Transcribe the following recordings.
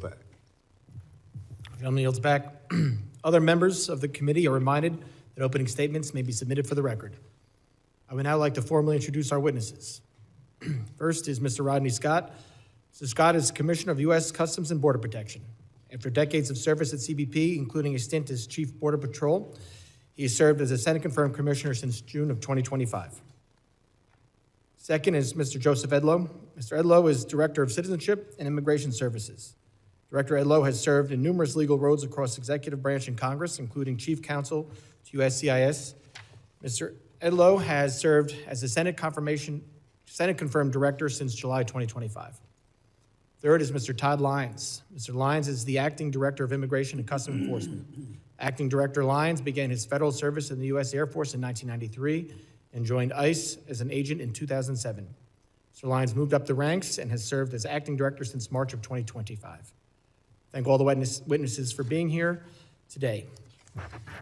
back. The gentleman yields back. Other members of the committee are reminded that opening statements may be submitted for the record. I would now like to formally introduce our witnesses. First is Mr. Rodney Scott. Mr. Scott is Commissioner of U.S. Customs and Border Protection. After decades of service at CBP, including a stint as Chief Border Patrol, he has served as a Senate-confirmed commissioner since June of 2025. Second is Mr. Joseph Edlow. Mr. Edlow is Director of Citizenship and Immigration Services. Director Edlow has served in numerous legal roles across executive branch and Congress, including Chief Counsel to USCIS. Mr. Edlow has served as a Senate-confirmed Director since July 2025. Third is Mr. Todd Lyons. Mr. Lyons is the Acting Director of Immigration and Customs Enforcement. Acting Director Lyons began his federal service in the U.S. Air Force in 1993 and joined ICE as an agent in 2007. Mr. Lyons moved up the ranks and has served as Acting Director since March of 2025. Thank all the witnesses for being here today.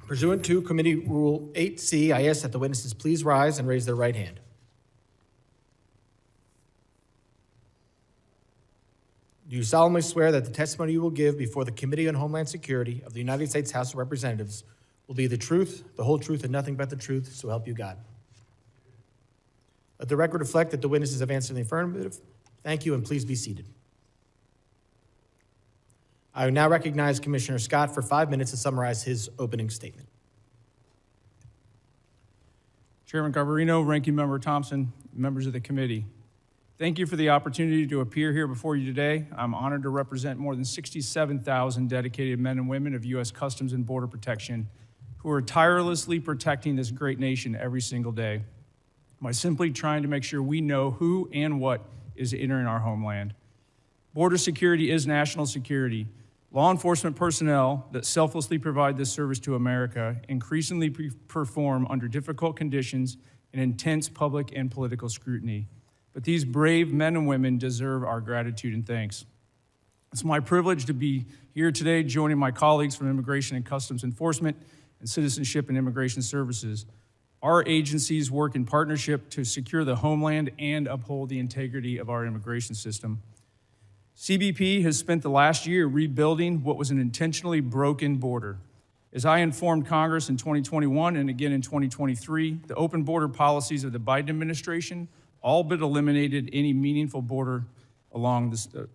Pursuant to Committee Rule 8C, I ask that the witnesses please rise and raise their right hand. Do you solemnly swear that the testimony you will give before the Committee on Homeland Security of the United States House of Representatives will be the truth, the whole truth, and nothing but the truth, so help you God? Let the record reflect that the witnesses have answered in the affirmative. Thank you, and please be seated. I will now recognize Commissioner Scott for 5 minutes to summarize his opening statement. Chairman Garbarino, Ranking Member Thompson, members of the committee. Thank you for the opportunity to appear here before you today. I'm honored to represent more than 67,000 dedicated men and women of U.S. Customs and Border Protection who are tirelessly protecting this great nation every single day by simply trying to make sure we know who and what is entering our homeland. Border security is national security. Law enforcement personnel that selflessly provide this service to America increasingly perform under difficult conditions and intense public and political scrutiny. But these brave men and women deserve our gratitude and thanks. It's my privilege to be here today joining my colleagues from Immigration and Customs Enforcement and Citizenship and Immigration Services. Our agencies work in partnership to secure the homeland and uphold the integrity of our immigration system. CBP has spent the last year rebuilding what was an intentionally broken border. As I informed Congress in 2021 and again in 2023, the open border policies of the Biden administration all but eliminated any meaningful border along this, and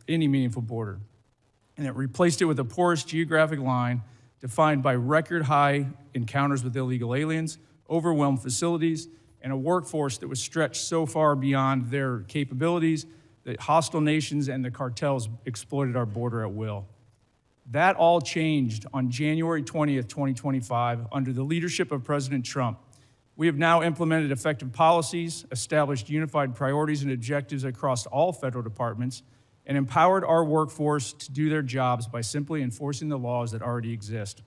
it replaced it with a porous geographic line defined by record-high encounters with illegal aliens, overwhelmed facilities, and a workforce that was stretched so far beyond their capabilities that hostile nations and the cartels exploited our border at will. That all changed on January 20th, 2025, under the leadership of President Trump. We have now implemented effective policies, established unified priorities and objectives across all federal departments, and empowered our workforce to do their jobs by simply enforcing the laws that already exist.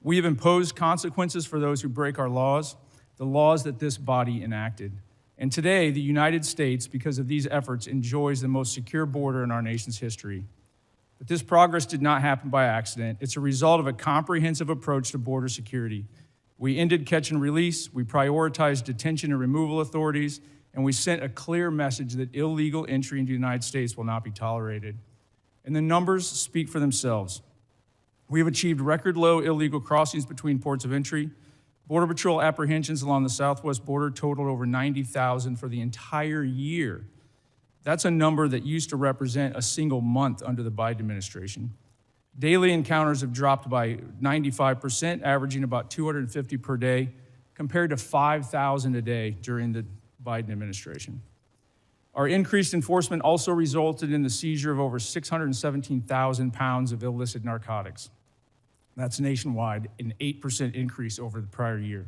We have imposed consequences for those who break our laws, the laws that this body enacted. And today, the United States, because of these efforts, enjoys the most secure border in our nation's history. But this progress did not happen by accident. It's a result of a comprehensive approach to border security. We ended catch and release, we prioritized detention and removal authorities, and we sent a clear message that illegal entry into the United States will not be tolerated. And the numbers speak for themselves. We have achieved record low illegal crossings between ports of entry. Border Patrol apprehensions along the southwest border totaled over 90,000 for the entire year. That's a number that used to represent a single month under the Biden administration. Daily encounters have dropped by 95%, averaging about 250 per day, compared to 5,000 a day during the Biden administration. Our increased enforcement also resulted in the seizure of over 617,000 pounds of illicit narcotics. That's nationwide, an 8% increase over the prior year.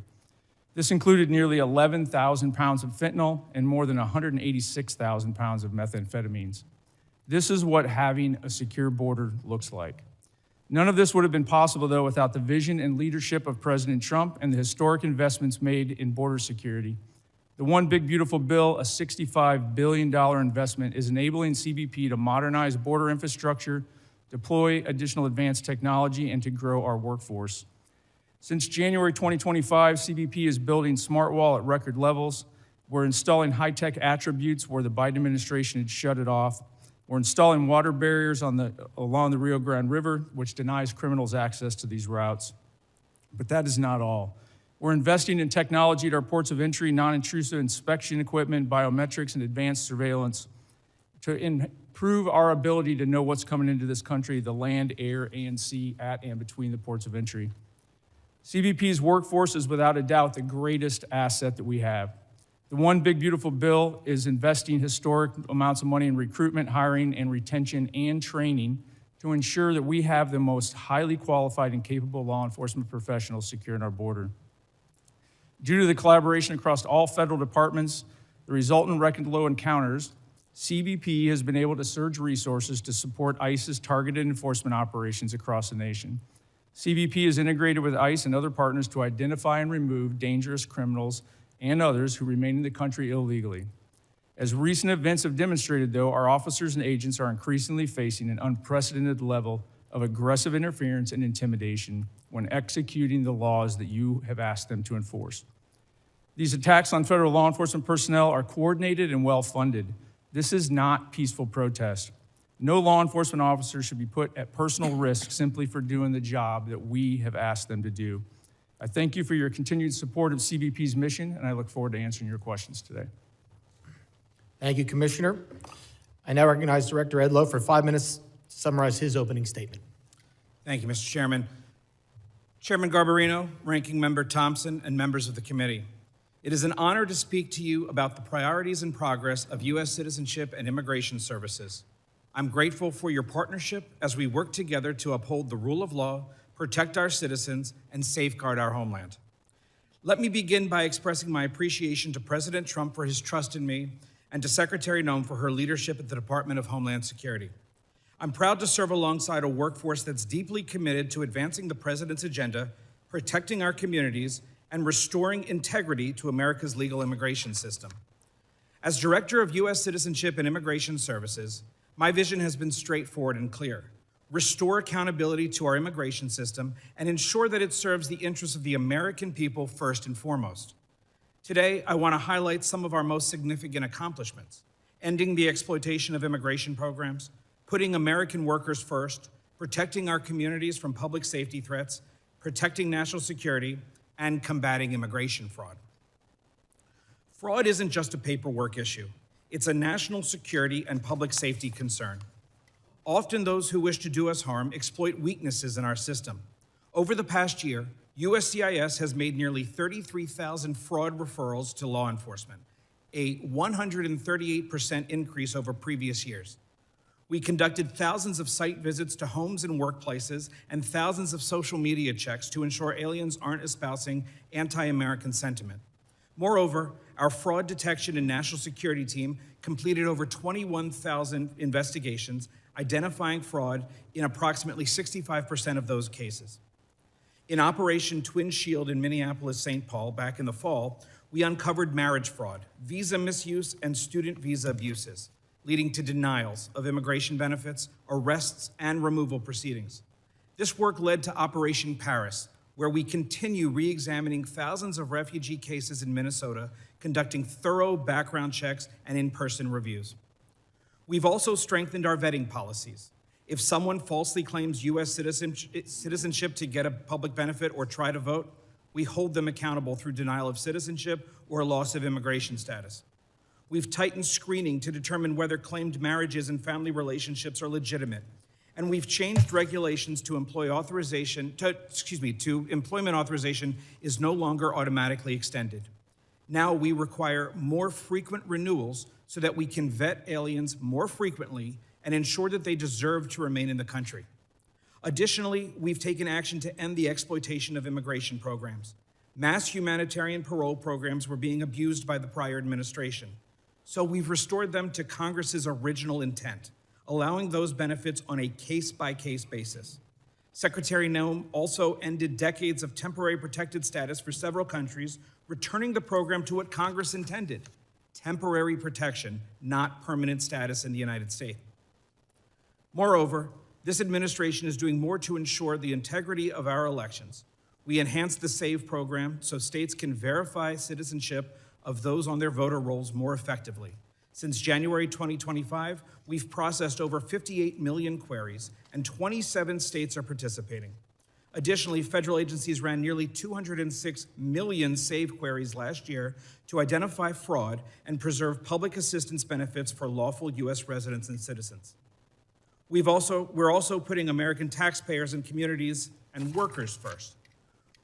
This included nearly 11,000 pounds of fentanyl and more than 186,000 pounds of methamphetamines. This is what having a secure border looks like. None of this would have been possible, though, without the vision and leadership of President Trump and the historic investments made in border security. The One Big Beautiful Bill, a $65 billion investment, is enabling CBP to modernize border infrastructure, deploy additional advanced technology, and to grow our workforce. Since January 2025, CBP is building smart wall at record levels. We're installing high-tech attributes where the Biden administration had shut it off. We're installing water barriers along the Rio Grande River, which denies criminals access to these routes. But that is not all. We're investing in technology at our ports of entry, non-intrusive inspection equipment, biometrics, and advanced surveillance to improve our ability to know what's coming into this country, the land, air, and sea, at and between the ports of entry. CBP's workforce is without a doubt the greatest asset that we have. The One Big Beautiful Bill is investing historic amounts of money in recruitment, hiring, and retention, and training to ensure that we have the most highly qualified and capable law enforcement professionals securing our border. Due to the collaboration across all federal departments, the resultant record low encounters, CBP has been able to surge resources to support ICE's targeted enforcement operations across the nation. CBP is integrated with ICE and other partners to identify and remove dangerous criminals and others who remain in the country illegally. As recent events have demonstrated, though, our officers and agents are increasingly facing an unprecedented level of aggressive interference and intimidation when executing the laws that you have asked them to enforce. These attacks on federal law enforcement personnel are coordinated and well-funded. This is not peaceful protest. No law enforcement officer should be put at personal risk simply for doing the job that we have asked them to do. I thank you for your continued support of CBP's mission, and I look forward to answering your questions today. Thank you, Commissioner. I now recognize Director Edlow for 5 minutes to summarize his opening statement. Thank you, Mr. Chairman. Chairman Garbarino, Ranking Member Thompson, and members of the committee. It is an honor to speak to you about the priorities and progress of U.S. Citizenship and Immigration Services. I'm grateful for your partnership as we work together to uphold the rule of law, protect our citizens, and safeguard our homeland. Let me begin by expressing my appreciation to President Trump for his trust in me and to Secretary Noem for her leadership at the Department of Homeland Security. I'm proud to serve alongside a workforce that's deeply committed to advancing the President's agenda, protecting our communities, and restoring integrity to America's legal immigration system. As Director of U.S. Citizenship and Immigration Services, my vision has been straightforward and clear. Restore accountability to our immigration system and ensure that it serves the interests of the American people first and foremost. Today, I want to highlight some of our most significant accomplishments: ending the exploitation of immigration programs, putting American workers first, protecting our communities from public safety threats, protecting national security, and combating immigration fraud. Fraud isn't just a paperwork issue. It's a national security and public safety concern. Often those who wish to do us harm exploit weaknesses in our system. Over the past year, USCIS has made nearly 33,000 fraud referrals to law enforcement, a 138% increase over previous years. We conducted thousands of site visits to homes and workplaces and thousands of social media checks to ensure aliens aren't espousing anti-American sentiment. Moreover, our fraud detection and national security team completed over 21,000 investigations, identifying fraud in approximately 65% of those cases. In Operation Twin Shield in Minneapolis-St. Paul back in the fall, we uncovered marriage fraud, visa misuse, and student visa abuses, leading to denials of immigration benefits, arrests, and removal proceedings. This work led to Operation Paris, where we continue re-examining thousands of refugee cases in Minnesota, conducting thorough background checks and in-person reviews. We've also strengthened our vetting policies. If someone falsely claims U.S. citizenship to get a public benefit or try to vote, we hold them accountable through denial of citizenship or loss of immigration status. We've tightened screening to determine whether claimed marriages and family relationships are legitimate. And we've changed regulations to employment authorization is no longer automatically extended. Now we require more frequent renewals so that we can vet aliens more frequently and ensure that they deserve to remain in the country. Additionally, we've taken action to end the exploitation of immigration programs. Mass humanitarian parole programs were being abused by the prior administration. So we've restored them to Congress's original intent, allowing those benefits on a case-by-case basis. Secretary Noem also ended decades of temporary protected status for several countries, returning the program to what Congress intended: temporary protection, not permanent status in the United States. Moreover, this administration is doing more to ensure the integrity of our elections. We enhanced the SAVE program so states can verify citizenship of those on their voter rolls more effectively. Since January 2025, we've processed over 58 million queries, and 27 states are participating. Additionally, federal agencies ran nearly 206 million SAVE queries last year to identify fraud and preserve public assistance benefits for lawful U.S. residents and citizens. We're also putting American taxpayers and communities and workers first.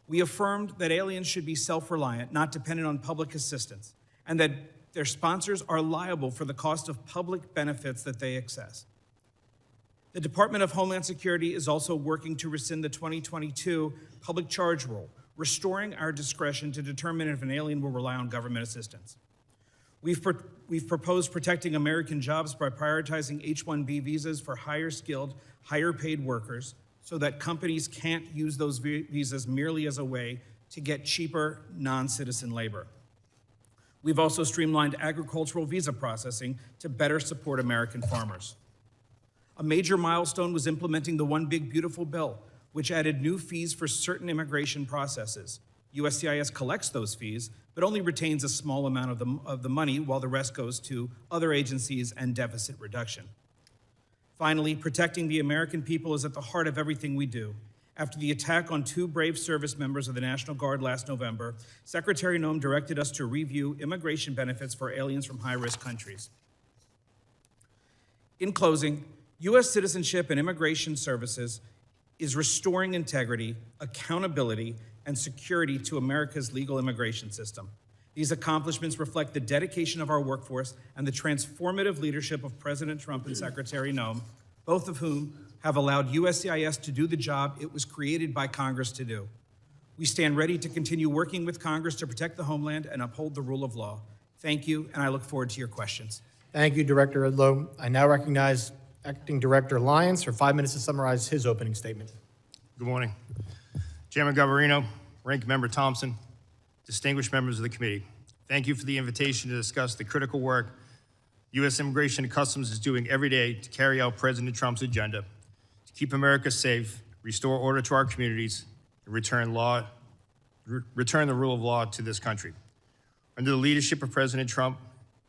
We affirmed that aliens should be self-reliant, not dependent on public assistance, and that their sponsors are liable for the cost of public benefits that they access. The Department of Homeland Security is also working to rescind the 2022 public charge rule, restoring our discretion to determine if an alien will rely on government assistance. We've proposed protecting American jobs by prioritizing H-1B visas for higher skilled, higher paid workers so that companies can't use those visas merely as a way to get cheaper non-citizen labor. We've also streamlined agricultural visa processing to better support American farmers. A major milestone was implementing the One Big Beautiful Bill, which added new fees for certain immigration processes. USCIS collects those fees, but only retains a small amount of the money, while the rest goes to other agencies and deficit reduction. Finally, protecting the American people is at the heart of everything we do. After the attack on 2 brave service members of the National Guard last November, Secretary Noem directed us to review immigration benefits for aliens from high-risk countries. In closing, U.S. Citizenship and Immigration Services is restoring integrity, accountability, and security to America's legal immigration system. These accomplishments reflect the dedication of our workforce and the transformative leadership of President Trump and Secretary Noem, both of whom have allowed USCIS to do the job it was created by Congress to do. We stand ready to continue working with Congress to protect the homeland and uphold the rule of law. Thank you, and I look forward to your questions. Thank you, Director Edlow. I now recognize Acting Director Lyons for 5 minutes to summarize his opening statement. Good morning. Chairman Garbarino, Ranking Member Thompson, distinguished members of the committee, thank you for the invitation to discuss the critical work U.S. Immigration and Customs is doing every day to carry out President Trump's agenda, to keep America safe, restore order to our communities, and return the rule of law to this country. Under the leadership of President Trump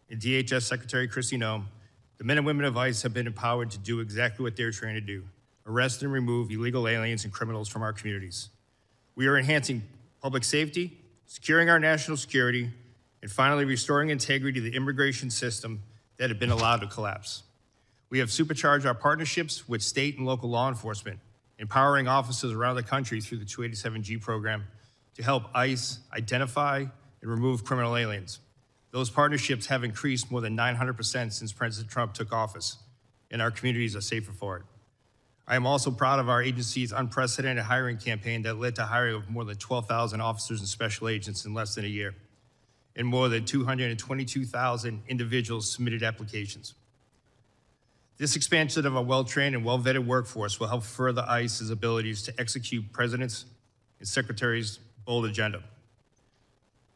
and DHS Secretary Kristi Noem, the men and women of ICE have been empowered to do exactly what they're trained to do: arrest and remove illegal aliens and criminals from our communities. We are enhancing public safety, securing our national security, and finally restoring integrity to the immigration system that had been allowed to collapse. We have supercharged our partnerships with state and local law enforcement, empowering officers around the country through the 287G program to help ICE identify and remove criminal aliens. Those partnerships have increased more than 900% since President Trump took office, and our communities are safer for it. I am also proud of our agency's unprecedented hiring campaign that led to hiring of more than 12,000 officers and special agents in less than a year, and more than 222,000 individuals submitted applications. This expansion of a well-trained and well-vetted workforce will help further ICE's abilities to execute President's and Secretary's bold agenda.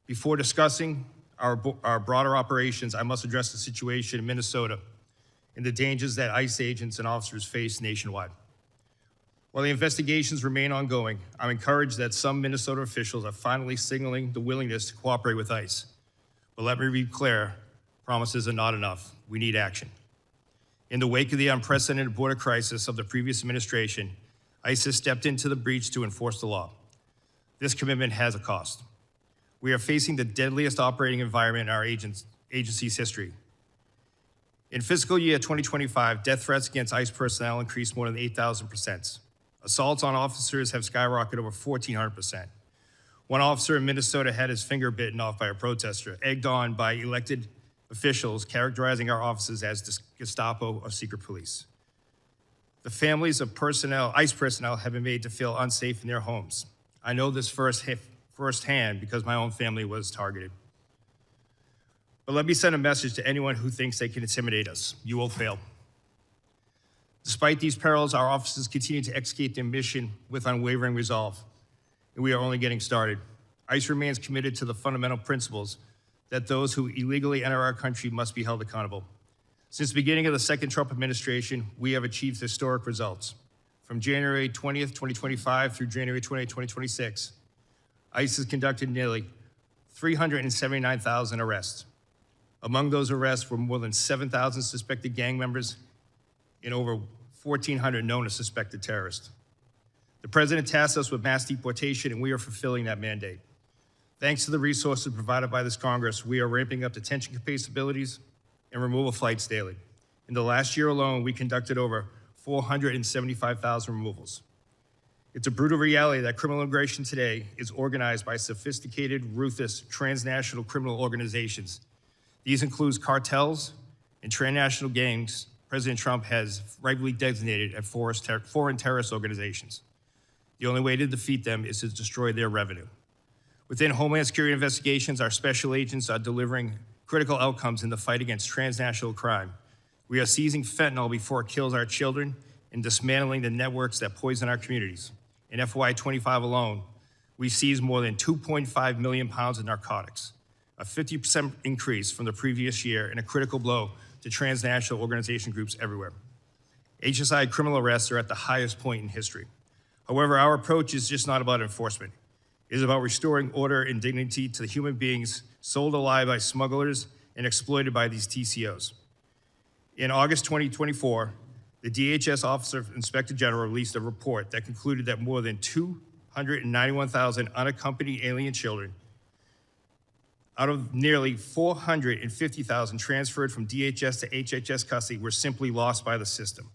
Before discussing our broader operations, I must address the situation in Minnesota and the dangers that ICE agents and officers face nationwide. While the investigations remain ongoing, I'm encouraged that some Minnesota officials are finally signaling the willingness to cooperate with ICE. But let me be clear, promises are not enough. We need action. In the wake of the unprecedented border crisis of the previous administration, ICE has stepped into the breach to enforce the law. This commitment has a cost. We are facing the deadliest operating environment in our agency's history. In fiscal year 2025, death threats against ICE personnel increased more than 8,000%. Assaults on officers have skyrocketed over 1,400%. One officer in Minnesota had his finger bitten off by a protester, egged on by elected officials characterizing our officers as Gestapo or secret police. The families of ICE personnel have been made to feel unsafe in their homes. I know this firsthand because my own family was targeted. But let me send a message to anyone who thinks they can intimidate us. You will fail. Despite these perils, our officers continue to execute their mission with unwavering resolve, and we are only getting started. ICE remains committed to the fundamental principles that those who illegally enter our country must be held accountable. Since the beginning of the second Trump administration, we have achieved historic results. From January 20th, 2025 through January 20th, 2026, ICE has conducted nearly 379,000 arrests, Among those arrests were more than 7,000 suspected gang members and over 1,400 known or suspected terrorists. The President tasked us with mass deportation, and we are fulfilling that mandate. Thanks to the resources provided by this Congress, we are ramping up detention capabilities and removal flights daily. In the last year alone, we conducted over 475,000 removals. It's a brutal reality that criminal immigration today is organized by sophisticated, ruthless, transnational criminal organizations. These include cartels and transnational gangs President Trump has rightfully designated as foreign terrorist organizations. The only way to defeat them is to destroy their revenue. Within Homeland Security investigations, our special agents are delivering critical outcomes in the fight against transnational crime. We are seizing fentanyl before it kills our children and dismantling the networks that poison our communities. In FY25 alone, we seized more than 2.5 million pounds of narcotics, a 50% increase from the previous year and a critical blow to transnational organization groups everywhere. HSI criminal arrests are at the highest point in history. However, our approach is just not about enforcement. It is about restoring order and dignity to the human beings sold alive by smugglers and exploited by these TCOs. In August 2024, the DHS Office of Inspector General released a report that concluded that more than 291,000 unaccompanied alien children out of nearly 450,000 transferred from DHS to HHS custody were simply lost by the system.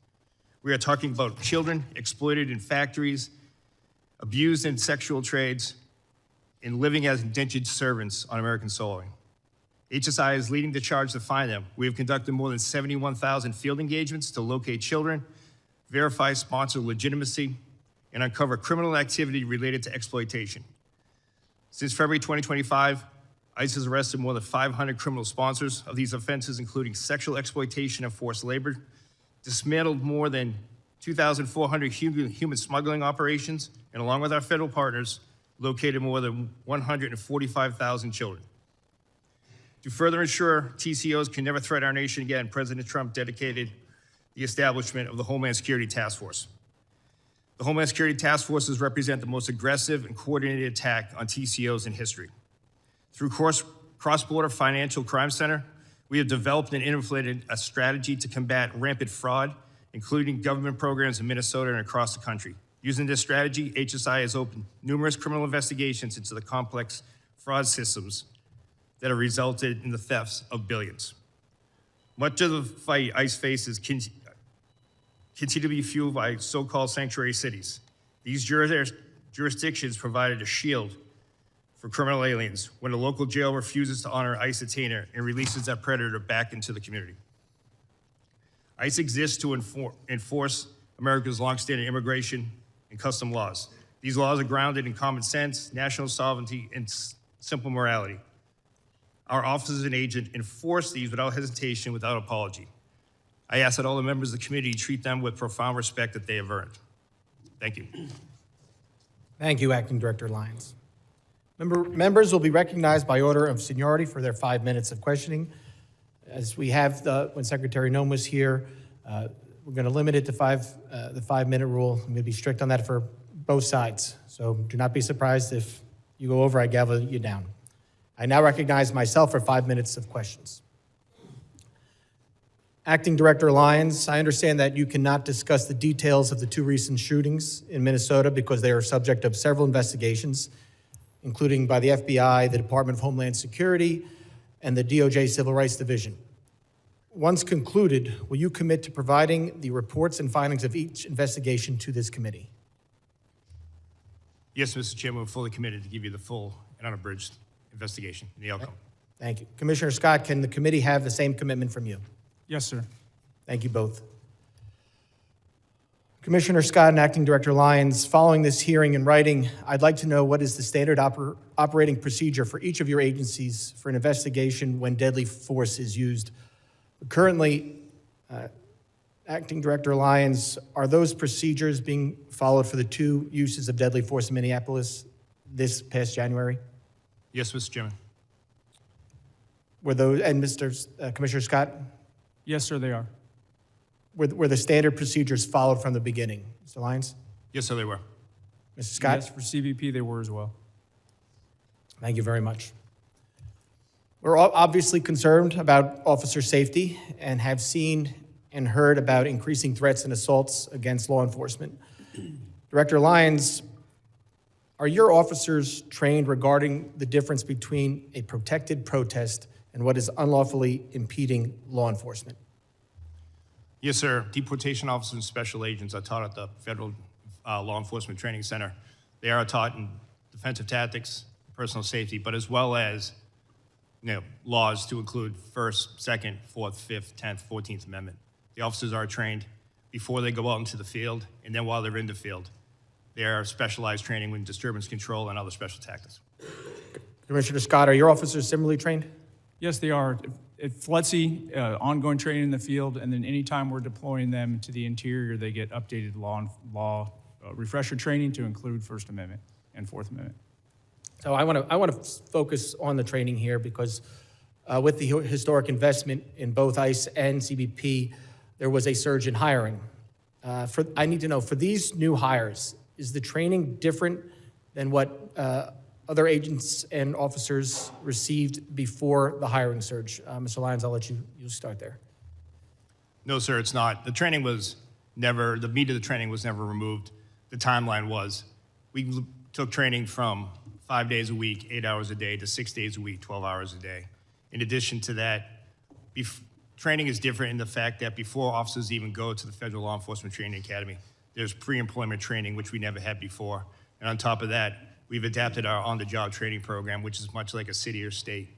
We are talking about children exploited in factories, abused in sexual trades, and living as indentured servants on American soil. HSI is leading the charge to find them. We have conducted more than 71,000 field engagements to locate children, verify sponsor legitimacy, and uncover criminal activity related to exploitation. Since February 2025, ICE has arrested more than 500 criminal sponsors of these offenses, including sexual exploitation and forced labor, dismantled more than 2,400 human smuggling operations, and along with our federal partners, located more than 145,000 children. To further ensure TCOs can never threaten our nation again, President Trump dedicated the establishment of the Homeland Security Task Force. The Homeland Security Task Forces represent the most aggressive and coordinated attack on TCOs in history. Through Cross-Border Financial Crime Center, we have developed and implemented a strategy to combat rampant fraud, including government programs in Minnesota and across the country. Using this strategy, HSI has opened numerous criminal investigations into the complex fraud systems that have resulted in the thefts of billions. Much of the fight ICE faces continue to be fueled by so-called sanctuary cities. These jurisdictions provided a shield for criminal aliens when a local jail refuses to honor ICE detainer and releases that predator back into the community. ICE exists to enforce America's longstanding immigration and custom laws. These laws are grounded in common sense, national sovereignty, and simple morality. Our officers and agents enforce these without hesitation, without apology. I ask that all the members of the committee treat them with profound respect that they have earned. Thank you. Thank you, Acting Director Lyons. Members will be recognized by order of seniority for their 5 minutes of questioning. As we have when Secretary Noem was here, we're going to limit it to the 5-minute rule. I'm going to be strict on that for both sides. So do not be surprised if you go over, I gavel you down. I now recognize myself for 5 minutes of questions. Acting Director Lyons, I understand that you cannot discuss the details of the 2 recent shootings in Minnesota because they are subject of several investigations, including by the FBI, the Department of Homeland Security, and the DOJ Civil Rights Division. Once concluded, will you commit to providing the reports and findings of each investigation to this committee? Yes, Mr. Chairman, we're fully committed to give you the full and unabridged investigation and the outcome. Thank you. Commissioner Scott, can the committee have the same commitment from you? Yes, sir. Thank you both. Commissioner Scott and Acting Director Lyons, following this hearing in writing, I'd like to know what is the standard operating procedure for each of your agencies for an investigation when deadly force is used. Currently, Acting Director Lyons, are those procedures being followed for the 2 uses of deadly force in Minneapolis this past January? Yes, Mr. Chairman. Were those, and Commissioner Scott? Yes, sir, they are. Were the standard procedures followed from the beginning? Mr. Lyons? Yes, sir, they were. Mr. Scott? Yes, for CBP, they were as well. Thank you very much. We're obviously concerned about officer safety and have seen and heard about increasing threats and assaults against law enforcement. Director Lyons, are your officers trained regarding the difference between a protected protest and what is unlawfully impeding law enforcement? Yes, sir. Deportation officers and special agents are taught at the Federal Law Enforcement Training Center. They are taught in defensive tactics, personal safety, but as well as laws to include First, Second, Fourth, Fifth, 10th, 14th Amendment. The officers are trained before they go out into the field, and then while they're in the field. They are specialized training in disturbance control and other special tactics. Commissioner Scott, are your officers similarly trained? Yes, they are. At FLETC, ongoing training in the field, and then anytime we're deploying them to the interior, they get updated law refresher training to include First Amendment and Fourth Amendment. So I want to focus on the training here because with the historic investment in both ICE and CBP, there was a surge in hiring. I need to know, for these new hires, is the training different than what other agents and officers received before the hiring surge? Mr. Lyons, I'll let you start there. No, sir, it's not. The training was never, the meat of the training was never removed. The timeline was. We took training from 5 days a week, 8 hours a day, to 6 days a week, 12 hours a day. In addition to that, training is different in the fact that before officers even go to the Federal Law Enforcement Training Academy, there's pre-employment training, which we never had before. And on top of that, we've adapted our on-the-job training program, which is much like a city or state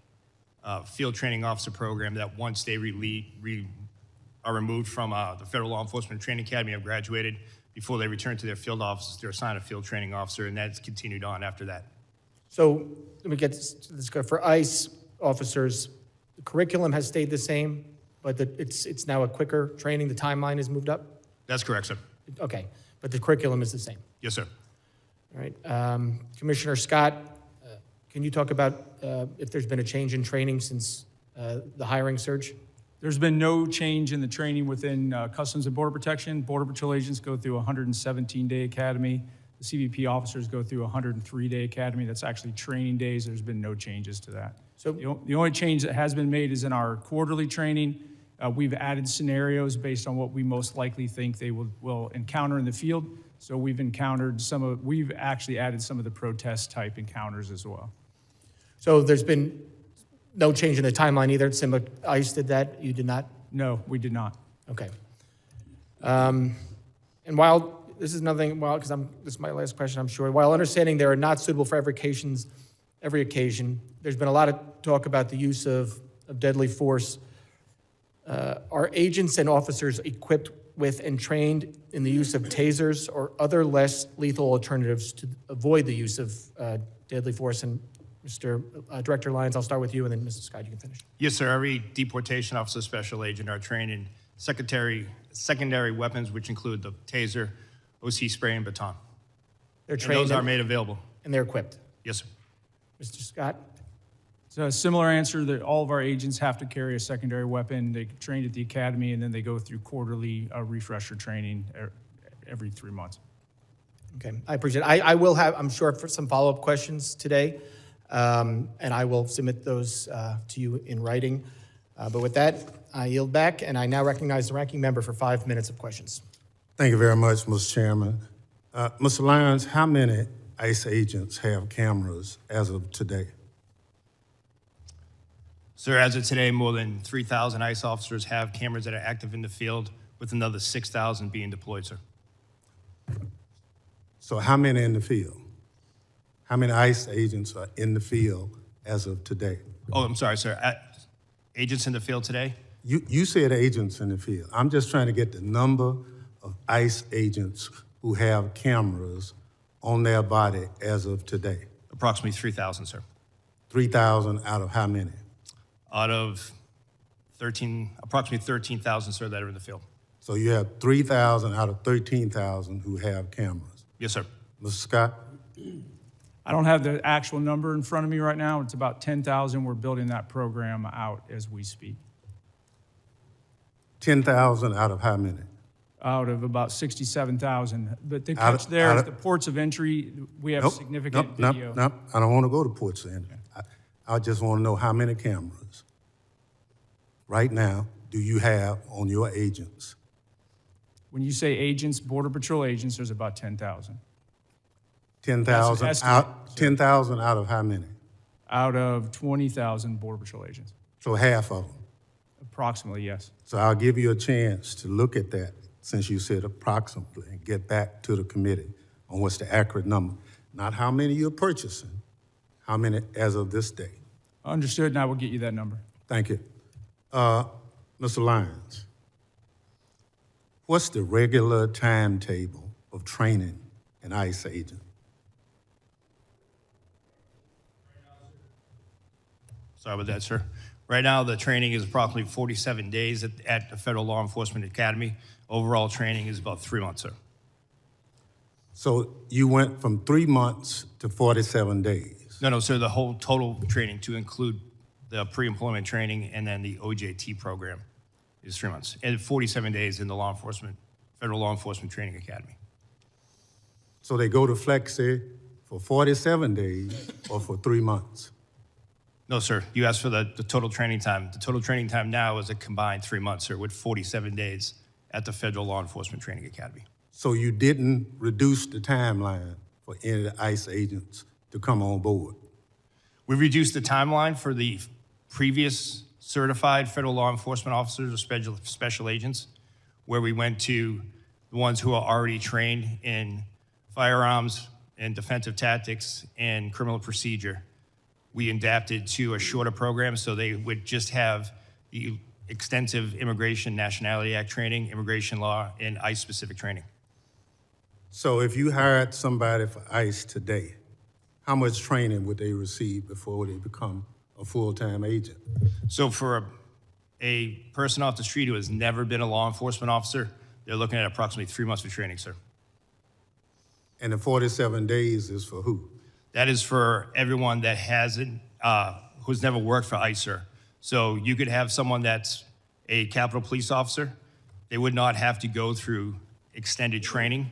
field training officer program that once they are removed from the Federal Law Enforcement Training Academy, have graduated, before they return to their field offices, they're assigned a field training officer, and that's continued on after that. So let me get this go. For ICE officers, the curriculum has stayed the same, but it's now a quicker training. The timeline has moved up? That's correct, sir. Okay, but the curriculum is the same. Yes, sir. All right. Commissioner Scott, can you talk about if there's been a change in training since the hiring surge? There's been no change in the training within Customs and Border Protection. Border Patrol agents go through a 117-day academy. The CBP officers go through a 103-day academy. That's actually training days. There's been no changes to that. So the only change that has been made is in our quarterly training. We've added scenarios based on what we most likely think they will encounter in the field. So we've actually added some of the protest type encounters as well. So there's been no change in the timeline either. Similar, ICE did that. You did not. No, we did not. Okay. And while this is nothing, because this is my last question, I'm sure. While understanding they are not suitable for every occasion, there's been a lot of talk about the use of deadly force. Are agents and officers equipped with and trained in the use of tasers or other less lethal alternatives to avoid the use of deadly force? And Mr. Director Lyons, I'll start with you, and then Mr. Scott, you can finish. Yes, sir. Every deportation officer special agent are trained in secondary weapons, which include the taser, OC spray, and baton. They're trained. And those are made available. And they're equipped. Yes, sir. Mr. Scott? So a similar answer that all of our agents have to carry a secondary weapon. They trained at the academy, and then they go through quarterly refresher training every 3 months. Okay, I appreciate it. I will have, I'm sure, for some follow-up questions today, and I will submit those to you in writing. But with that, I yield back, and I now recognize the ranking member for 5 minutes of questions. Thank you very much, Mr. Chairman. Mr. Lyons, how many ICE agents have cameras as of today? Sir, as of today, more than 3,000 ICE officers have cameras that are active in the field, with another 6,000 being deployed, sir. So how many in the field? How many ICE agents are in the field as of today? Oh, I'm sorry, sir. Agents in the field today? You said agents in the field. I'm just trying to get the number of ICE agents who have cameras on their body as of today. Approximately 3,000, sir. 3,000 out of how many? Out of approximately 13,000, sir, that are in the field. So you have 3,000 out of 13,000 who have cameras. Yes, sir. Mr. Scott? I don't have the actual number in front of me right now. It's about 10,000. We're building that program out as we speak. 10,000 out of how many? Out of about 67,000. But the catch there is the ports of entry. We have significant video. No, I don't want to go to ports of entry. I just want to know how many cameras right now do you have on your agents? When you say agents, Border Patrol agents, there's about 10,000. 10,000 That's an estimate, out, 10,000 out of how many? Out of 20,000 Border Patrol agents. So half of them. Approximately, yes. So I'll give you a chance to look at that, since you said approximately, and get back to the committee on what's the accurate number. Not how many you're purchasing, how many as of this day. Understood, and I will get you that number. Thank you. Mr. Lyons, what's the regular timetable of training an ICE agent? Sorry about that, sir. Right now, the training is approximately 47 days at the Federal Law Enforcement Academy. Overall training is about 3 months, sir. So you went from 3 months to 47 days. No, sir, the whole total training to include the pre-employment training and then the OJT program is 3 months. And 47 days in the Federal Law Enforcement Training Academy. So they go to Flexi for 47 days or for 3 months? No, sir, you asked for the total training time. The total training time now is a combined 3 months, sir, with 47 days at the Federal Law Enforcement Training Academy. So you didn't reduce the timeline for any of the ICE agents to come on board? We reduced the timeline for the previous certified federal law enforcement officers or special agents, where we went to the ones who are already trained in firearms and defensive tactics and criminal procedure. We adapted to a shorter program so they would just have the extensive Immigration Nationality Act training, immigration law, and ICE-specific training. So if you hired somebody for ICE today, how much training would they receive before they become a full-time agent? So for a person off the street who has never been a law enforcement officer, they're looking at approximately 3 months of training, sir. And the 47 days is for who? That is for everyone that hasn't, who's never worked for ICE, sir. So you could have someone that's a Capitol Police officer. They would not have to go through extended training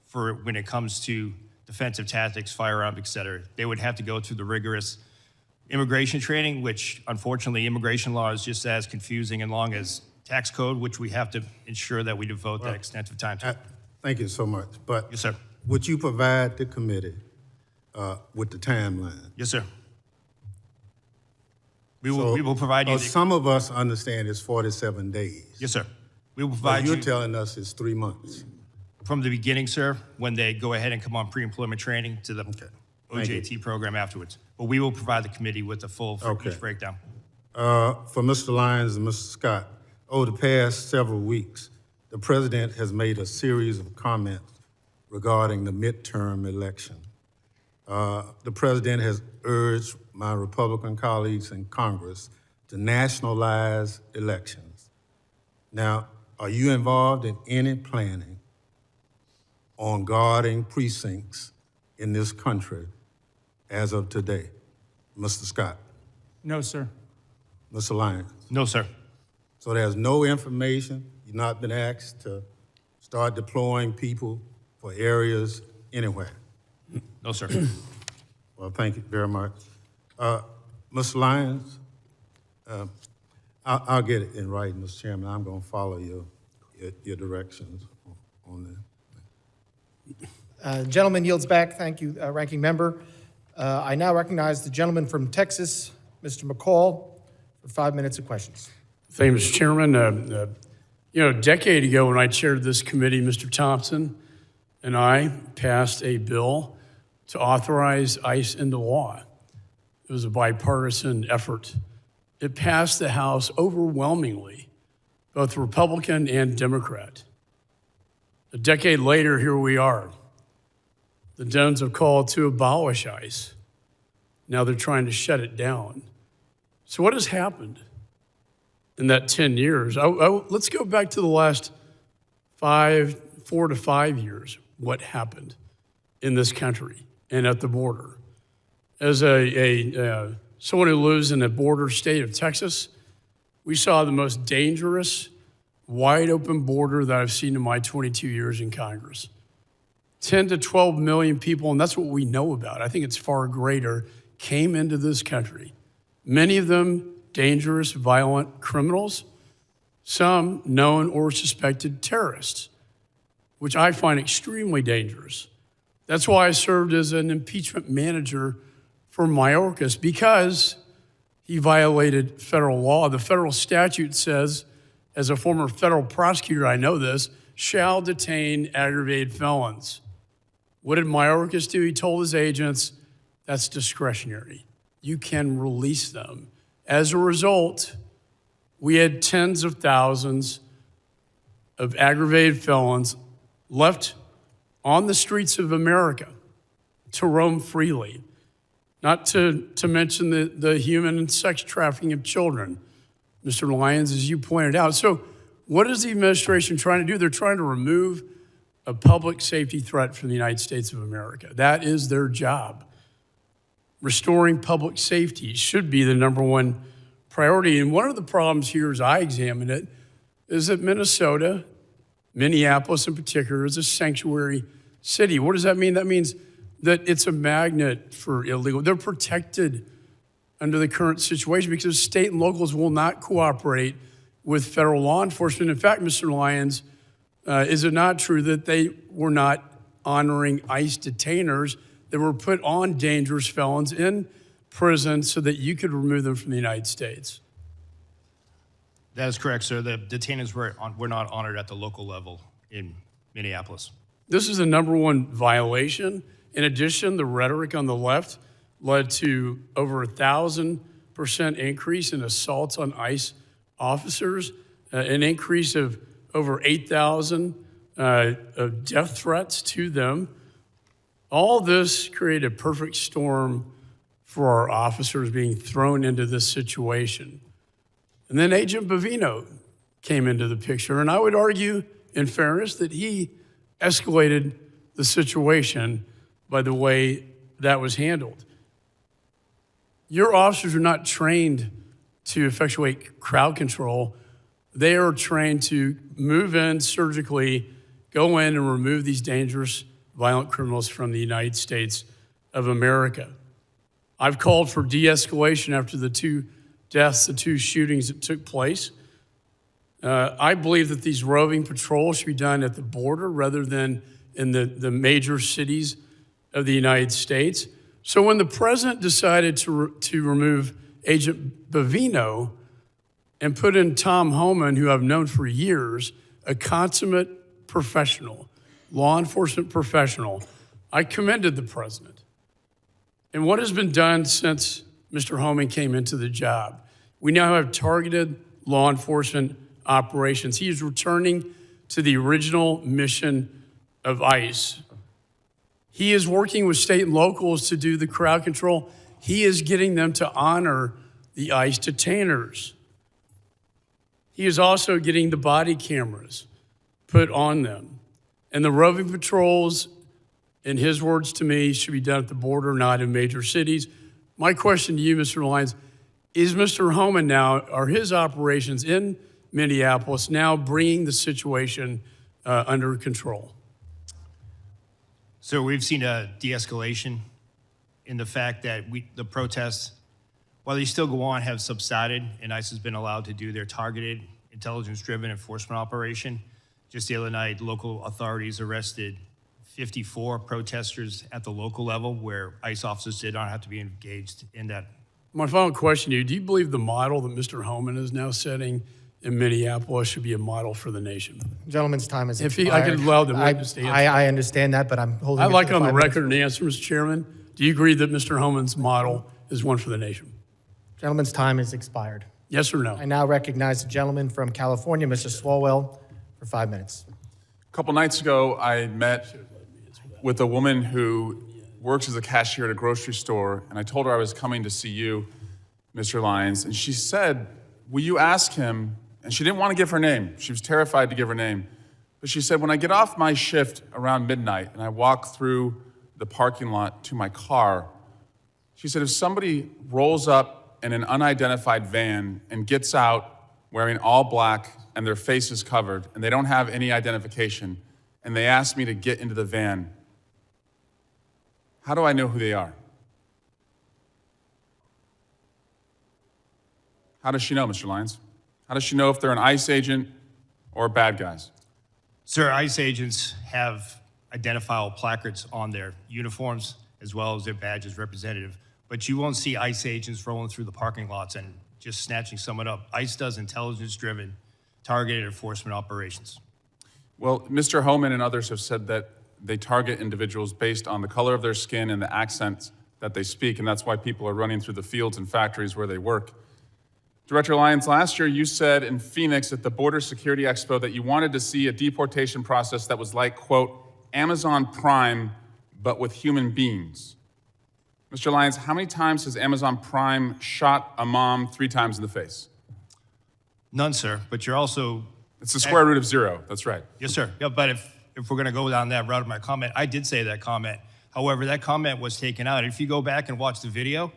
for when it comes to defensive tactics, firearms, et cetera. They would have to go through the rigorous immigration training, which unfortunately immigration law is just as confusing and long as tax code, which we have to ensure that we devote that extensive time to. Thank you so much. But Yes, sir. would you provide the committee with the timeline? Yes, sir. We will provide you. Some of us understand it's 47 days. Yes, sir. We will But provide you're you telling us it's 3 months. from the beginning, sir, when they go ahead and come on pre-employment training to the Thank OJT program afterwards. But we will provide the committee with the full Okay. breakdown. For Mr. Lyons and Mr. Scott, over the past several weeks, the president has made a series of comments regarding the midterm election. The president has urged my Republican colleagues in Congress to nationalize elections. Now, are you involved in any planning on guarding precincts in this country as of today? Mr. Scott, No, sir. Mr. Lyons. No, sir. So there's no information, you've not been asked to start deploying people for areas anywhere? No, sir. Well, thank you very much. Mr. Lyons, I'll get it in writing, Mr. Chairman. I'm going to follow your directions on that. Gentleman yields back. Thank you, Ranking Member. I now recognize the gentleman from Texas, Mr. McCall, for 5 minutes of questions. Thank you, Mr. Chairman. A decade ago when I chaired this committee, Mr. Thompson and I passed a bill to authorize ICE into law. It was a bipartisan effort. It passed the House overwhelmingly, both Republican and Democrat. A decade later, here we are. The Dems have called to abolish ICE. Now they're trying to shut it down. So what has happened in that 10 years? Let's go back to the last 4 to 5 years. What happened in this country and at the border? As someone who lives in the border state of Texas, we saw the most dangerous, wide open border that I've seen in my 22 years in Congress. 10 to 12 million people, and that's what we know about. I think it's far greater, came into this country many of them dangerous, violent criminals, some known or suspected terrorists, which I find extremely dangerous. That's why I served as an impeachment manager for Mayorkas, because he violated federal law. The federal statute says, as a former federal prosecutor, I know this, shall detain aggravated felons. What did Mayorkas do? He told his agents, that's discretionary. You can release them. As a result, we had tens of thousands of aggravated felons left on the streets of America to roam freely. Not to mention the human and sex trafficking of children, Mr. Lyons, as you pointed out. So what is the administration trying to do? They're trying to remove a public safety threat from the United States of America. That is their job. Restoring public safety should be the number one priority. And one of the problems here, as I examine it, is that Minnesota, Minneapolis in particular, is a sanctuary city. What does that mean? That means that it's a magnet for illegal. They're protected under the current situation because state and locals will not cooperate with federal law enforcement. In fact, Mr. Lyons, is it not true that they were not honoring ICE detainers that were put on dangerous felons in prison so that you could remove them from the United States? That is correct, sir. The detainers were not honored at the local level in Minneapolis. This is the number one violation. In addition, the rhetoric on the left led to over 1,000% increase in assaults on ICE officers, an increase of over 8,000 of death threats to them. All this created a perfect storm for our officers being thrown into this situation. And then Agent Bovino came into the picture, and I would argue, in fairness, that he escalated the situation by the way that was handled. Your officers are not trained to effectuate crowd control. They are trained to move in surgically, go in and remove these dangerous, violent criminals from the United States of America. I've called for de-escalation after the two deaths, the two shootings that took place. I believe that these roving patrols should be done at the border rather than in the major cities of the United States. So when the president decided to remove Agent Bovino and put in Tom Homan, who I've known for years, a consummate professional, law enforcement professional, I commended the president. And what has been done since Mr. Homan came into the job? We now have targeted law enforcement operations. He is returning to the original mission of ICE. He is working with state and locals to do the crowd control. He is getting them to honor the ICE detainers. He is also getting the body cameras put on them. And the roving patrols, in his words to me, should be done at the border, not in major cities. My question to you, Mr. Lyons, is Mr. Homan now, are his operations in Minneapolis now bringing the situation under control? So we've seen a de-escalation in the fact that the protests, while they still go on, have subsided, and ICE has been allowed to do their targeted, intelligence-driven enforcement operation. Just the other night, local authorities arrested 54 protesters at the local level where ICE officers did not have to be engaged in that. My final question to you, do you believe the model that Mr. Homan is now setting in Minneapolis should be a model for the nation? Gentleman's time is If expired. I could allow the witness to answer. I understand that, but I'm holding I'd it like to on the 5 minutes. record an answer, Mr. Chairman. Do you agree that Mr. Homan's model is one for the nation? Gentleman's time is expired. Yes or no? I now recognize the gentleman from California, Mr. Swalwell, for 5 minutes. A couple nights ago, I met with a woman who works as a cashier at a grocery store, and I told her I was coming to see you, Mr. Lyons, and she said, will you ask him, and she didn't want to give her name. She was terrified to give her name. But she said, when I get off my shift around midnight and I walk through the parking lot to my car, she said, if somebody rolls up in an unidentified van and gets out wearing all black and their face is covered and they don't have any identification and they ask me to get into the van, how do I know who they are? How does she know, Mr. Lyons? How does she know if they're an ICE agent or bad guys? Sir, ICE agents have identifiable placards on their uniforms as well as their badges representative, but you won't see ICE agents rolling through the parking lots and just snatching someone up. ICE does intelligence-driven, targeted enforcement operations. Well, Mr. Homan and others have said that they target individuals based on the color of their skin and the accents that they speak, and that's why people are running through the fields and factories where they work. Director Lyons, last year you said in Phoenix at the Border Security Expo that you wanted to see a deportation process that was like, quote, Amazon Prime, but with human beings. Mr. Lyons, how many times has Amazon Prime shot a mom 3 times in the face? None, sir, but you're also... It's the square root of 0, that's right. Yes, sir. Yeah, but if we're gonna go down that route of my comment, I did say that comment. However, that comment was taken out. If you go back and watch the video,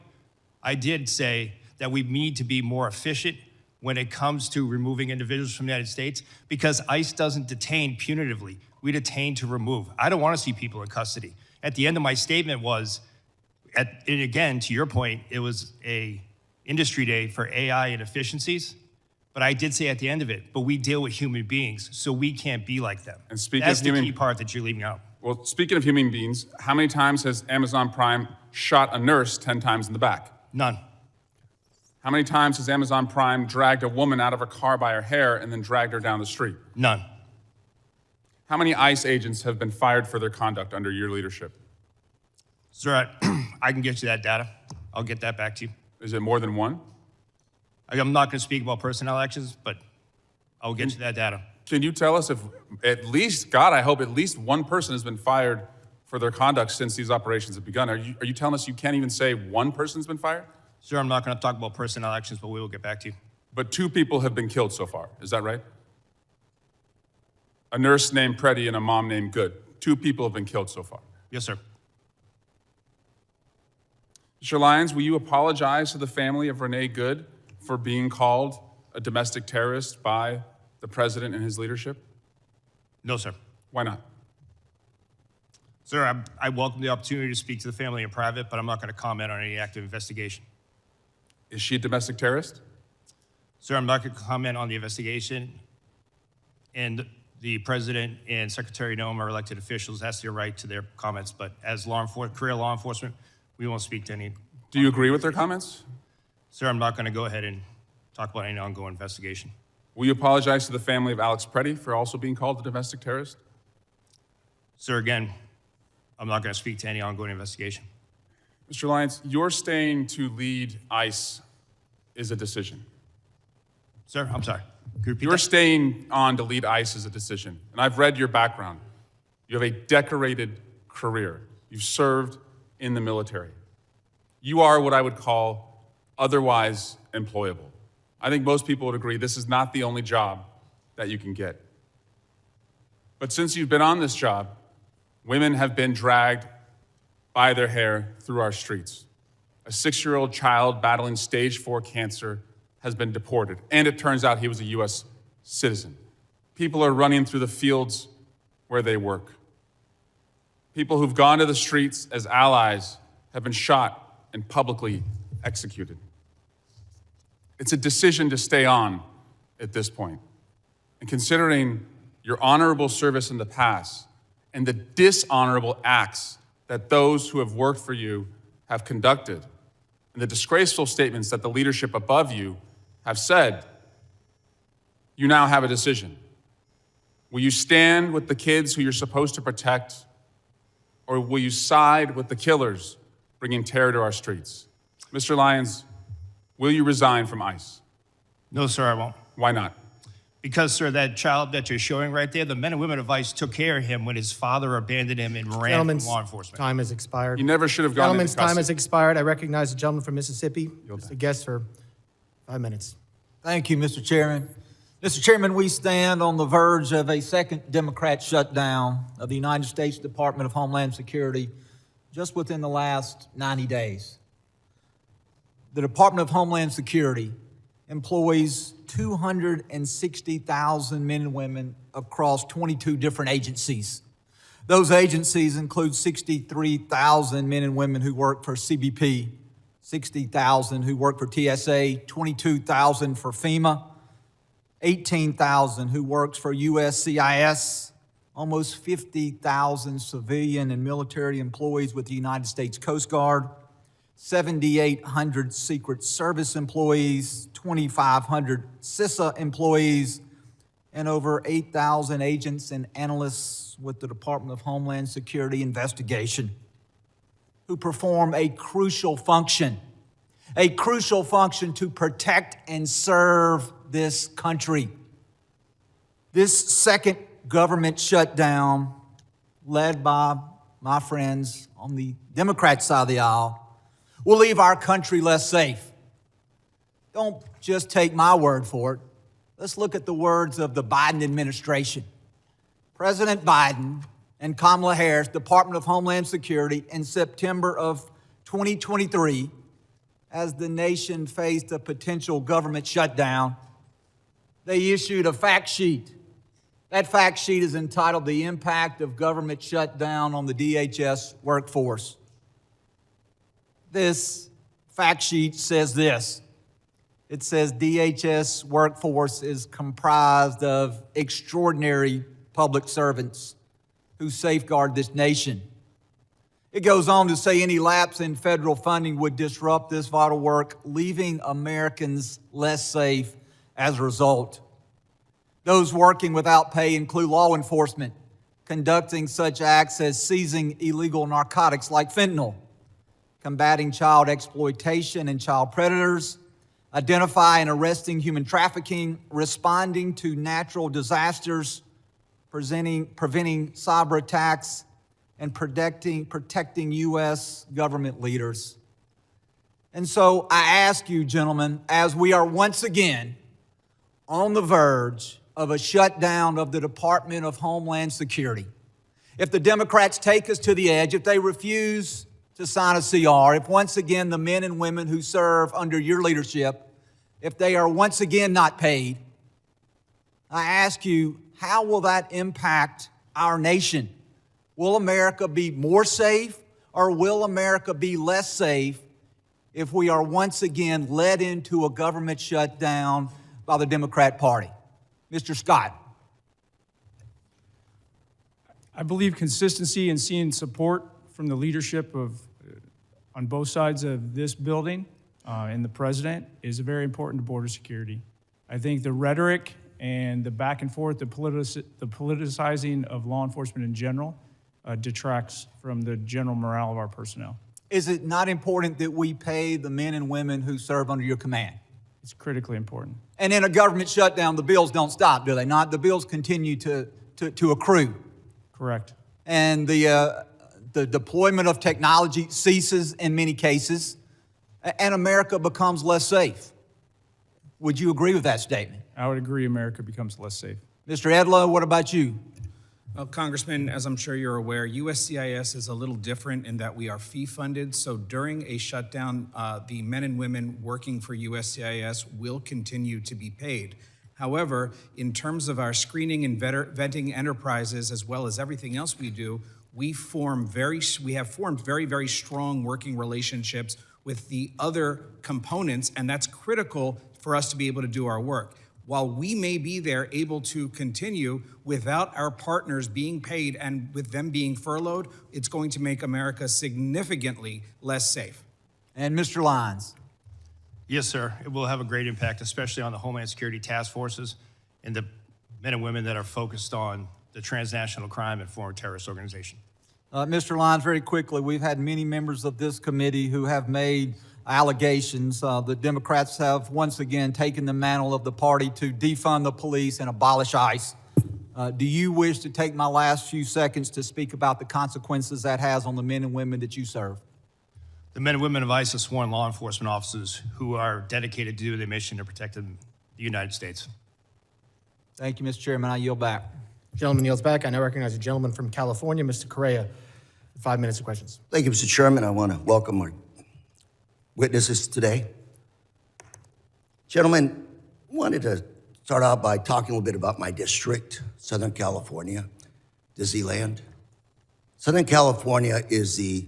I did say that we need to be more efficient when it comes to removing individuals from the United States because ICE doesn't detain punitively. We detain to remove. I don't want to see people in custody. At the end of my statement was, and again, to your point, it was a industry day for AI and efficiencies, but I did say at the end of it, but we deal with human beings, so we can't be like them. And speaking That's of the human, key part that you're leaving out. Well, speaking of human beings, how many times has Amazon Prime shot a nurse 10 times in the back? None. How many times has Amazon Prime dragged a woman out of her car by her hair and then dragged her down the street? None. How many ICE agents have been fired for their conduct under your leadership? Sir, I can get you that data. I'll get that back to you. Is it more than 1? I'm not going to speak about personnel actions, but I'll get you that data. Can you tell us if at least, God, I hope at least 1 person has been fired for their conduct since these operations have begun? Are you telling us you can't even say 1 person's been fired? Sir, I'm not going to talk about personnel actions, but we will get back to you. But 2 people have been killed so far, is that right? A nurse named Preddy and a mom named Good. 2 people have been killed so far. Yes, sir. Mr. Lyons, will you apologize to the family of Renee Good for being called a domestic terrorist by the president and his leadership? No, sir. Why not? Sir, I welcome the opportunity to speak to the family in private, but I'm not going to comment on any active investigation. Is she a domestic terrorist? Sir, I'm not going to comment on the investigation, and the president and Secretary Noem are elected officials. That's their right to their comments, but as career law enforcement, we won't speak to any. Do you agree with their comments? Sir, I'm not going to go ahead and talk about any ongoing investigation. Will you apologize to the family of Alex Preddy for also being called a domestic terrorist? Sir, again, I'm not going to speak to any ongoing investigation. Mr. Lyons, your staying to lead ICE is a decision. Sir, I'm sorry. Could you repeat Your that? staying on to lead ICE is a decision. And I've read your background. You have a decorated career. You've served in the military. You are what I would call otherwise employable. I think most people would agree this is not the only job that you can get. But since you've been on this job, women have been dragged by their hair through our streets. A 6-year-old child battling stage 4 cancer has been deported, and it turns out he was a U.S. citizen. People are running through the fields where they work. People who've gone to the streets as allies have been shot and publicly executed. It's a decision to stay on at this point. And considering your honorable service in the past and the dishonorable acts that those who have worked for you have conducted, and the disgraceful statements that the leadership above you have said, you now have a decision. Will you stand with the kids who you're supposed to protect, or will you side with the killers bringing terror to our streets? Mr. Lyons, will you resign from ICE? No, sir, I won't. Why not? Because, sir, that child that you're showing right there, the men and women of ICE took care of him when his father abandoned him and ran from Gentleman's law enforcement. time has expired. You never should have gone Gentleman's into time custody. has expired. I recognize the gentleman from Mississippi. Mr. Guest for 5 minutes. Thank you, Mr. Chairman. Mr. Chairman, we stand on the verge of a second Democrat shutdown of the United States Department of Homeland Security just within the last 90 days. The Department of Homeland Security employs 260,000 men and women across 22 different agencies. Those agencies include 63,000 men and women who work for CBP, 60,000 who work for TSA, 22,000 for FEMA, 18,000 who works for USCIS, almost 50,000 civilian and military employees with the United States Coast Guard, 7,800 Secret Service employees, 2,500 CISA employees, and over 8,000 agents and analysts with the Department of Homeland Security investigation who perform a crucial function to protect and serve this country. This second government shutdown, led by my friends on the Democrat side of the aisle, will leave our country less safe. Don't just take my word for it. Let's look at the words of the Biden administration. President Biden and Kamala Harris, Department of Homeland Security, in September of 2023, as the nation faced a potential government shutdown, they issued a fact sheet. That fact sheet is entitled The Impact of Government Shutdown on the DHS Workforce. This fact sheet says this. It says DHS workforce is comprised of extraordinary public servants who safeguard this nation. It goes on to say any lapse in federal funding would disrupt this vital work, leaving Americans less safe as a result. Those working without pay include law enforcement, conducting such acts as seizing illegal narcotics like fentanyl, combating child exploitation and child predators, identifying and arresting human trafficking, responding to natural disasters, preventing cyber attacks, and protecting U.S. government leaders. And so I ask you, gentlemen, as we are once again on the verge of a shutdown of the Department of Homeland Security, if the Democrats take us to the edge, if they refuse to sign a CR, if once again the men and women who serve under your leadership, if they are once again not paid, I ask you, how will that impact our nation? Will America be more safe, or will America be less safe if we are once again led into a government shutdown by the Democrat Party? Mr. Scott. I believe consistency and seeing support from the leadership on both sides of this building and the president is very important to border security. I think the rhetoric and the back and forth, the politicizing of law enforcement in general detracts from the general morale of our personnel. Is it not important that we pay the men and women who serve under your command? It's critically important. And in a government shutdown, the bills don't stop, do they not? The bills continue to accrue. Correct. And the deployment of technology ceases in many cases, and America becomes less safe. Would you agree with that statement? I would agree America becomes less safe. Mr. Edlow, what about you? Well, Congressman, as I'm sure you're aware, USCIS is a little different in that we are fee-funded. So during a shutdown, the men and women working for USCIS will continue to be paid. However, in terms of our screening and vetting enterprises, as well as everything else we do, we have formed very, very strong working relationships with the other components, and that's critical for us to be able to do our work. While we may be there able to continue without our partners being paid and with them being furloughed, it's going to make America significantly less safe. And Mr. Lyons. Yes, sir. It will have a great impact, especially on the Homeland Security task forces and the men and women that are focused on the transnational crime and foreign terrorist organization. Mr. Lyons, very quickly, we've had many members of this committee who have made allegations. The Democrats have once again taken the mantle of the party to defund the police and abolish ICE. Do you wish to take my last few seconds to speak about the consequences that has on the men and women that you serve? The men and women of ICE are sworn law enforcement officers who are dedicated to do their mission to protect the United States. Thank you, Mr. Chairman. I yield back. Gentleman yields back. I now recognize a gentleman from California, Mr. Correa. 5 minutes of questions. Thank you, Mr. Chairman. I want to welcome our witnesses today. Gentlemen, I wanted to start out by talking a little bit about my district, Southern California, Disneyland. Southern California is the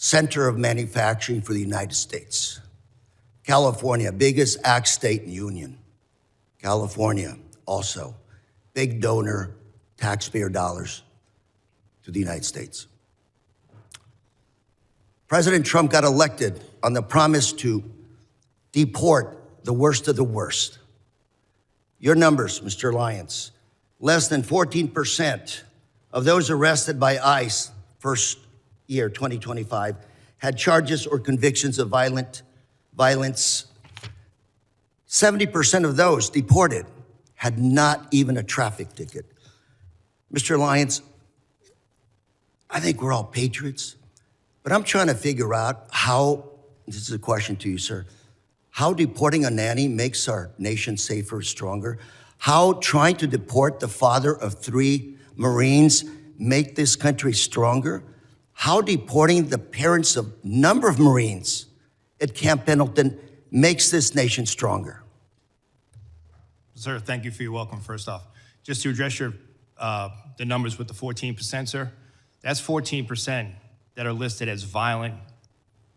center of manufacturing for the United States. California, biggest ag state in the union. California, also, big donor, taxpayer dollars to the United States. President Trump got elected on the promise to deport the worst of the worst. Your numbers, Mr. Lyons, less than 14% of those arrested by ICE first year, 2025, had charges or convictions of violence. 70% of those deported had not even a traffic ticket. Mr. Lyons, I think we're all patriots, but I'm trying to figure out how, this is a question to you, sir, how deporting a nanny makes our nation safer, stronger, how trying to deport the father of 3 Marines make this country stronger, how deporting the parents of a number of Marines at Camp Pendleton makes this nation stronger. Sir, thank you for your welcome, first off. Just to address your, the numbers with the 14%, sir, that's 14% that are listed as violent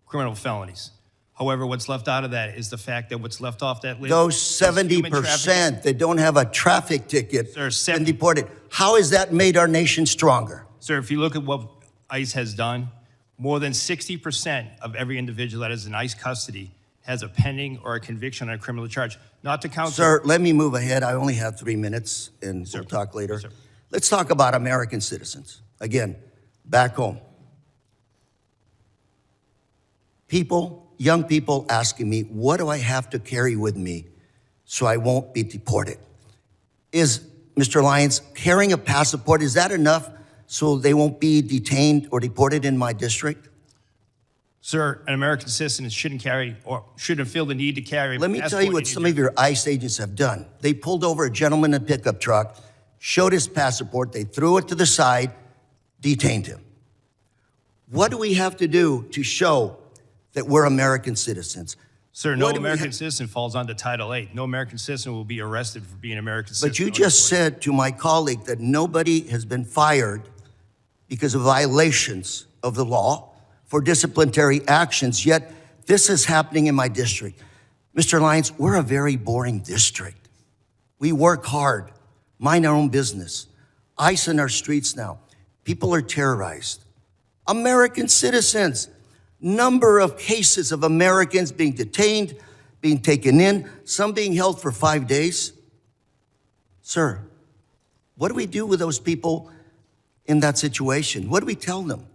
criminal felonies. However, what's left out of that is the fact that what's left off that list. Those 70% that don't have a traffic ticket and deported, how has that made our nation stronger? Sir, if you look at what ICE has done, more than 60% of every individual that is in ICE custody has a pending or a conviction on a criminal charge. Not to count. Sir, let me move ahead. I only have 3 minutes, and we'll talk later. Sir. Let's talk about American citizens. Again, back home. People, young people asking me, what do I have to carry with me so I won't be deported? Is, Mr. Lyons, carrying a passport, is that enough so they won't be detained or deported in my district? Sir, an American citizen shouldn't carry or shouldn't feel the need to carry. Let me tell you what some of your ICE agents have done. They pulled over a gentleman in a pickup truck, showed his passport, they threw it to the side, detained him. What do we have to do to show that we're American citizens? Sir, no American citizen falls under Title VIII. No American citizen will be arrested for being an American citizen. But you just said to my colleague that nobody has been fired because of violations of the law for disciplinary actions, yet this is happening in my district. Mr. Lyons, we're a very boring district. We work hard, mind our own business. ICE in our streets now. People are terrorized. American citizens, number of cases of Americans being detained, being taken in, some being held for 5 days. Sir, what do we do with those people in that situation? What do we tell them?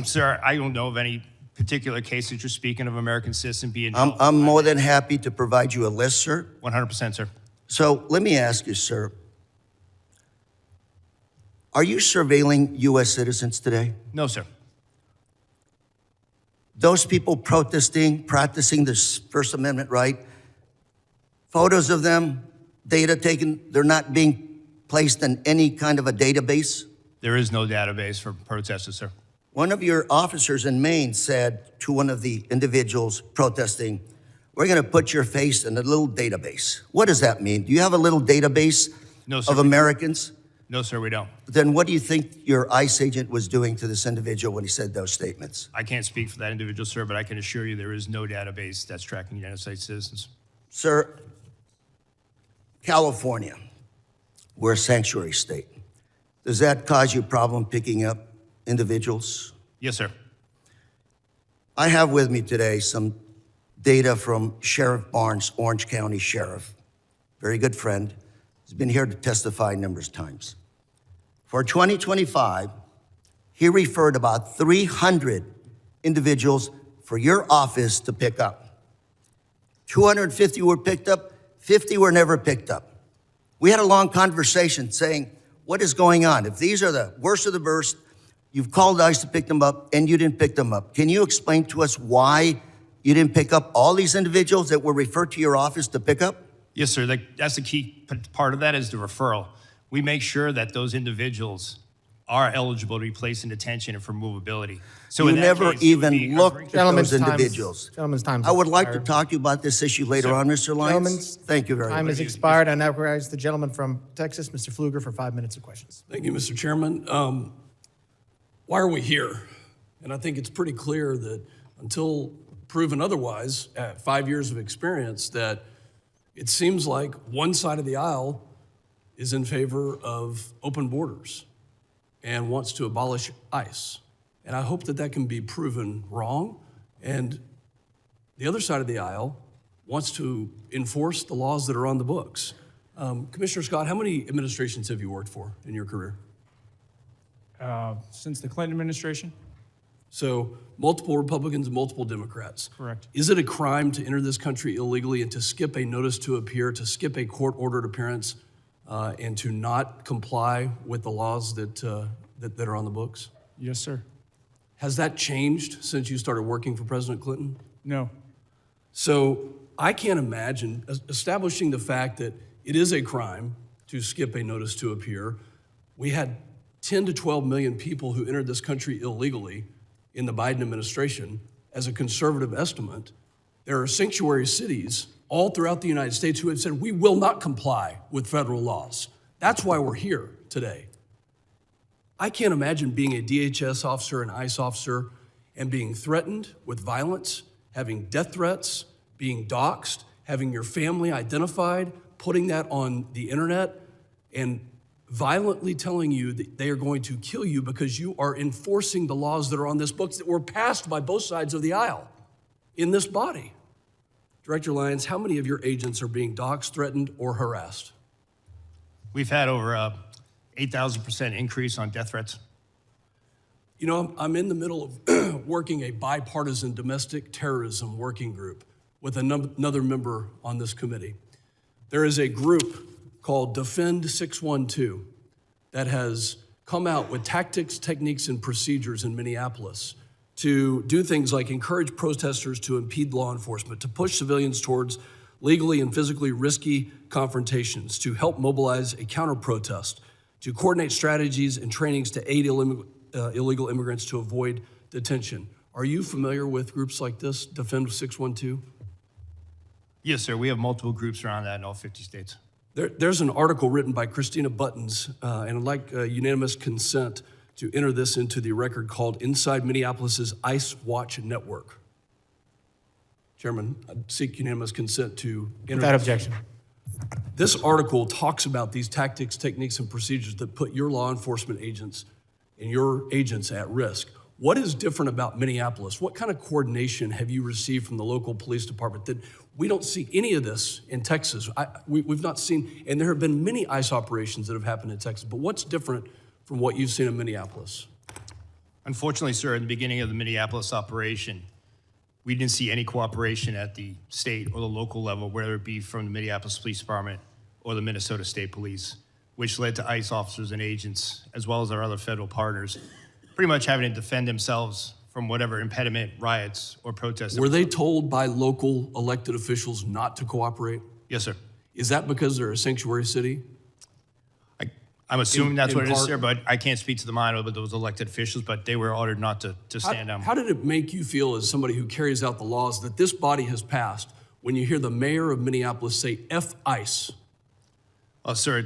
Sir, I don't know of any particular case that you're speaking of American citizen being held. I'm more than happy to provide you a list, sir. 100%, sir. So let me ask you, sir, are you surveilling U.S. citizens today? No, sir. Those people protesting, practicing this First Amendment right, photos of them, data taken, they're not being placed in any kind of a database? There is no database for protesters, sir. One of your officers in Maine said to one of the individuals protesting, we're going to put your face in a little database. What does that mean? Do you have a little database of Americans? No, sir, we don't. Then what do you think your ICE agent was doing to this individual when he said those statements? I can't speak for that individual, sir, but I can assure you there is no database that's tracking United States citizens. Sir, California, we're a sanctuary state. Does that cause you a problem picking up individuals? Yes, sir. I have with me today some data from Sheriff Barnes, Orange County Sheriff, very good friend. He's been here to testify numerous times. For 2025, he referred about 300 individuals for your office to pick up. 250 were picked up, 50 were never picked up. We had a long conversation saying, what is going on? If these are the worst of the worst, you've called ICE to pick them up and you didn't pick them up. Can you explain to us why you didn't pick up all these individuals that were referred to your office to pick up? Yes, sir. That's the key part of that is the referral. We make sure that those individuals are eligible to be placed in detention and for movability. So you never even looked at those individuals. Gentleman's time. I would like to talk to you about this issue later on, Mr. Lyons. Thank you very much. Time has expired. I now recognize the gentleman from Texas, Mr. Pfluger, for 5 minutes of questions. Thank you, Mr. Chairman. Why are we here? And I think it's pretty clear that until proven otherwise, at 5 years of experience, that it seems like one side of the aisle is in favor of open borders and wants to abolish ICE. And I hope that that can be proven wrong. And the other side of the aisle wants to enforce the laws that are on the books. Commissioner Scott, how many administrations have you worked for in your career? Since the Clinton administration? So multiple Republicans, multiple Democrats. Correct. Is it a crime to enter this country illegally and to skip a notice to appear, to skip a court-ordered appearance, and to not comply with the laws that are on the books? Yes, sir. Has that changed since you started working for President Clinton? No. So I can't imagine establishing the fact that it is a crime to skip a notice to appear. We had 10 to 12 million people who entered this country illegally in the Biden administration. As a conservative estimate, there are sanctuary cities all throughout the United States who have said, we will not comply with federal laws. That's why we're here today. I can't imagine being a DHS officer, an ICE officer, and being threatened with violence, having death threats, being doxxed, having your family identified, putting that on the internet, and violently telling you that they are going to kill you because you are enforcing the laws that are on this book that were passed by both sides of the aisle in this body. Director Lyons, how many of your agents are being doxxed, threatened, or harassed? We've had over 8,000% increase on death threats. You know, I'm in the middle of working a bipartisan domestic terrorism working group with another member on this committee. There is a group called Defend 612 that has come out with tactics, techniques, and procedures in Minneapolis to do things like encourage protesters to impede law enforcement, to push civilians towards legally and physically risky confrontations, to help mobilize a counter-protest, to coordinate strategies and trainings to aid illegal immigrants to avoid detention. Are you familiar with groups like this, Defend 612? Yes, sir. We have multiple groups around that in all 50 states. There's an article written by Christina Buttons, and I'd like unanimous consent to enter this into the record called Inside Minneapolis's ICE Watch Network. Chairman, I'd seek unanimous consent to enter. Without objection. This article talks about these tactics, techniques, and procedures that put your law enforcement agents and your agents at risk. What is different about Minneapolis? What kind of coordination have you received from the local police department that we don't see any of this in Texas? We've not seen, and there have been many ICE operations that have happened in Texas, but what's different from what you've seen in Minneapolis? Unfortunately, sir, in the beginning of the Minneapolis operation, we didn't see any cooperation at the state or the local level, whether it be from the Minneapolis Police Department or the Minnesota State Police, which led to ICE officers and agents, as well as our other federal partners, pretty much having to defend themselves from whatever impediment, riots, or protests. Were they told by local elected officials not to cooperate? Yes, sir. Is that because they're a sanctuary city? I'm assuming that's what it is, part- sir, but I can't speak to the mind of those elected officials, but they were ordered not to stand down. How did it make you feel as somebody who carries out the laws that this body has passed when you hear the mayor of Minneapolis say, F ICE? Well, sir,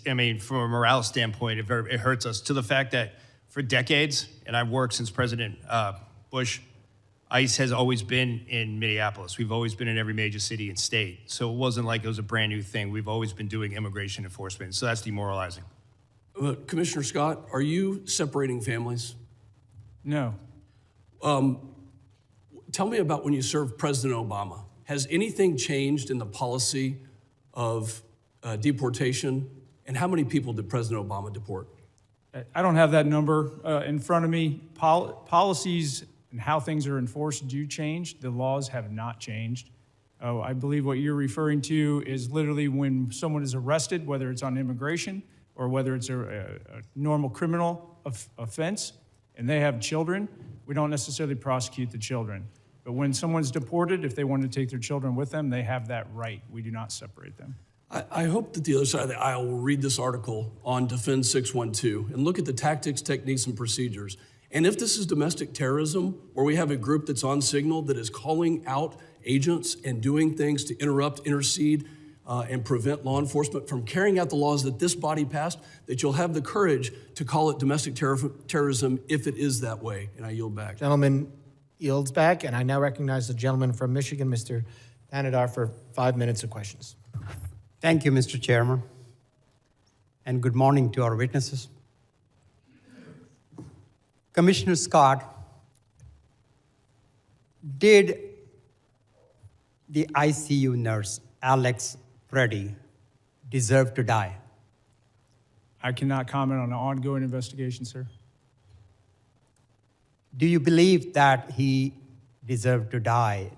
I mean, from a morale standpoint, it hurts us to the fact that for decades, and I've worked since President Bush, ICE has always been in Minneapolis. We've always been in every major city and state. So it wasn't like it was a brand new thing. We've always been doing immigration enforcement. So that's demoralizing. Commissioner Scott, are you separating families? No. Tell me about when you served President Obama. Has anything changed in the policy of deportation? And how many people did President Obama deport? I don't have that number in front of me. Policies and how things are enforced do change. The laws have not changed. I believe what you're referring to is literally when someone is arrested, whether it's on immigration or whether it's a normal criminal offense, and they have children, we don't necessarily prosecute the children. But when someone's deported, if they want to take their children with them, they have that right. We do not separate them. I hope that the other side of the aisle will read this article on Defend 612 and look at the tactics, techniques, and procedures. And if this is domestic terrorism, where we have a group that's on signal that is calling out agents and doing things to interrupt, intercede, and prevent law enforcement from carrying out the laws that this body passed, that you'll have the courage to call it domestic terrorism if it is that way. And I yield back. Gentleman yields back, and I now recognize the gentleman from Michigan, Mr. Panadar, for 5 minutes of questions. Thank you, Mr. Chairman, and good morning to our witnesses. Commissioner Scott, did the ICU nurse, Alex Preddy, deserve to die? I cannot comment on an ongoing investigation, sir. Do you believe that he deserved to die?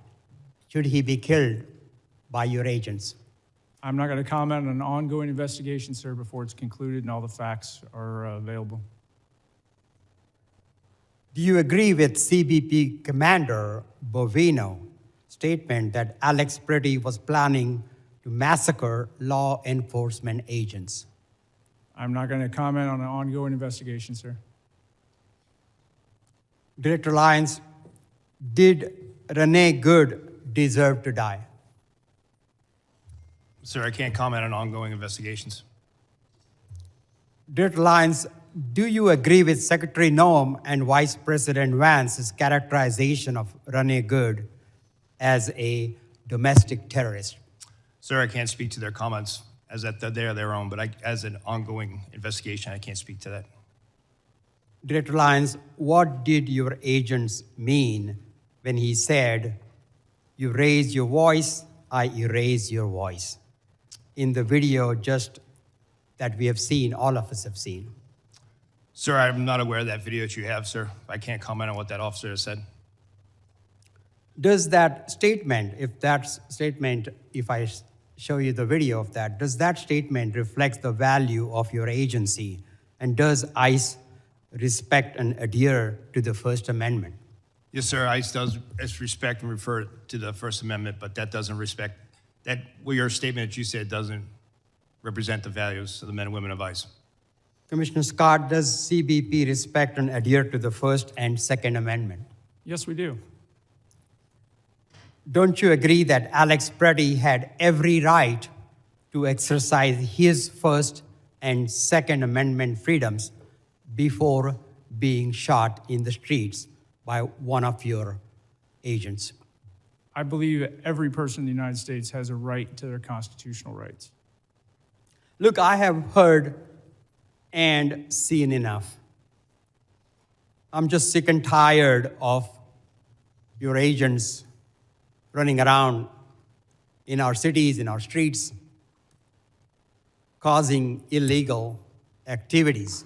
Should he be killed by your agents? I'm not going to comment on an ongoing investigation, sir, before it's concluded and all the facts are available. Do you agree with CBP Commander Bovino's statement that Alex Preddy was planning to massacre law enforcement agents? I'm not going to comment on an ongoing investigation, sir. Director Lyons, did Renee Good deserve to die? Sir, I can't comment on ongoing investigations. Director Lyons, do you agree with Secretary Noem and Vice President Vance's characterization of Renee Good as a domestic terrorist? Sir, I can't speak to their comments as that they are their own, but as an ongoing investigation, I can't speak to that. Director Lyons, what did your agents mean when he said, "You raise your voice, I erase your voice"? In the video just that we have seen, all of us have seen. Sir, I'm not aware of that video that you have, sir. I can't comment on what that officer has said. Does that statement, if I show you the video of that, does that statement reflect the value of your agency? And does ICE respect and adhere to the First Amendment? Yes, sir, ICE does respect and refer to the First Amendment, but that doesn't respect, your statement that you said doesn't represent the values of the men and women of ICE. Commissioner Scott, does CBP respect and adhere to the First and Second Amendment? Yes, we do. Don't you agree that Alex Preddy had every right to exercise his First and Second Amendment freedoms before being shot in the streets by one of your agents? I believe every person in the United States has a right to their constitutional rights. Look, I have heard and seen enough. I'm just sick and tired of your agents running around in our cities, in our streets, causing illegal activities.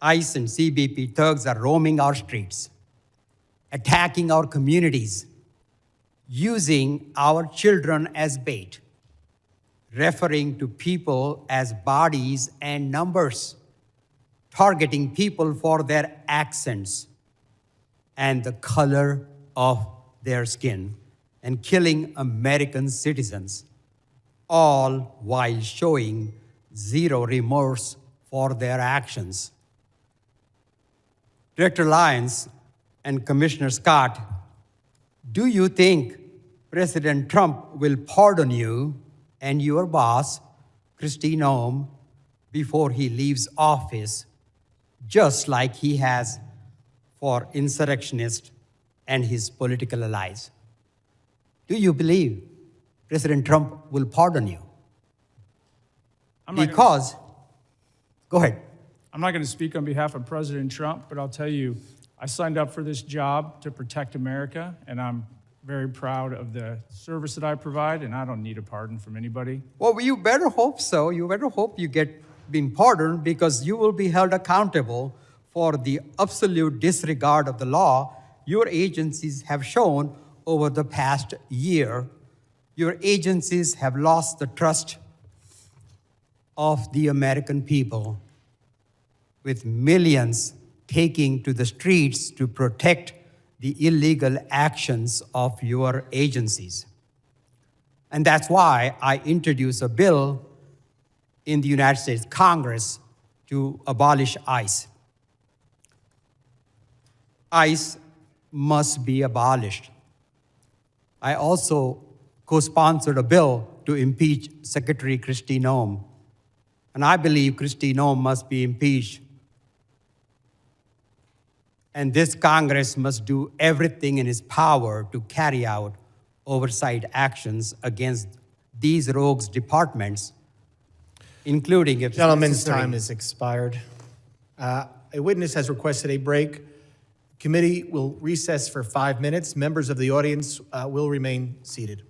ICE and CBP thugs are roaming our streets, attacking our communities, using our children as bait, referring to people as bodies and numbers, targeting people for their accents and the color of their skin, and killing American citizens, all while showing zero remorse for their actions. Director Lyons and Commissioner Scott, do you think President Trump will pardon you and your boss, Kristi Noem, before he leaves office, just like he has for insurrectionists and his political allies? Do you believe President Trump will pardon you? Go ahead. I'm not going to speak on behalf of President Trump, but I'll tell you, I signed up for this job to protect America, and I'm very proud of the service that I provide, and I don't need a pardon from anybody. Well, you better hope so. You better hope you get been pardoned, because you will be held accountable for the absolute disregard of the law your agencies have shown over the past year. Your agencies have lost the trust of the American people, with millions taking to the streets to protect the illegal actions of your agencies. And that's why I introduced a bill in the United States Congress to abolish ICE. ICE must be abolished. I also co-sponsored a bill to impeach Secretary Kristi Noem. And I believe Kristi Noem must be impeached. And this Congress must do everything in its power to carry out oversight actions against these rogues departments, including if Gentleman's necessary. time has expired. A witness has requested a break. Committee will recess for 5 minutes. Members of the audience will remain seated.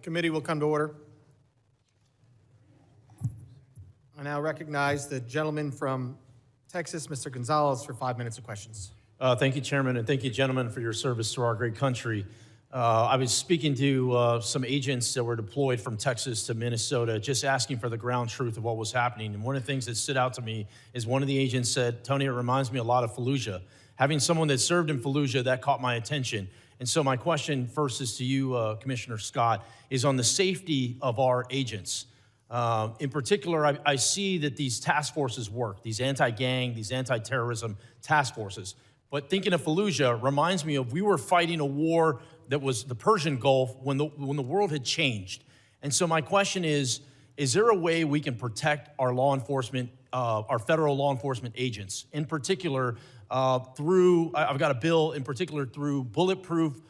committee will come to order. I now recognize the gentleman from Texas, Mr. Gonzalez, for 5 minutes of questions. Thank you, Chairman, and thank you, gentlemen, for your service to our great country. I was speaking to some agents that were deployed from Texas to Minnesota, just asking for the ground truth of what was happening. And one of the things that stood out to me is one of the agents said, Tony, it reminds me a lot of Fallujah. Having someone that served in Fallujah, that caught my attention. And so my question first is to you, Commissioner Scott, is on the safety of our agents. In particular, I see that these task forces work, these anti-gang, these anti-terrorism task forces. But thinking of Fallujah reminds me of we were fighting a war that was the Persian Gulf when the world had changed. And so my question is there a way we can protect our law enforcement, our federal law enforcement agents, in particular through, I've got a bill in particular through bulletproof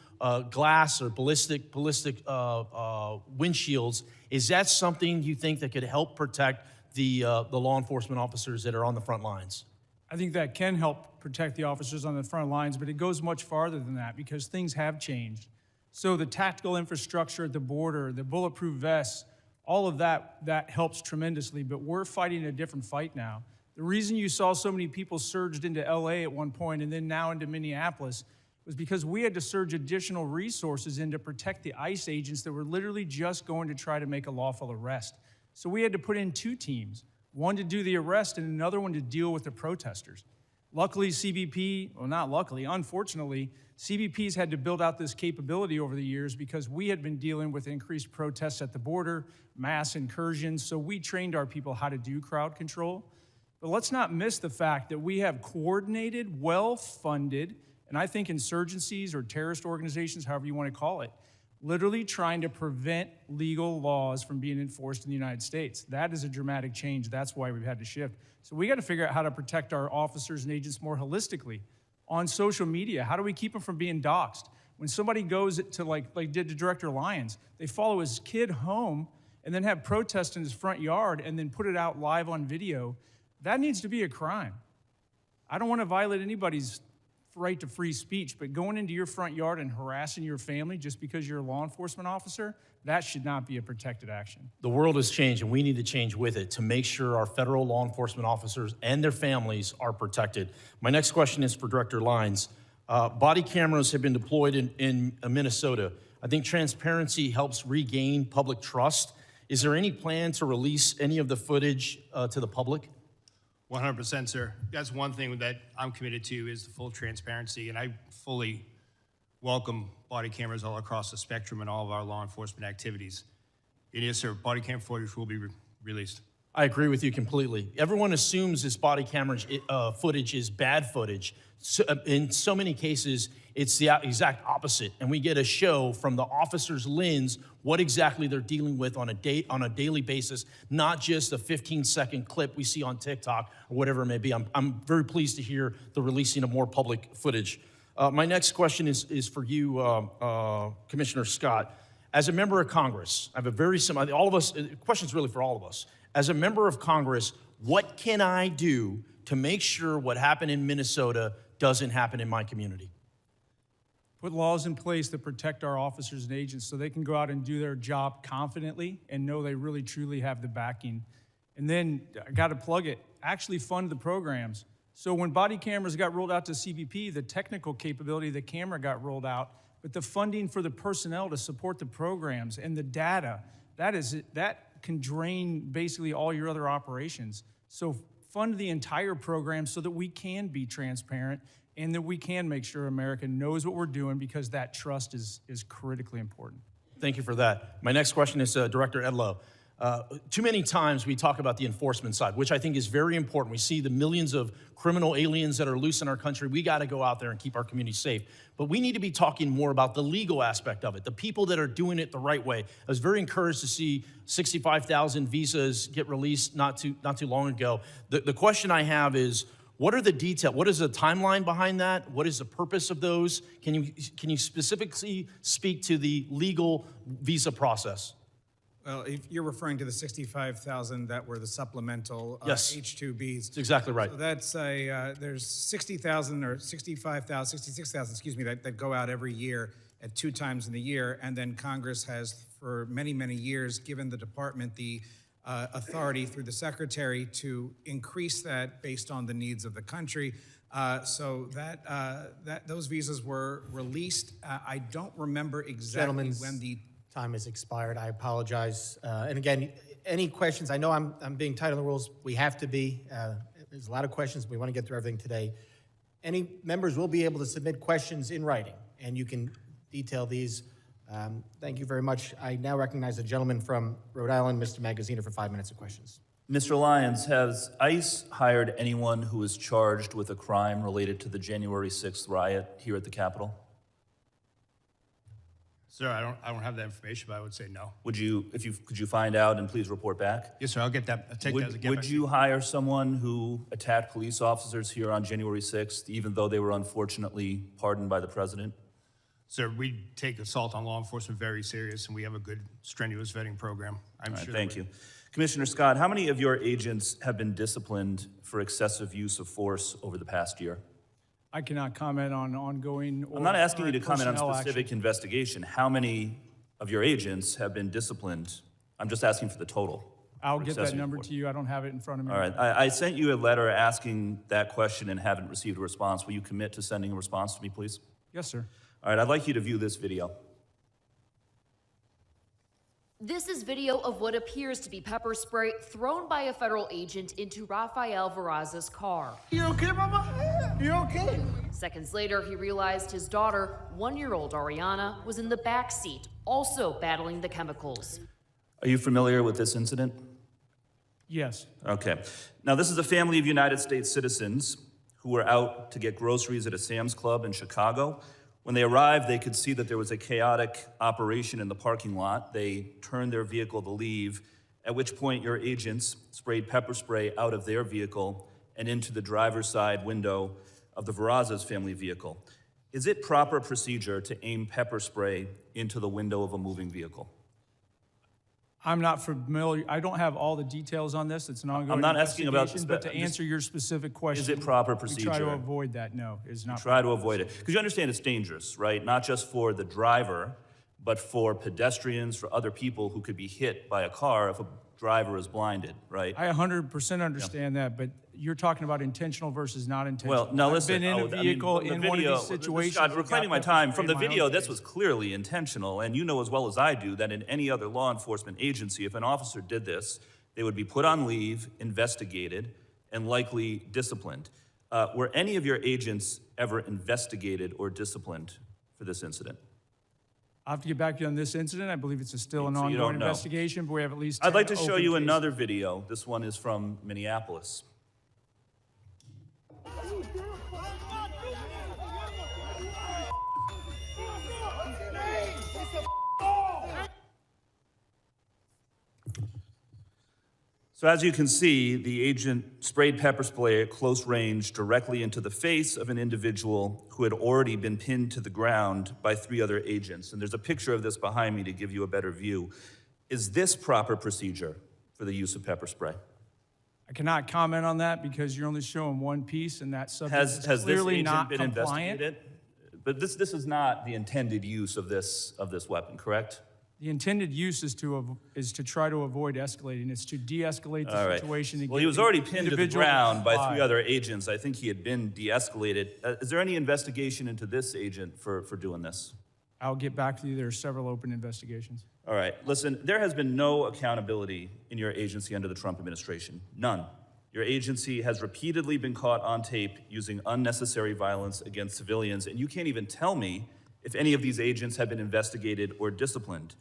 glass or ballistic windshields. Is that something you think that could help protect the law enforcement officers that are on the front lines? I think that can help protect the officers on the front lines, but it goes much farther than that because things have changed. So the tactical infrastructure at the border, the bulletproof vests, all of that helps tremendously, but we're fighting a different fight now. The reason you saw so many people surged into LA at one point and then now into Minneapolis was because we had to surge additional resources in to protect the ICE agents that were literally just going to try to make a lawful arrest. So we had to put in 2 teams, one to do the arrest and another one to deal with the protesters. Luckily, CBP, well, not luckily, unfortunately, CBP's had to build out this capability over the years because we had been dealing with increased protests at the border, mass incursions, so we trained our people how to do crowd control. But let's not miss the fact that we have coordinated, well-funded, and I think insurgencies or terrorist organizations, however you want to call it, literally trying to prevent legal laws from being enforced in the United States. That is a dramatic change. That's why we've had to shift. So we got to figure out how to protect our officers and agents more holistically. On social media, how do we keep them from being doxxed? When somebody goes to like did to Director Lyons, they follow his kid home and then have protests in his front yard and then put it out live on video. That needs to be a crime. I don't want to violate anybody's right to free speech, but going into your front yard and harassing your family just because you're a law enforcement officer, that should not be a protected action. The world has changed, and we need to change with it to make sure our federal law enforcement officers and their families are protected. My next question is for Director Lyons. Body cameras have been deployed in Minnesota. I think transparency helps regain public trust. Is there any plan to release any of the footage to the public? 100%, sir. That's one thing that I'm committed to is the full transparency, and I fully welcome body cameras all across the spectrum in all of our law enforcement activities. And yes, sir, body cam footage will be released. I agree with you completely. Everyone assumes this body camera footage is bad footage. So, in so many cases, it's the exact opposite. And we get a show from the officer's lens what exactly they're dealing with on a daily basis, not just a 15-second clip we see on TikTok or whatever it may be. I'm very pleased to hear the releasing of more public footage. My next question is for you, Commissioner Scott. As a member of Congress, I have a very similar, all of us, the question's really for all of us. As a member of Congress, what can I do to make sure what happened in Minnesota doesn't happen in my community? Put laws in place that protect our officers and agents so they can go out and do their job confidently and know they really truly have the backing. And then, I gotta plug it, actually fund the programs. So when body cameras got rolled out to CBP, the technical capability of the camera got rolled out, but the funding for the personnel to support the programs and the data, that can drain basically all your other operations. So fund the entire program so that we can be transparent and that we can make sure America knows what we're doing because that trust is critically important. Thank you for that. My next question is Director Edlow. Too many times we talk about the enforcement side, which I think is very important. We see the millions of criminal aliens that are loose in our country. We got to go out there and keep our community safe. But we need to be talking more about the legal aspect of it, the people that are doing it the right way. I was very encouraged to see 65,000 visas get released not too long ago. The question I have is, what are the details? What is the timeline behind that? What is the purpose of those? Can you specifically speak to the legal visa process? Well, if you're referring to the 65,000 that were the supplemental Yes. H-2Bs. That's exactly right. So that's there's 60,000 or 65,000, 66,000, excuse me, that go out every year at 2 times in the year, and then Congress has for many, many years, given the department the authority through the secretary to increase that based on the needs of the country. So those visas were released. I don't remember exactly when the time has expired. I apologize. And again, any questions? I know I'm being tight on the rules. We have to be. There's a lot of questions. We want to get through everything today. Any members will be able to submit questions in writing, and you can detail these. Thank you very much. I now recognize the gentleman from Rhode Island, Mr. Magaziner, for 5 minutes of questions. Mr. Lyons, has ICE hired anyone who is charged with a crime related to the January 6th riot here at the Capitol? Sir, I don't have that information, but I would say no. Could you find out and please report back? Yes, sir, I'll get that. I'll take that as a get back. Would you hire someone who attacked police officers here on January 6th, even though they were unfortunately pardoned by the president? Sir, we take assault on law enforcement very serious, and we have a good, strenuous vetting program. I'm sure. Thank you. Commissioner Scott, how many of your agents have been disciplined for excessive use of force over the past year? I cannot comment on ongoing or I'm not asking you to comment on personnel specific action. investigation. How many of your agents have been disciplined? I'm just asking for the total. I'll for get that excessive number force. to you. I don't have it in front of me. All right. I sent you a letter asking that question and haven't received a response. Will you commit to sending a response to me, please? Yes, sir. All right. I'd like you to view this video. This is video of what appears to be pepper spray thrown by a federal agent into Rafael Veraza's car. You okay, mama? You okay? Seconds later, he realized his daughter, 1-year-old Ariana, was in the back seat, also battling the chemicals. Are you familiar with this incident? Yes. Okay. Now, this is a family of United States citizens who were out to get groceries at a Sam's Club in Chicago. When they arrived, they could see that there was a chaotic operation in the parking lot. They turned their vehicle to leave, at which point your agents sprayed pepper spray out of their vehicle and into the driver's side window of the Veraza's family vehicle. Is it proper procedure to aim pepper spray into the window of a moving vehicle? I'm not familiar. I don't have all the details on this. It's an ongoing I'm not asking about investigation, but to answer your specific question, is it proper procedure? we try to avoid that. No, it's not. Try to avoid it. Because you understand it's dangerous, right? Not just for the driver, but for pedestrians, for other people who could be hit by a car if a driver is blinded, right? I 100% understand that, but you're talking about intentional versus not intentional. Well, now listen. I've been in a vehicle in one of these situations. Scott, reclaiming my time. From the video, this case. was clearly intentional, and you know as well as I do that in any other law enforcement agency, if an officer did this, they would be put on leave, investigated, and likely disciplined. Were any of your agents ever investigated or disciplined for this incident? I'll have to get back to you on this incident. I believe it's still an So you ongoing don't know. investigation, but we have at least 10 I'd like to show open you cases. another video. This one is from Minneapolis. So as you can see, the agent sprayed pepper spray at close range directly into the face of an individual who had already been pinned to the ground by 3 other agents. And there's a picture of this behind me to give you a better view. Is this proper procedure for the use of pepper spray? I cannot comment on that because you're only showing one piece, and that subject Has is this clearly agent not been compliant. investigated? But this is not the intended use of this weapon, correct? The intended use is to try to avoid escalating. It's to de-escalate the All right. situation. Well, he was already pinned to the ground by 3 other. other agents. I think he had been de-escalated. Is there any investigation into this agent for doing this? I'll get back to you. There are several open investigations. All right. Listen, there has been no accountability in your agency under the Trump administration. None. Your agency has repeatedly been caught on tape using unnecessary violence against civilians, and you can't even tell me if any of these agents have been investigated or disciplined.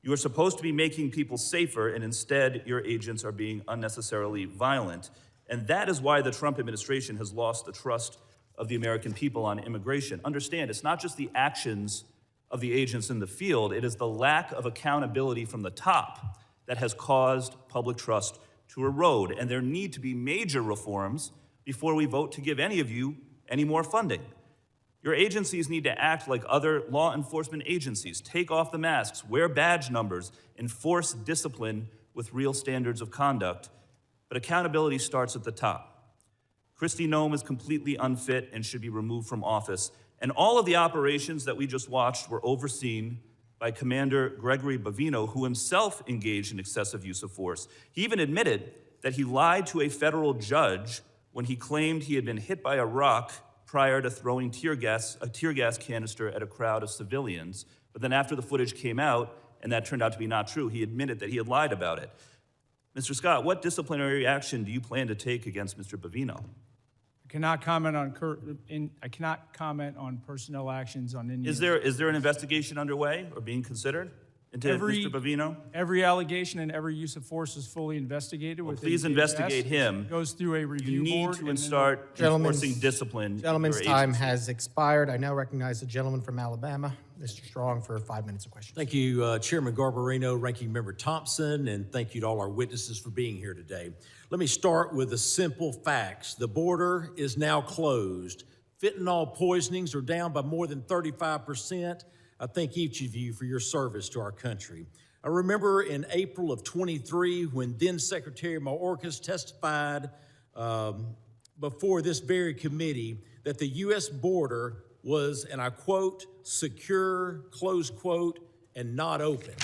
You are supposed to be making people safer, and instead your agents are being unnecessarily violent. And that is why the Trump administration has lost the trust of the American people on immigration. Understand, it's not just the actions of the agents in the field, it is the lack of accountability from the top that has caused public trust to erode. And there need to be major reforms before we vote to give any of you any more funding. Your agencies need to act like other law enforcement agencies. Take off the masks, wear badge numbers, enforce discipline with real standards of conduct. But accountability starts at the top. Kristi Noem is completely unfit and should be removed from office. And all of the operations that we just watched were overseen by Commander Gregory Bavino, who himself engaged in excessive use of force. He even admitted that he lied to a federal judge when he claimed he had been hit by a rock prior to throwing a tear gas canister at a crowd of civilians. But then after the footage came out, and that turned out to be not true, he admitted that he had lied about it. Mr. Scott, what disciplinary action do you plan to take against Mr. Bavino? I cannot comment on personnel actions on any. Is there an investigation underway or being considered into Mr. Bavino? Every allegation and every use of force is fully investigated. Well, within please DHS. investigate him. It goes through a review You need board. to start enforcing discipline. Gentleman's in your time agency. has expired. I now recognize the gentleman from Alabama, Mr. Strong, for 5 minutes of questions. Thank you, Chairman Garbarino, Ranking Member Thompson, and thank you to all our witnesses for being here today. Let me start with the simple facts. The border is now closed. Fentanyl poisonings are down by more than 35%. I thank each of you for your service to our country. I remember in April of 23 when then Secretary Mayorkas testified before this very committee that the U.S. border was, and I quote, secure, close quote, and not open.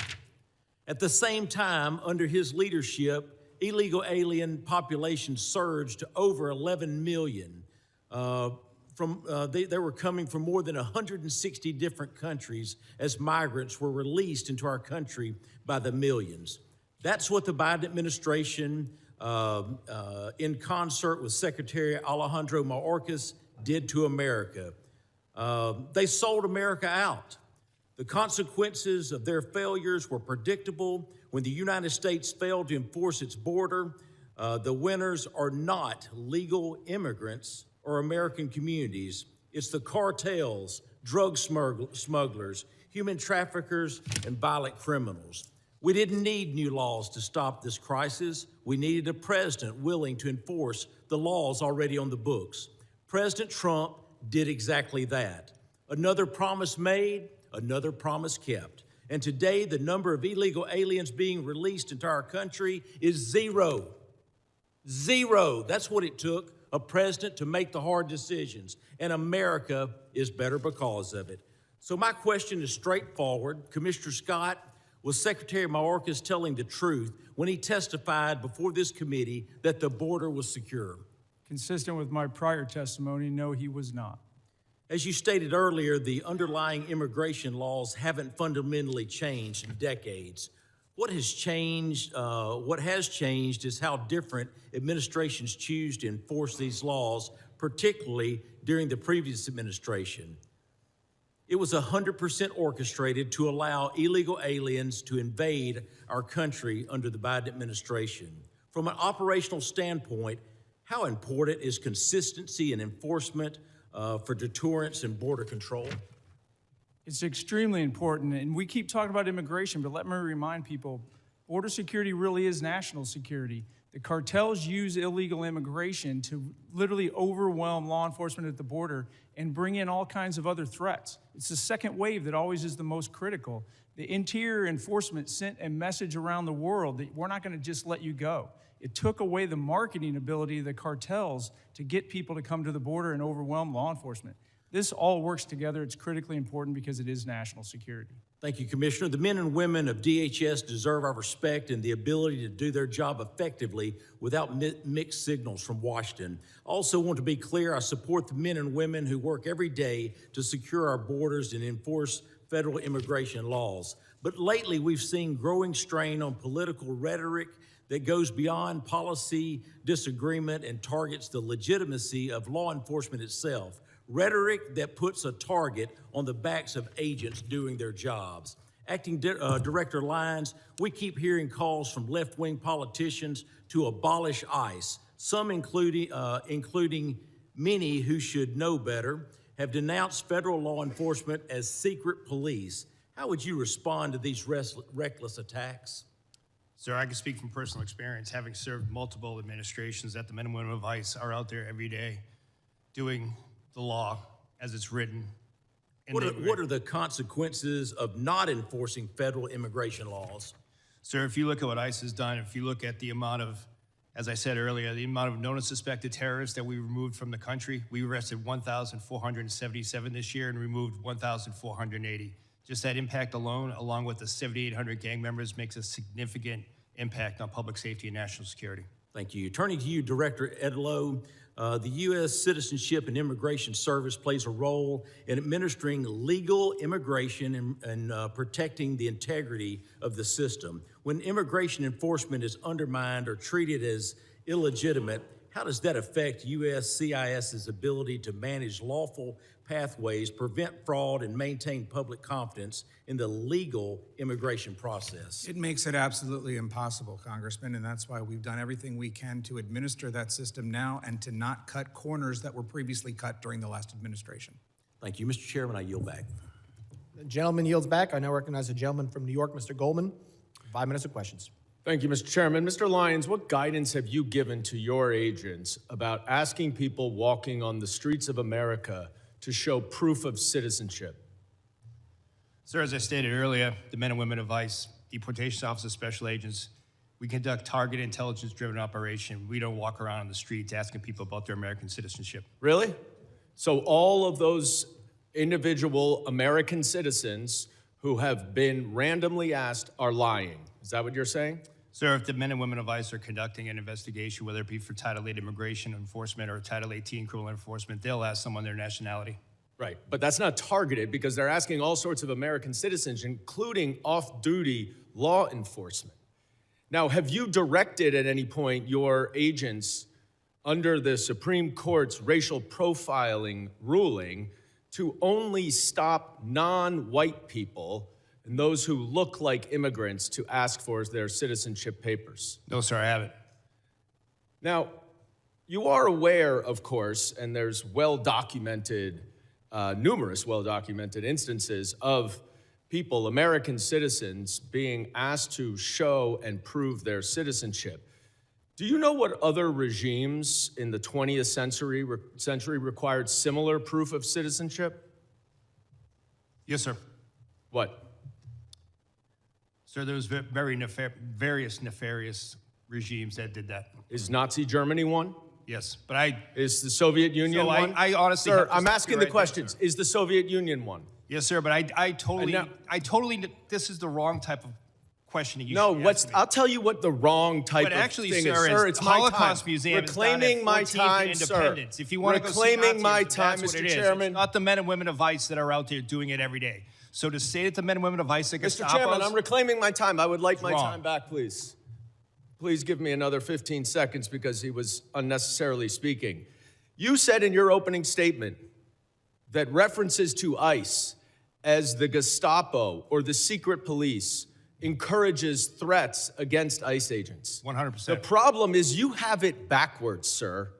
At the same time, under his leadership, illegal alien population surged to over 11 million. They were coming from more than 160 different countries as migrants were released into our country by the millions. That's what the Biden administration, in concert with Secretary Alejandro Mayorkas, did to America. They sold America out. The consequences of their failures were predictable. When the United States failed to enforce its border, the winners are not legal immigrants or American communities. It's the cartels, drug smugglers, human traffickers, and violent criminals. We didn't need new laws to stop this crisis. We needed a president willing to enforce the laws already on the books. President Trump did exactly that. Another promise made, another promise kept. And today, the number of illegal aliens being released into our country is zero. Zero. That's what it took a president to make the hard decisions. And America is better because of it. So my question is straightforward. Commissioner Scott, was Secretary Mayorkas telling the truth when he testified before this committee that the border was secure? Consistent with my prior testimony, no, he was not. As you stated earlier, the underlying immigration laws haven't fundamentally changed in decades. What has changed is how different administrations choose to enforce these laws, particularly during the previous administration. It was 100% orchestrated to allow illegal aliens to invade our country under the Biden administration. From an operational standpoint, how important is consistency and enforcement for deterrence and border control? It's extremely important, and we keep talking about immigration, but let me remind people, border security really is national security. The cartels use illegal immigration to literally overwhelm law enforcement at the border and bring in all kinds of other threats. It's the second wave that always is the most critical. The Interior Enforcement sent a message around the world that we're not going to just let you go. It took away the marketing ability of the cartels to get people to come to the border and overwhelm law enforcement. This all works together. It's critically important because it is national security. Thank you, Commissioner. The men and women of DHS deserve our respect and the ability to do their job effectively without mixed signals from Washington. I also want to be clear, I support the men and women who work every day to secure our borders and enforce federal immigration laws. But lately, we've seen growing strain on political rhetoric that goes beyond policy disagreement and targets the legitimacy of law enforcement itself. Rhetoric that puts a target on the backs of agents doing their jobs. Acting Director Lyons, we keep hearing calls from left-wing politicians to abolish ICE. Some, including many who should know better, have denounced federal law enforcement as secret police. How would you respond to these reckless attacks? Sir, I can speak from personal experience, having served multiple administrations, that the men and women of ICE are out there every day doing the law as it's written. What are the consequences of not enforcing federal immigration laws? Sir, if you look at what ICE has done, if you look at the amount of, as I said earlier, the amount of known and suspected terrorists that we removed from the country, we arrested 1,477 this year and removed 1,480. Just that impact alone, along with the 7,800 gang members, makes a significant impact on public safety and national security. Thank you. Turning to you, Director Edlow, the U.S. Citizenship and Immigration Service plays a role in administering legal immigration and protecting the integrity of the system. When immigration enforcement is undermined or treated as illegitimate, how does that affect USCIS's ability to manage lawful pathways, prevent fraud, and maintain public confidence in the legal immigration process? It makes it absolutely impossible, Congressman, and that's why we've done everything we can to administer that system now and to not cut corners that were previously cut during the last administration. Thank you. Mr. Chairman, I yield back. The gentleman yields back. I now recognize the gentleman from New York, Mr. Goldman. 5 minutes of questions. Thank you, Mr. Chairman. Mr. Lyons, what guidance have you given to your agents about asking people walking on the streets of America to show proof of citizenship? Sir, as I stated earlier, the men and women of ICE, deportation officers, special agents, we conduct targeted intelligence-driven operation. We don't walk around on the streets asking people about their American citizenship. Really? So all of those individual American citizens who have been randomly asked are lying. Is that what you're saying? Sir, if the men and women of ICE are conducting an investigation, whether it be for Title 8 immigration enforcement or Title 18 criminal enforcement, they'll ask someone their nationality. Right, but that's not targeted because they're asking all sorts of American citizens, including off-duty law enforcement. Now, have you directed at any point your agents under the Supreme Court's racial profiling ruling to only stop non-white people and those who look like immigrants to ask for their citizenship papers? No, sir, I haven't. Now, you are aware, of course, and there's well-documented, numerous well-documented instances of people, American citizens, being asked to show and prove their citizenship. Do you know what other regimes in the 20th century required similar proof of citizenship? Yes, sir. What? Sir, there was various nefarious regimes that did that. Is Nazi Germany one? Yes, but Is the Soviet Union one? I honestly, Sir, I'm asking the questions. Is the Soviet Union one? Yes, sir, but I totally, this is the wrong type of questioning. I'll tell you what the wrong type but of actually, thing sir, is. Sir, is it's the my Holocaust time. Museum Reclaiming my time, sir. If you want to go see Reclaiming my Nazism, time, that's what Mr. it is. Chairman. It's not the men and women of ICE that are out there doing it every day. So to say that the men and women of ICE are going to Mr. stop Chairman, us, I'm reclaiming my time. I would like my wrong. time back, please. Please give me another 15 seconds because he was unnecessarily speaking. You said in your opening statement that references to ICE as the Gestapo or the secret police encourages threats against ICE agents. 100%. The problem is you have it backwards, sir.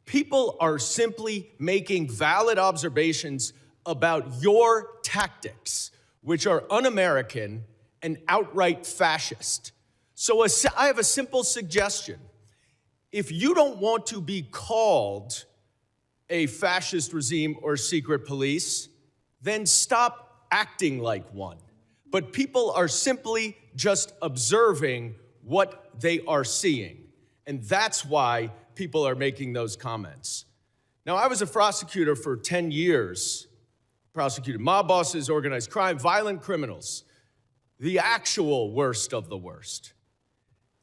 People are simply making valid observations about your tactics, which are un-American and outright fascist. So I have a simple suggestion. If you don't want to be called a fascist regime or secret police, then stop acting like one. But people are simply just observing what they are seeing. And that's why people are making those comments. Now, I was a prosecutor for 10 years, prosecuted mob bosses, organized crime, violent criminals, the actual worst of the worst.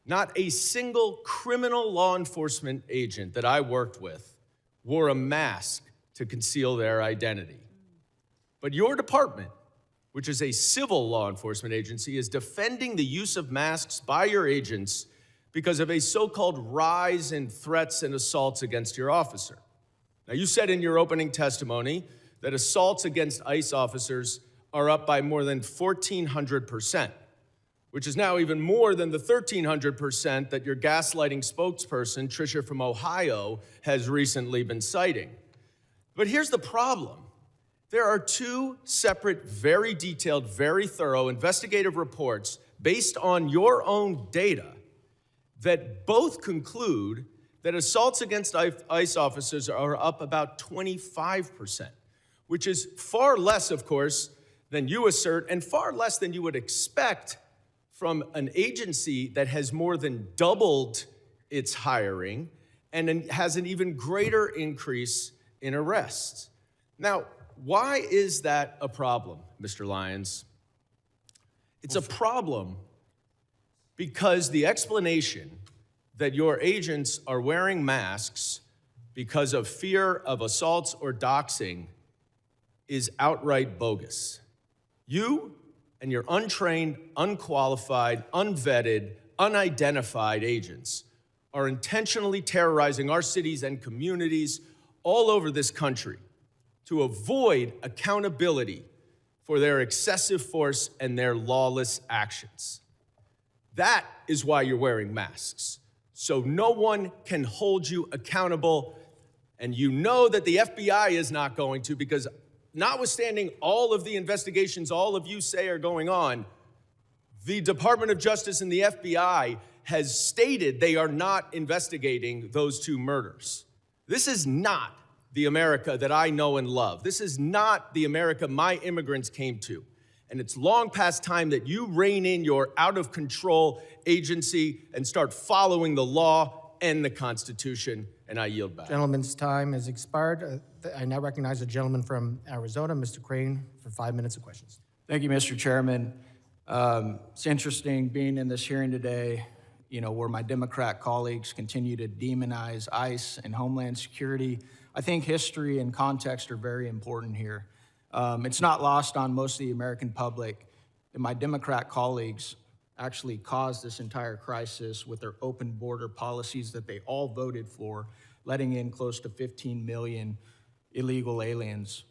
Not a single criminal law enforcement agent that I worked with wore a mask to conceal their identity. But your department, which is a civil law enforcement agency, is defending the use of masks by your agents because of a so-called rise in threats and assaults against your officer. Now, you said in your opening testimony that assaults against ICE officers are up by more than 1,400%, which is now even more than the 1,300% that your gaslighting spokesperson, Tricia from Ohio, has recently been citing. But here's the problem. There are two separate, very detailed, very thorough investigative reports based on your own data that both conclude that assaults against ICE officers are up about 25%, which is far less, of course, than you assert and far less than you would expect from an agency that has more than doubled its hiring and has an even greater increase in arrests. Now, why is that a problem, Mr. Lyons? It's a problem because the explanation that your agents are wearing masks because of fear of assaults or doxing is outright bogus. You and your untrained, unqualified, unvetted, unidentified agents are intentionally terrorizing our cities and communities all over this country to avoid accountability for their excessive force and their lawless actions. That is why you're wearing masks, so no one can hold you accountable, and you know that the FBI is not going to, because notwithstanding all of the investigations all of you say are going on, the Department of Justice and the FBI has stated they are not investigating those two murders. This is not the America that I know and love. This is not the America my immigrants came to. And it's long past time that you rein in your out-of-control agency and start following the law and the Constitution, and I yield back. Gentleman's time has expired. I now recognize the gentleman from Arizona, Mr. Crane, for 5 minutes of questions. Thank you, Mr. Chairman. It's interesting being in this hearing today, where my Democrat colleagues continue to demonize ICE and Homeland Security. I think history and context are very important here. It's not lost on most of the American public that my Democrat colleagues actually caused this entire crisis with their open border policies that they all voted for, letting in close to 15 million illegal aliens.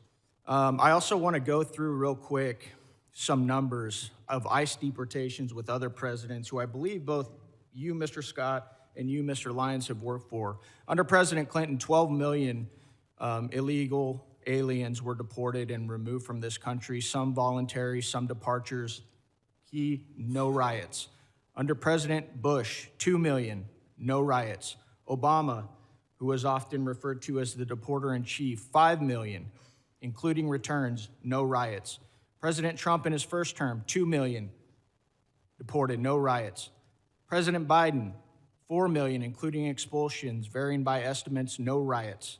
I also want to go through real quick some numbers of ICE deportations with other presidents who I believe both you, Mr. Scott, and you, Mr. Lyons, have worked for. Under President Clinton, 12 million illegal aliens were deported and removed from this country, some voluntary, some departures. Key, no riots. Under President Bush, 2 million, no riots. Obama, who was often referred to as the deporter-in-chief, 5 million, including returns, no riots. President Trump in his first term, 2 million deported, no riots. President Biden, 4 million, including expulsions, varying by estimates, no riots.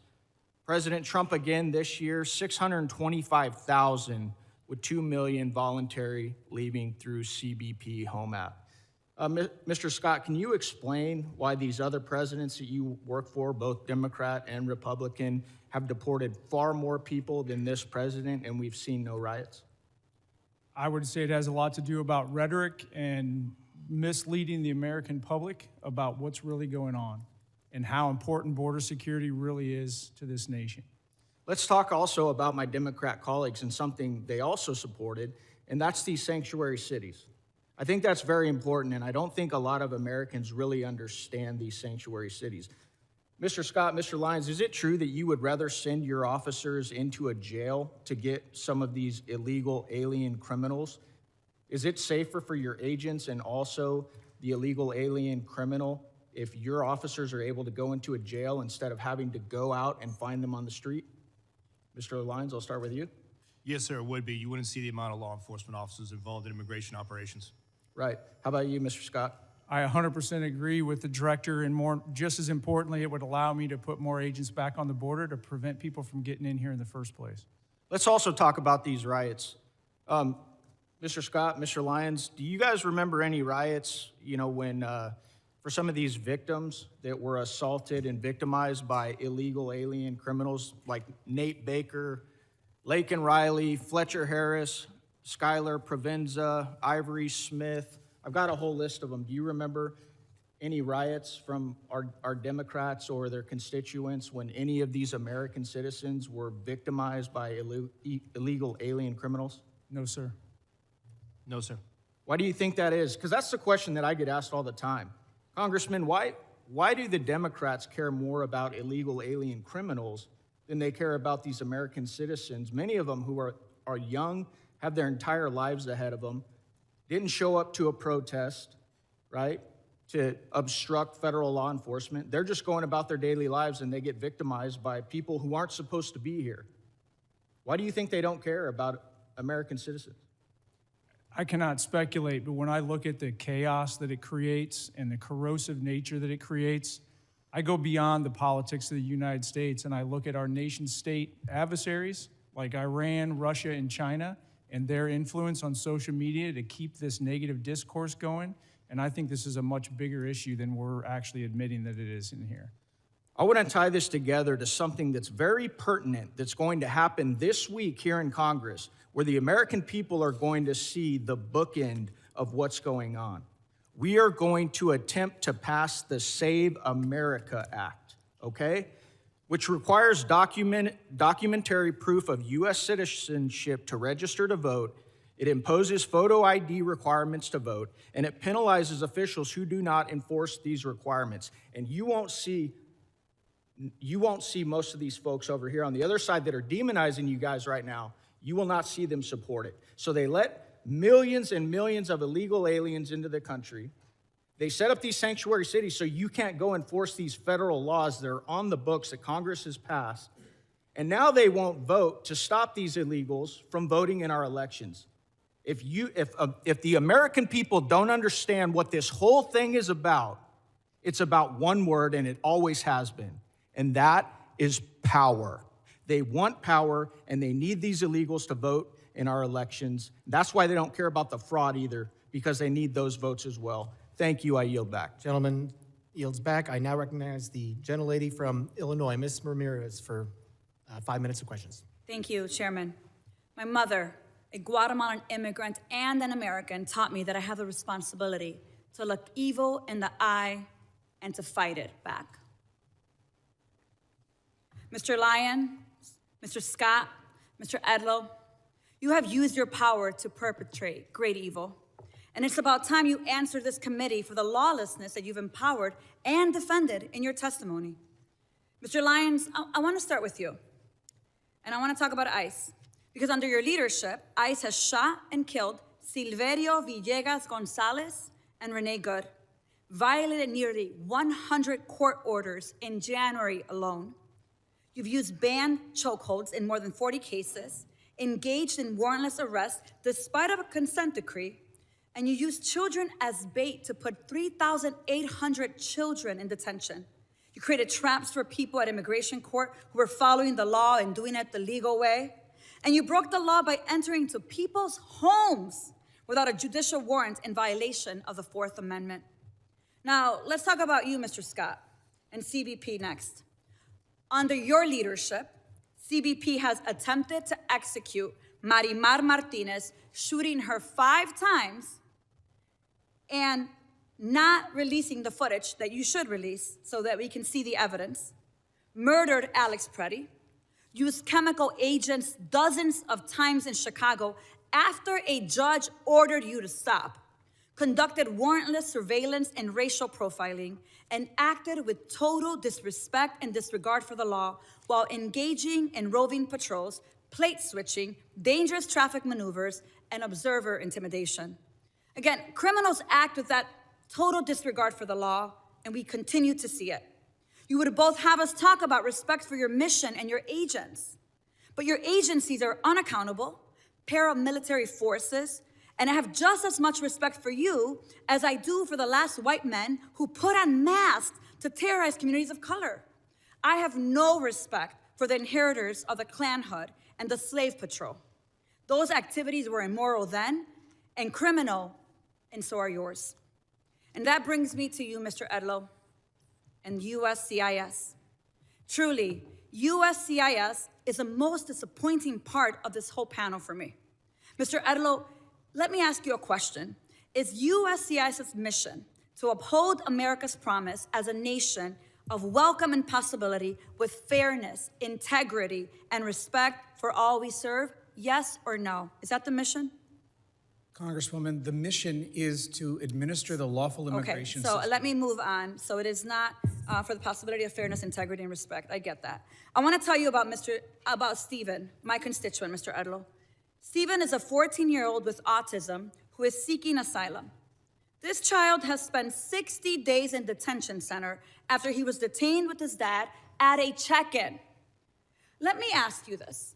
President Trump again this year, 625,000 with 2 million voluntary leaving through CBP Home App. Mr. Scott, can you explain why these other presidents that you work for, both Democrat and Republican, have deported far more people than this president and we've seen no riots? I would say it has a lot to do about rhetoric and misleading the American public about what's really going on and how important border security really is to this nation. Let's talk also about my Democrat colleagues and something they also supported, and that's these sanctuary cities. I think that's very important, and I don't think a lot of Americans really understand these sanctuary cities. Mr. Scott, Mr. Lyons, is it true that you would rather send your officers into a jail to get some of these illegal alien criminals? Is it safer for your agents and also the illegal alien criminal if your officers are able to go into a jail instead of having to go out and find them on the street? Mr. Lyons, I'll start with you. Yes, sir, it would be. You wouldn't see the amount of law enforcement officers involved in immigration operations. Right. How about you, Mr. Scott? I 100% agree with the director, and just as importantly, it would allow me to put more agents back on the border to prevent people from getting in here in the first place. Let's also talk about these riots. Mr. Scott, Mr. Lyons, do you guys remember any riots, when for some of these victims that were assaulted and victimized by illegal alien criminals like Nate Baker, Laken Riley, Fletcher Harris, Skylar Provenza, Ivory Smith? I've got a whole list of them. Do you remember any riots from our Democrats or their constituents when any of these American citizens were victimized by illegal alien criminals? No, sir. No, sir. Why do you think that is? Because that's the question that I get asked all the time. Congressman, why do the Democrats care more about illegal alien criminals than they care about these American citizens, many of them who are young, have their entire lives ahead of them, didn't show up to a protest, right, to obstruct federal law enforcement. They're just going about their daily lives and they get victimized by people who aren't supposed to be here. Why do you think they don't care about American citizens? I cannot speculate, but when I look at the chaos that it creates and the corrosive nature that it creates, I go beyond the politics of the United States and I look at our nation state adversaries like Iran, Russia, and China, and their influence on social media to keep this negative discourse going. And I think this is a much bigger issue than we're actually admitting that it is in here. I want to tie this together to something that's very pertinent that's going to happen this week here in Congress, where the American people are going to see the bookend of what's going on. We are going to attempt to pass the Save America Act, okay? Which requires documentary proof of U.S. citizenship to register to vote. It imposes photo ID requirements to vote, and it penalizes officials who do not enforce these requirements. And you won't see most of these folks over here on the other side that are demonizing you guys right now. You will not see them support it. So they let millions and millions of illegal aliens into the country. They set up these sanctuary cities so you can't go enforce these federal laws that are on the books that Congress has passed. And now they won't vote to stop these illegals from voting in our elections. If the American people don't understand what this whole thing is about, it's about one word, and it always has been, and that is power. They want power, and they need these illegals to vote in our elections. That's why they don't care about the fraud either, because they need those votes as well. Thank you. I yield back. Gentleman yields back. I now recognize the gentlelady from Illinois, Ms. Ramirez, for 5 minutes of questions. Thank you, Chairman. My mother, a Guatemalan immigrant and an American, taught me that I have the responsibility to look evil in the eye and to fight it back. Mr. Lyons, Mr. Scott, Mr. Edlow, you have used your power to perpetrate great evil. And it's about time you answer this committee for the lawlessness that you've empowered and defended in your testimony. Mr. Lyons, I want to start with you. And I want to talk about ICE. Because under your leadership, ICE has shot and killed Silverio Villegas Gonzalez and Renee Good, violated nearly 100 court orders in January alone. You've used banned chokeholds in more than 40 cases, engaged in warrantless arrests despite of a consent decree, and you used children as bait to put 3,800 children in detention. You created traps for people at immigration court who were following the law and doing it the legal way. And you broke the law by entering into people's homes without a judicial warrant in violation of the Fourth Amendment. Now, let's talk about you, Mr. Scott, and CBP next. Under your leadership, CBP has attempted to execute Marimar Martinez, shooting her 5 times and not releasing the footage that you should release so that we can see the evidence, murdered Alex Preddy, used chemical agents dozens of times in Chicago after a judge ordered you to stop, conducted warrantless surveillance and racial profiling, and acted with total disrespect and disregard for the law while engaging in roving patrols, plate switching, dangerous traffic maneuvers, and observer intimidation. Again, criminals act with that total disregard for the law, and we continue to see it. You would both have us talk about respect for your mission and your agents, but your agencies are unaccountable, paramilitary forces, and I have just as much respect for you as I do for the last white men who put on masks to terrorize communities of color. I have no respect for the inheritors of the Klan Hood and the slave patrol. Those activities were immoral then and criminal, and so are yours. And that brings me to you, Mr. Edlow, and USCIS. Truly, USCIS is the most disappointing part of this whole panel for me. Mr. Edlow, let me ask you a question. Is USCIS's mission to uphold America's promise as a nation of welcome and possibility with fairness, integrity, and respect for all we serve? Yes or no? Is that the mission? Congresswoman, the mission is to administer the lawful immigration system. Okay, so let me move on. So it is not for the possibility of fairness, integrity, and respect. I get that. I want to tell you about Stephen, my constituent, Mr. Edlow. Stephen is a 14-year-old with autism who is seeking asylum. This child has spent 60 days in detention center after he was detained with his dad at a check-in. Let me ask you this.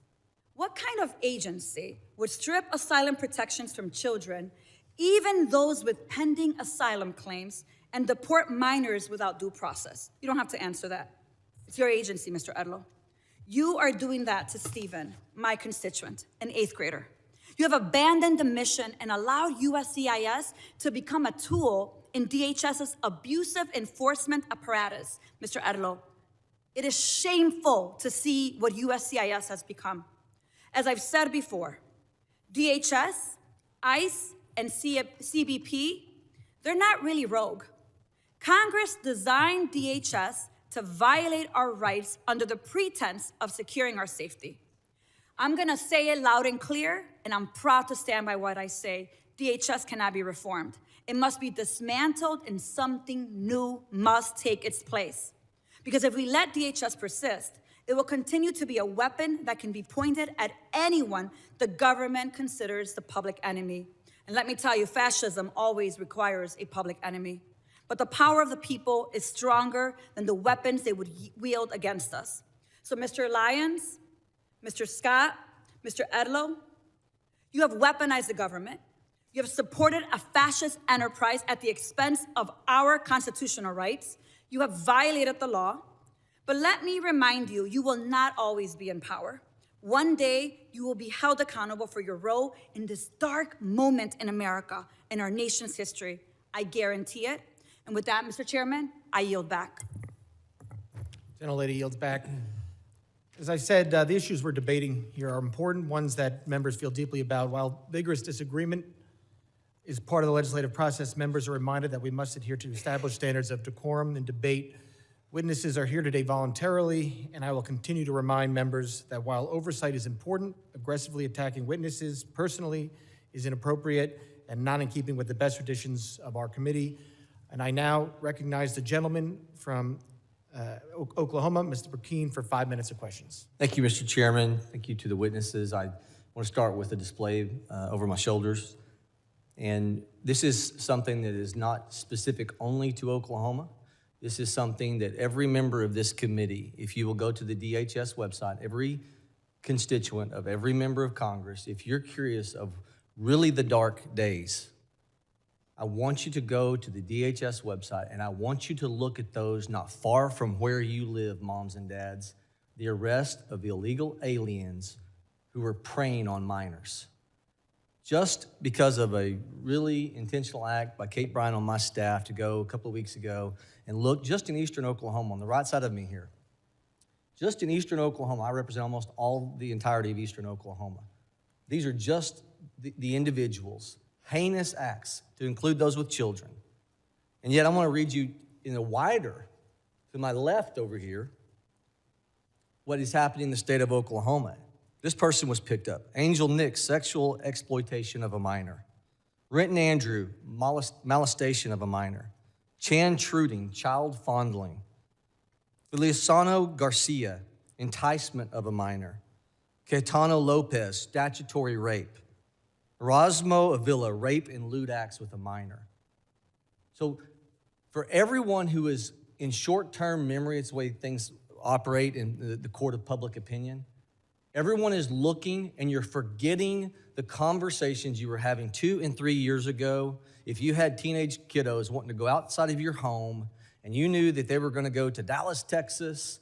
What kind of agency would strip asylum protections from children, even those with pending asylum claims, and deport minors without due process? You don't have to answer that. It's your agency, Mr. Edlow. You are doing that to Stephen, my constituent, an 8th grader. You have abandoned the mission and allowed USCIS to become a tool in DHS's abusive enforcement apparatus, Mr. Edlow. It is shameful to see what USCIS has become. As I've said before, DHS, ICE, and CBP, they're not really rogue. Congress designed DHS to violate our rights under the pretense of securing our safety. I'm gonna say it loud and clear, and I'm proud to stand by what I say. DHS cannot be reformed. It must be dismantled and something new must take its place. Because if we let DHS persist, it will continue to be a weapon that can be pointed at anyone the government considers the public enemy. And let me tell you, fascism always requires a public enemy. But the power of the people is stronger than the weapons they would wield against us. So Mr. Lyons, Mr. Scott, Mr. Edlow, you have weaponized the government. You have supported a fascist enterprise at the expense of our constitutional rights. You have violated the law. But let me remind you, you will not always be in power. One day, you will be held accountable for your role in this dark moment in America, in our nation's history. I guarantee it. And with that, Mr. Chairman, I yield back. Gentlelady yields back. As I said, the issues we're debating here are important ones that members feel deeply about. While vigorous disagreement is part of the legislative process, members are reminded that we must adhere to established standards of decorum and debate. Witnesses are here today voluntarily, and I will continue to remind members that while oversight is important, aggressively attacking witnesses personally is inappropriate and not in keeping with the best traditions of our committee. And I now recognize the gentleman from Oklahoma, Mr. Burkeen, for 5 minutes of questions. Thank you, Mr. Chairman. Thank you to the witnesses. I want to start with a display over my shoulders. And this is something that is not specific only to Oklahoma. This is something that every member of this committee, if you will go to the DHS website, every constituent of every member of Congress, if you're curious of really the dark days, I want you to go to the DHS website and I want you to look at those not far from where you live, moms and dads, the arrest of illegal aliens who were preying on minors. Just because of a really intentional act by Kate Bryan on my staff to go a couple of weeks ago and look just in eastern Oklahoma, on the right side of me here, just in eastern Oklahoma, I represent almost all the entirety of eastern Oklahoma. These are just the individuals, heinous acts, to include those with children. And yet I want to read you in a wider, to my left over here, what is happening in the state of Oklahoma. This person was picked up. Angel Nick, sexual exploitation of a minor. Renton Andrew, molestation of a minor. Chan Truding, child fondling. Feliciano Garcia, enticement of a minor. Caetano Lopez, statutory rape. Erasmo Avila, rape and lewd acts with a minor. So for everyone who is in short-term memory, it's the way things operate in the court of public opinion, everyone is looking and you're forgetting the conversations you were having 2 and 3 years ago. If you had teenage kiddos wanting to go outside of your home and you knew that they were going to go to Dallas, Texas,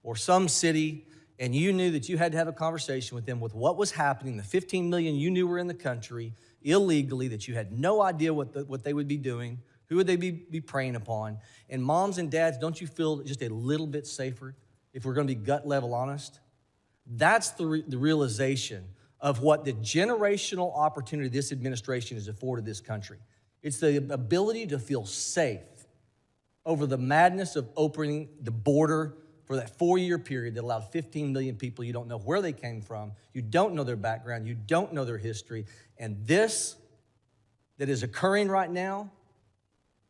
or some city, and you knew that you had to have a conversation with them with what was happening, the 15 million you knew were in the country illegally, that you had no idea what they would be doing, who would they be preying upon. And moms and dads, don't you feel just a little bit safer if we're going to be gut level honest? That's the realization of what the generational opportunity this administration has afforded this country. It's the ability to feel safe over the madness of opening the border for that 4-year period that allowed 15 million people. You don't know where they came from. You don't know their background. You don't know their history. And this that is occurring right now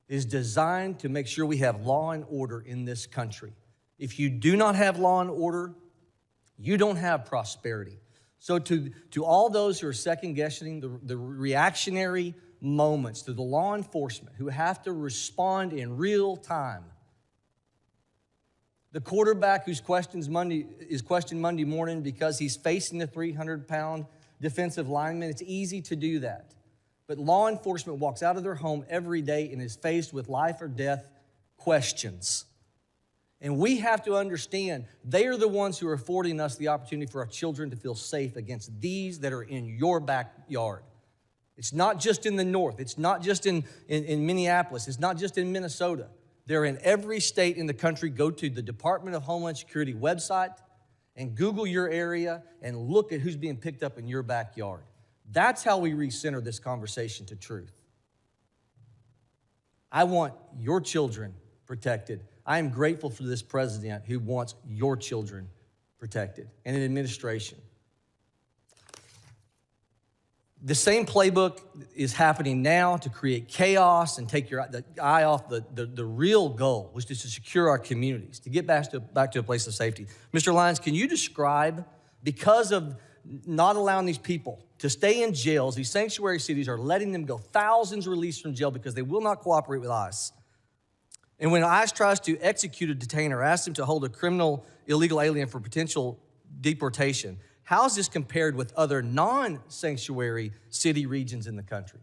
is designed to make sure we have law and order in this country. If you do not have law and order, you don't have prosperity. So to all those who are second-guessing the reactionary moments, to the law enforcement who have to respond in real time, the quarterback who's questioned Monday morning because he's facing a 300-pound defensive lineman, it's easy to do that. But law enforcement walks out of their home every day and is faced with life or death questions. And we have to understand they are the ones who are affording us the opportunity for our children to feel safe against these that are in your backyard. It's not just in the north. It's not just in Minneapolis. It's not just in Minnesota. They're in every state in the country. Go to the Department of Homeland Security website and Google your area and look at who's being picked up in your backyard. That's how we recenter this conversation to truth. I want your children protected. I am grateful for this president who wants your children protected and an administration. The same playbook is happening now to create chaos and take your eye off the real goal, which is to secure our communities, to get back to a place of safety. Mr. Lyons, can you describe, because of not allowing these people to stay in jails, these sanctuary cities are letting them go, thousands released from jail because they will not cooperate with ICE. And when ICE tries to execute a detainer, ask them to hold a criminal illegal alien for potential deportation, how is this compared with other non-sanctuary city regions in the country?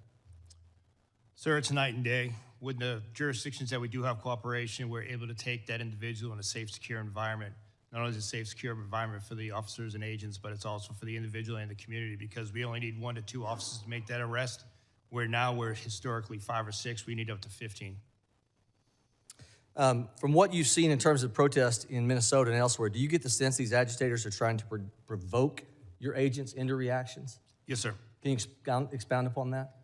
Sir, it's night and day. With the jurisdictions that we do have cooperation, we're able to take that individual in a safe, secure environment. Not only is it a safe, secure environment for the officers and agents, but it's also for the individual and the community, because we only need 1 to 2 officers to make that arrest, where now we're historically 5 or 6, we need up to 15. From what you've seen in terms of protests in Minnesota and elsewhere, do you get the sense these agitators are trying to provoke your agents into reactions? Yes, sir. Can you expound upon that?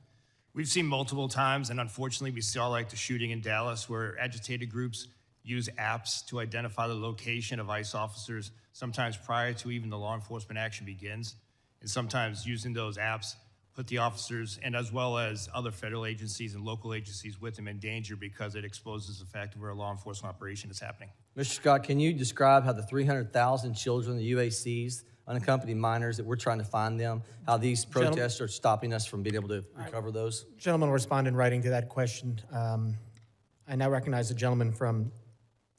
We've seen multiple times, and unfortunately, we saw like the shooting in Dallas, where agitated groups use apps to identify the location of ICE officers, sometimes prior to even the law enforcement action begins, and sometimes using those apps put the officers and as well as other federal agencies and local agencies with them in danger because it exposes the fact of where a law enforcement operation is happening. Mr. Scott, can you describe how the 300,000 children, the UACs, unaccompanied minors, that we're trying to find them, how these protests are stopping us from being able to recover those? Gentleman will respond in writing to that question. I now recognize the gentleman from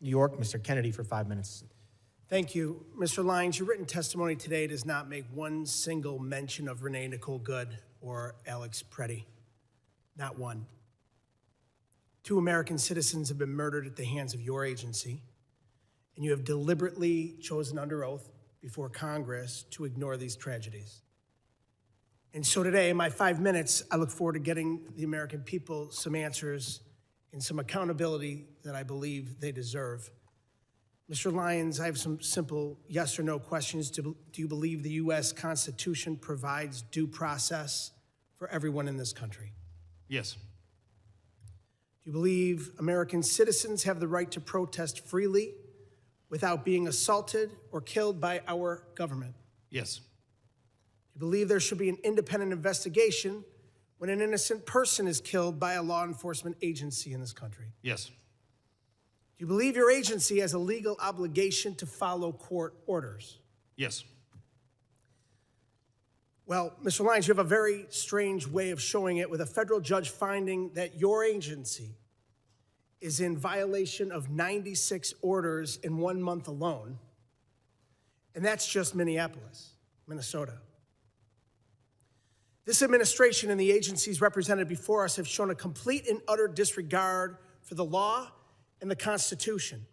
New York, Mr. Kennedy, for 5 minutes. Thank you. Mr. Lyons, your written testimony today does not make one single mention of Renee Nicole Good or Alex Preddy. Not one. 2 American citizens have been murdered at the hands of your agency, and you have deliberately chosen under oath before Congress to ignore these tragedies. And so today, in my 5 minutes, I look forward to getting the American people some answers and some accountability that I believe they deserve. Mr. Lyons, I have some simple yes or no questions. Do you believe the U.S. Constitution provides due process for everyone in this country? Yes. Do you believe American citizens have the right to protest freely without being assaulted or killed by our government? Yes. Do you believe there should be an independent investigation when an innocent person is killed by a law enforcement agency in this country? Yes. Do you believe your agency has a legal obligation to follow court orders? Yes. Well, Mr. Lyons, you have a very strange way of showing it, with a federal judge finding that your agency is in violation of 96 orders in 1 month alone, and that's just Minneapolis, Minnesota. This administration and the agencies represented before us have shown a complete and utter disregard for the law and the Constitution.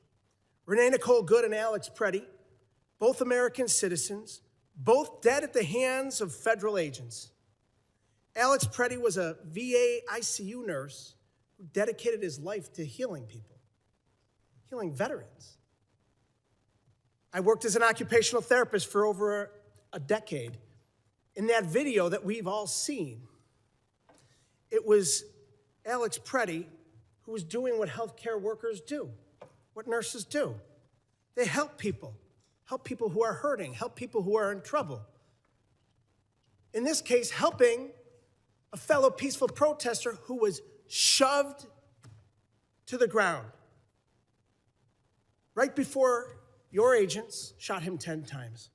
Renee Nicole Good and Alex Preddy, both American citizens, both dead at the hands of federal agents. Alex Preddy was a VA ICU nurse who dedicated his life to healing people, healing veterans. I worked as an occupational therapist for over a decade. In that video that we've all seen, it was Alex Preddy who was doing what healthcare workers do, what nurses do. They help people who are hurting, help people who are in trouble. In this case, helping a fellow peaceful protester who was shoved to the ground right before your agents shot him 10 times.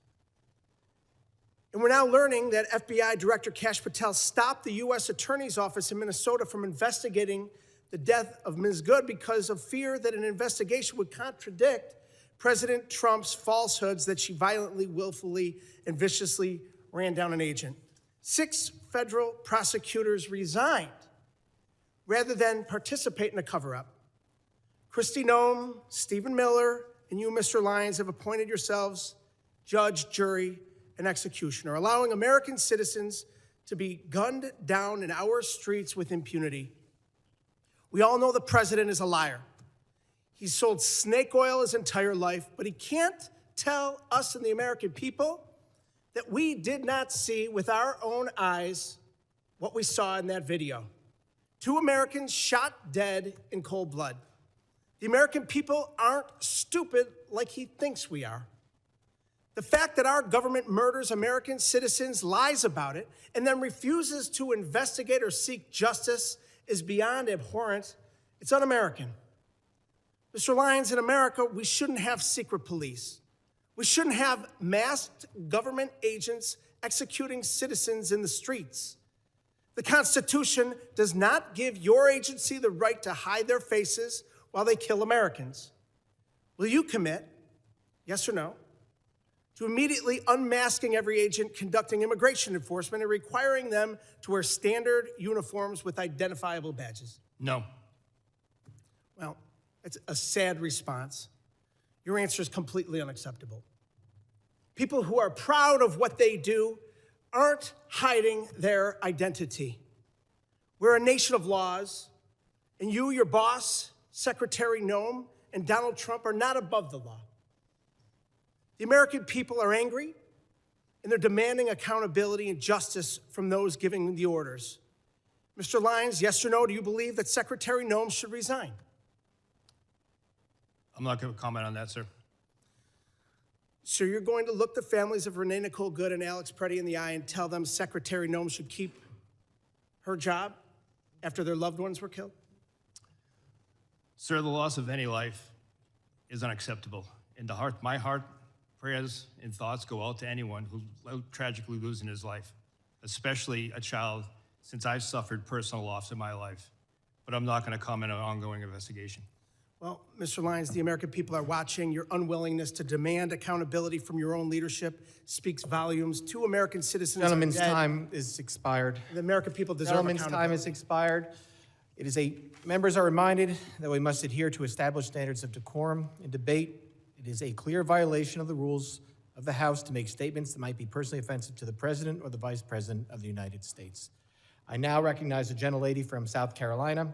And we're now learning that FBI Director Kash Patel stopped the U.S. Attorney's Office in Minnesota from investigating the death of Ms. Good because of fear that an investigation would contradict President Trump's falsehoods that she violently, willfully, and viciously ran down an agent. 6 federal prosecutors resigned rather than participate in a cover-up. Kristi Noem, Stephen Miller, and you, Mr. Lyons, have appointed yourselves judge, jury, and executioner, allowing American citizens to be gunned down in our streets with impunity. We all know the president is a liar. He's sold snake oil his entire life, but he can't tell us and the American people that we did not see with our own eyes what we saw in that video. 2 Americans shot dead in cold blood. The American people aren't stupid like he thinks we are. The fact that our government murders American citizens, lies about it, and then refuses to investigate or seek justice is beyond abhorrent. It's un-American. Mr. Lyons, in America, we shouldn't have secret police. We shouldn't have masked government agents executing citizens in the streets. The Constitution does not give your agency the right to hide their faces while they kill Americans. Will you commit, yes or no, to immediately unmasking every agent conducting immigration enforcement and requiring them to wear standard uniforms with identifiable badges? No. Well, it's a sad response. Your answer is completely unacceptable. People who are proud of what they do aren't hiding their identity. We're a nation of laws, and you, your boss, Secretary Noem, and Donald Trump are not above the law. The American people are angry, and they're demanding accountability and justice from those giving the orders. Mr. Lyons, yes or no, do you believe that Secretary Noem should resign? I'm not going to comment on that, sir. So you're going to look the families of Renee Nicole Good and Alex Preddy in the eye and tell them Secretary Noem should keep her job after their loved ones were killed? Sir, the loss of any life is unacceptable. In my heart, prayers and thoughts go out to anyone who tragically losing his life, especially a child, since I've suffered personal loss in my life. But I'm not going to comment on an ongoing investigation. Well, Mr. Lyons, the American people are watching. Your unwillingness to demand accountability from your own leadership speaks volumes. 2 American citizens Gentleman's are dead. time is expired. The American people deserve Gentleman's accountability. time is expired. Members are reminded that we must adhere to established standards of decorum. In debate, it is a clear violation of the rules of the House to make statements that might be personally offensive to the President or the Vice President of the United States. I now recognize the gentlelady from South Carolina,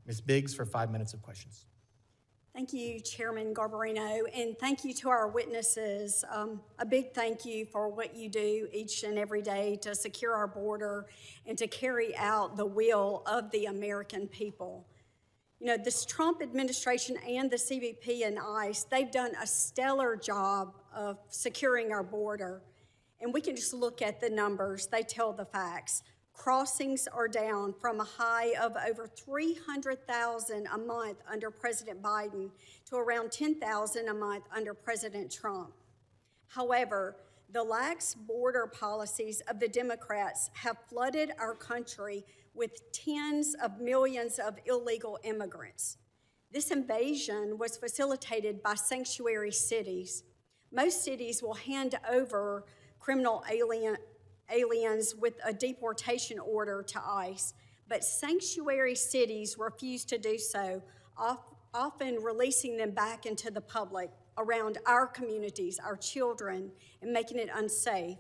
Ms. Biggs, for 5 minutes of questions. Thank you, Chairman Garbarino, and thank you to our witnesses. A big thank you for what you do each and every day to secure our border and to carry out the will of the American people. You know, this Trump administration and the CBP and ICE, they've done a stellar job of securing our border. And we can just look at the numbers. They tell the facts. Crossings are down from a high of over 300,000 a month under President Biden to around 10,000 a month under President Trump. However, the lax border policies of the Democrats have flooded our country with tens of millions of illegal immigrants. This invasion was facilitated by sanctuary cities. Most cities will hand over criminal aliens with a deportation order to ICE, but sanctuary cities refuse to do so, often releasing them back into the public around our communities, our children, and making it unsafe.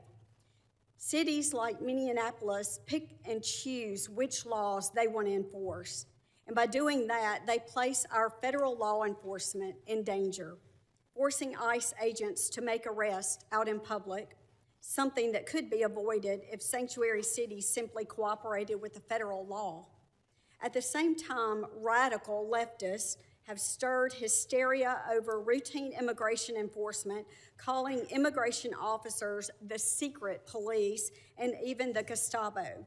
Cities like Minneapolis pick and choose which laws they want to enforce, and by doing that, they place our federal law enforcement in danger, forcing ICE agents to make arrests out in public, something that could be avoided if sanctuary cities simply cooperated with the federal law. At the same time, radical leftists have stirred hysteria over routine immigration enforcement, calling immigration officers the secret police and even the Gestapo.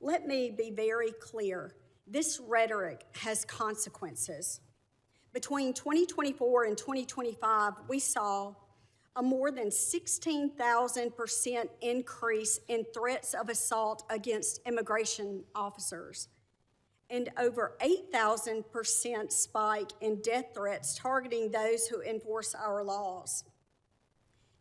Let me be very clear. This rhetoric has consequences. Between 2024 and 2025, we saw a more than 16,000% increase in threats of assault against immigration officers, and over 8,000% spike in death threats targeting those who enforce our laws.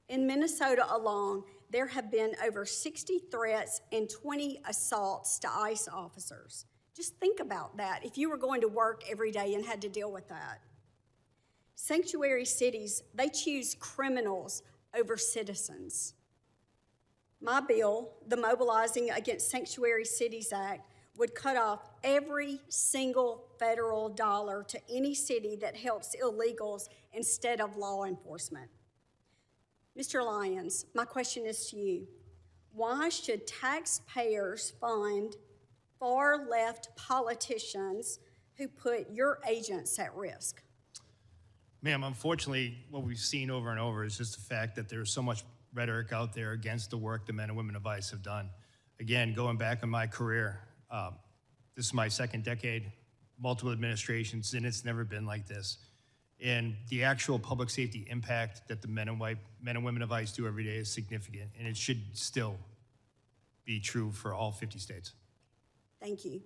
In Minnesota alone, there have been over 60 threats and 20 assaults to ICE officers. Just think about that if you were going to work every day and had to deal with that. Sanctuary cities, they choose criminals over citizens. My bill, the Mobilizing Against Sanctuary Cities Act, would cut off every single federal dollar to any city that helps illegals instead of law enforcement. Mr. Lyons, my question is to you. Why should taxpayers fund far-left politicians who put your agents at risk? Ma'am, unfortunately, what we've seen over and over is just the fact that there's so much rhetoric out there against the work the men and women of ICE have done. Again, going back in my career, this is my second decade, multiple administrations, and it's never been like this. And the actual public safety impact that the men and women of ICE do every day is significant, and it should still be true for all 50 states. Thank you.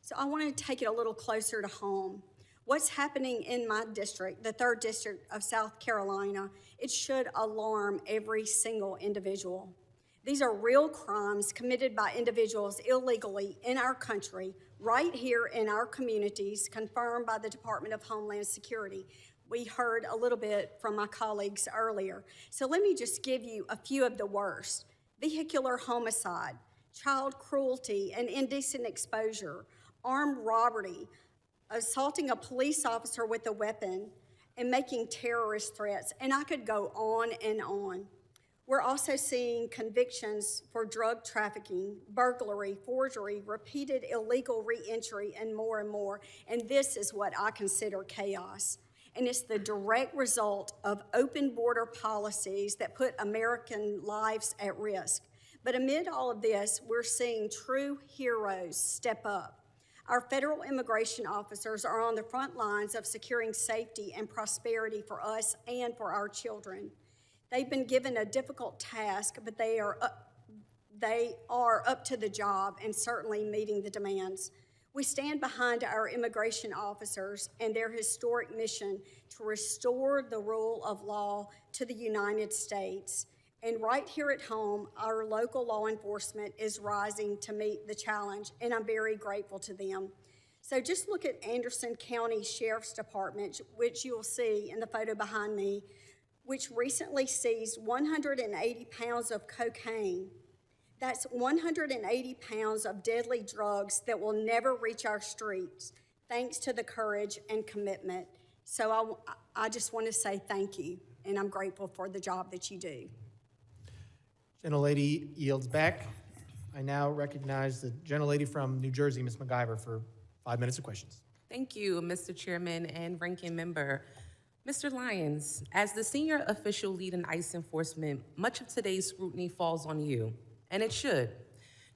So I want to take it a little closer to home. What's happening in my district, the 3rd District of South Carolina, it should alarm every single individual. These are real crimes committed by individuals illegally in our country, right here in our communities, confirmed by the Department of Homeland Security. We heard a little bit from my colleagues earlier. So let me just give you a few of the worst. Vehicular homicide, child cruelty and indecent exposure, armed robbery, assaulting a police officer with a weapon, and making terrorist threats. And I could go on and on. We're also seeing convictions for drug trafficking, burglary, forgery, repeated illegal re-entry, and more and more. And this is what I consider chaos. And it's the direct result of open border policies that put American lives at risk. But amid all of this, we're seeing true heroes step up. Our federal immigration officers are on the front lines of securing safety and prosperity for us and for our children. They've been given a difficult task, but they are up to the job and certainly meeting the demands. We stand behind our immigration officers and their historic mission to restore the rule of law to the United States. And right here at home, our local law enforcement is rising to meet the challenge, and I'm very grateful to them. So just look at Anderson County Sheriff's Department, which you'll see in the photo behind me, which recently seized 180 pounds of cocaine. That's 180 pounds of deadly drugs that will never reach our streets, thanks to the courage and commitment. So I just want to say thank you, and I'm grateful for the job that you do. Gentlelady yields back. I now recognize the gentlelady from New Jersey, Ms. McIver, for 5 minutes of questions. Thank you, Mr. Chairman and Ranking Member. Mr. Lyons, as the senior official lead in ICE enforcement, much of today's scrutiny falls on you, and it should.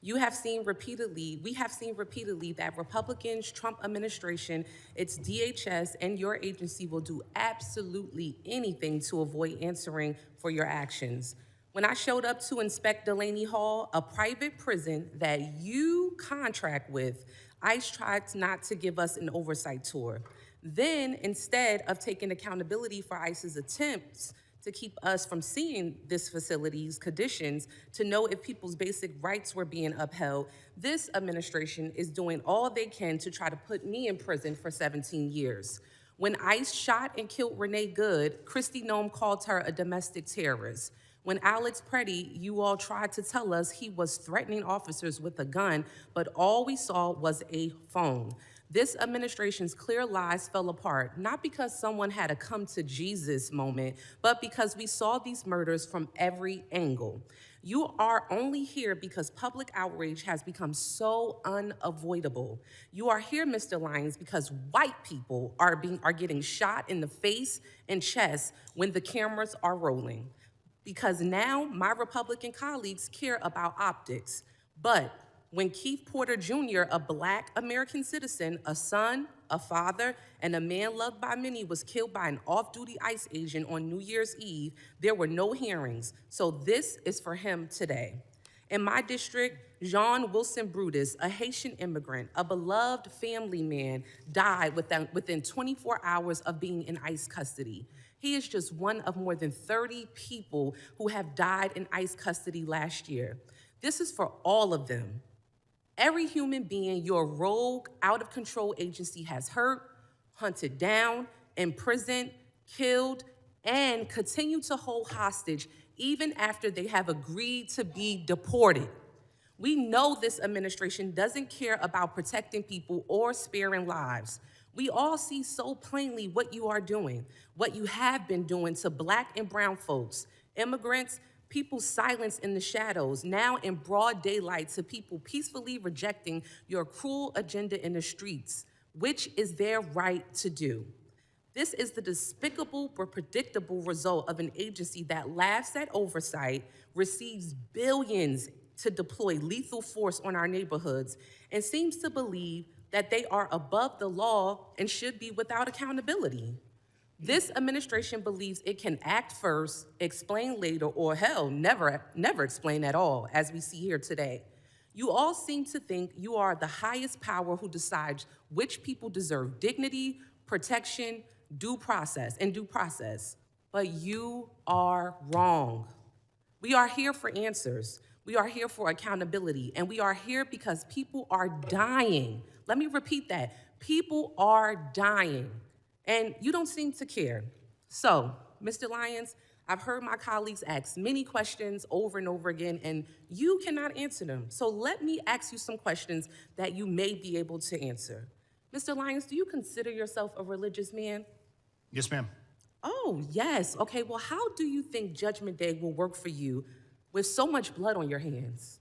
We have seen repeatedly that Republicans, Trump administration, its DHS, and your agency will do absolutely anything to avoid answering for your actions. When I showed up to inspect Delaney Hall, a private prison that you contract with, ICE tried not to give us an oversight tour. Then, instead of taking accountability for ICE's attempts to keep us from seeing this facility's conditions to know if people's basic rights were being upheld, this administration is doing all they can to try to put me in prison for 17 years. When ICE shot and killed Renee Good, Kristi Noem called her a domestic terrorist. When Alex Preddy, you all tried to tell us he was threatening officers with a gun, but all we saw was a phone. This administration's clear lies fell apart, not because someone had a come to Jesus moment, but because we saw these murders from every angle. You are only here because public outrage has become so unavoidable. You are here, Mr. Lyons, because white people are getting shot in the face and chest when the cameras are rolling. Because now my Republican colleagues care about optics. But when Keith Porter Jr., a Black American citizen, a son, a father, and a man loved by many was killed by an off-duty ICE agent on New Year's Eve, there were no hearings. So this is for him today. In my district, Jean Wilson Brutus, a Haitian immigrant, a beloved family man, died within 24 hours of being in ICE custody. He is just one of more than 30 people who have died in ICE custody last year. This is for all of them. Every human being your rogue, out-of-control agency has hurt, hunted down, imprisoned, killed, and continue to hold hostage even after they have agreed to be deported. We know this administration doesn't care about protecting people or sparing lives. We all see so plainly what you are doing, what you have been doing to Black and brown folks, immigrants, people silenced in the shadows, now in broad daylight, to people peacefully rejecting your cruel agenda in the streets, which is their right to do. This is the despicable but predictable result of an agency that laughs at oversight, receives billions to deploy lethal force on our neighborhoods, and seems to believe that they are above the law and should be without accountability. This administration believes it can act first, explain later, or hell, never explain at all, as we see here today. You all seem to think you are the highest power who decides which people deserve dignity, protection, due process, but you are wrong. We are here for answers. We are here for accountability, and we are here because people are dying. Let me repeat that. People are dying, and you don't seem to care. So, Mr. Lyons, I've heard my colleagues ask many questions over and over again, and you cannot answer them. So let me ask you some questions that you may be able to answer. Mr. Lyons, do you consider yourself a religious man? Yes, ma'am. Oh, yes. Okay, well, how do you think Judgment Day will work for you with so much blood on your hands?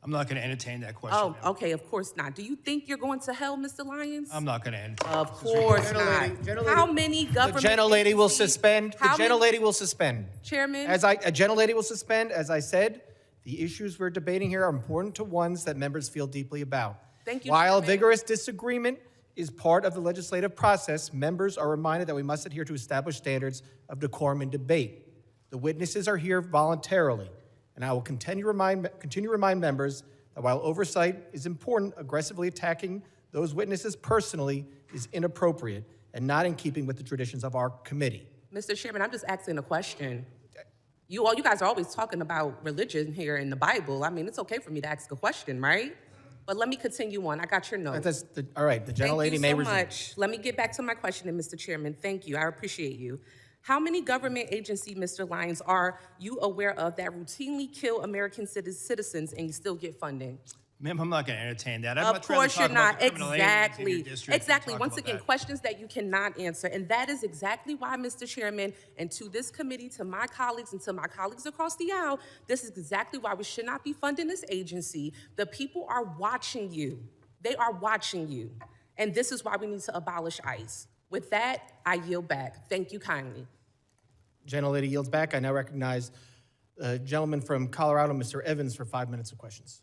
I'm not going to entertain that question. Oh, ma'am. okay, of course not. Do you think you're going to hell, Mr. Lyons? I'm not going to entertain. Of course not. How many government The gentlelady will agencies- suspend. The how many- gentlelady will suspend. Chairman? A gentlelady will suspend. As I said, the issues we're debating here are important to ones that members feel deeply about. Thank you, While Chairman. vigorous disagreement is part of the legislative process, members are reminded that we must adhere to established standards of decorum and debate. The witnesses are here voluntarily, and I will continue to remind members that while oversight is important, aggressively attacking those witnesses personally is inappropriate and not in keeping with the traditions of our committee. Mr. Chairman, I'm just asking a question. You guys are always talking about religion here in the Bible. I mean, it's okay for me to ask a question, right? But let me continue on. I got your note. All right, the gentlelady may resume. Thank you so much. Let me get back to my question, Mr. Chairman. Thank you. I appreciate you. How many government agencies, Mr. Lyons, are you aware of that routinely kill American citizens and you still get funding? Ma'am, I'm not going to entertain that. I'd Of much rather course talk you're about not. the criminal aliens in your district Exactly. than talk Once about again, that. questions that you cannot answer. And that is exactly why, Mr. Chairman, and to this committee, to my colleagues, and to my colleagues across the aisle, this is exactly why we should not be funding this agency. The people are watching you. They are watching you. And this is why we need to abolish ICE. With that, I yield back. Thank you kindly. Gentlelady yields back. I now recognize the gentleman from Colorado, Mr. Evans, for 5 minutes of questions.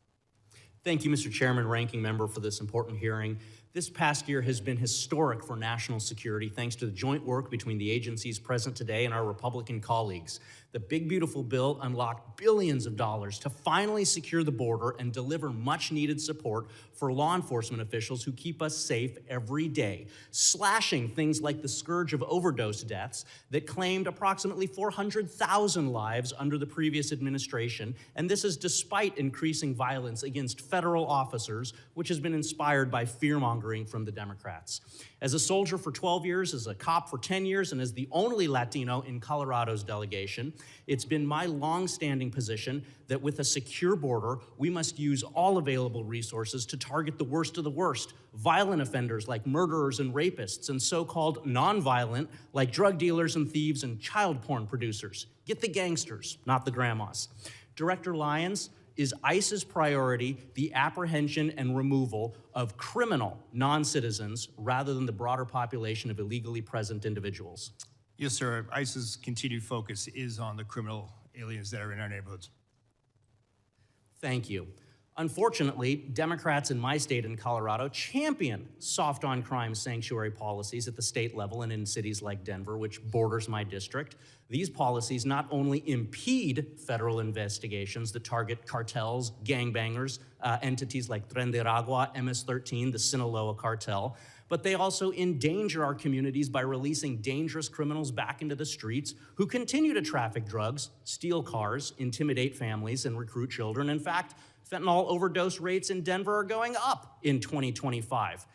Thank you, Mr. Chairman, Ranking Member, for this important hearing. This past year has been historic for national security thanks to the joint work between the agencies present today and our Republican colleagues. The big, beautiful bill unlocked billions of dollars to finally secure the border and deliver much-needed support for law enforcement officials who keep us safe every day, slashing things like the scourge of overdose deaths that claimed approximately 400,000 lives under the previous administration, and this is despite increasing violence against federal officers, which has been inspired by fear-mongering from the Democrats. As a soldier for 12 years, as a cop for 10 years, and as the only Latino in Colorado's delegation, it's been my long-standing position that with a secure border, we must use all available resources to target the worst of the worst, violent offenders like murderers and rapists, and so-called nonviolent like drug dealers and thieves and child porn producers. Get the gangsters, not the grandmas. Director Lyons, is ICE's priority the apprehension and removal of criminal non-citizens rather than the broader population of illegally present individuals? Yes, sir. ICE's continued focus is on the criminal aliens that are in our neighborhoods. Thank you. Unfortunately, Democrats in my state in Colorado champion soft on crime sanctuary policies at the state level and in cities like Denver, which borders my district. These policies not only impede federal investigations that target cartels, gangbangers, entities like Tren de Aragua, MS-13, the Sinaloa cartel, but they also endanger our communities by releasing dangerous criminals back into the streets who continue to traffic drugs, steal cars, intimidate families, and recruit children. In fact, fentanyl overdose rates in Denver are going up in 2025.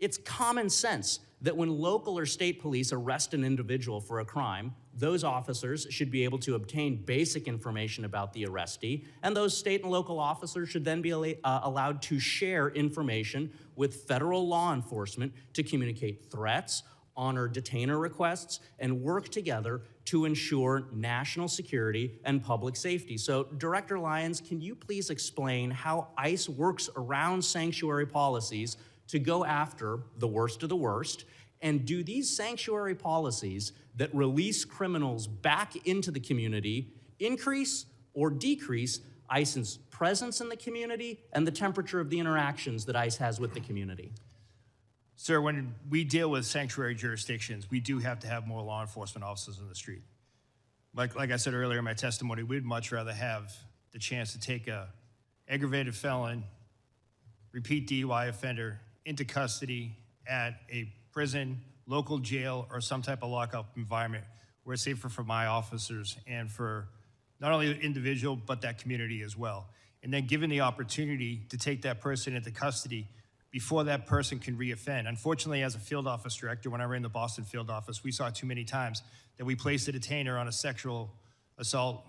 It's common sense that when local or state police arrest an individual for a crime, those officers should be able to obtain basic information about the arrestee, and those state and local officers should then be allowed to share information with federal law enforcement to communicate threats, honor detainer requests, and work together to ensure national security and public safety. So, Director Lyons, can you please explain how ICE works around sanctuary policies to go after the worst of the worst? And do these sanctuary policies that release criminals back into the community increase or decrease ICE's presence in the community and the temperature of the interactions that ICE has with the community? Sir, when we deal with sanctuary jurisdictions, we do have to have more law enforcement officers on the street. Like I said earlier in my testimony, we'd much rather have the chance to take a aggravated felon, repeat DUI offender into custody at a prison, local jail, or some type of lockup environment where it's safer for my officers and for not only the individual, but that community as well. And then given the opportunity to take that person into custody before that person can reoffend. Unfortunately, as a field office director, when I ran the Boston field office, we saw too many times that we placed a detainer on a sexual assault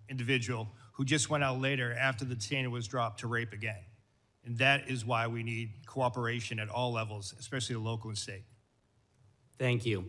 individual who just went out later after the detainer was dropped to rape again. And that is why we need cooperation at all levels, especially the local and state. Thank you.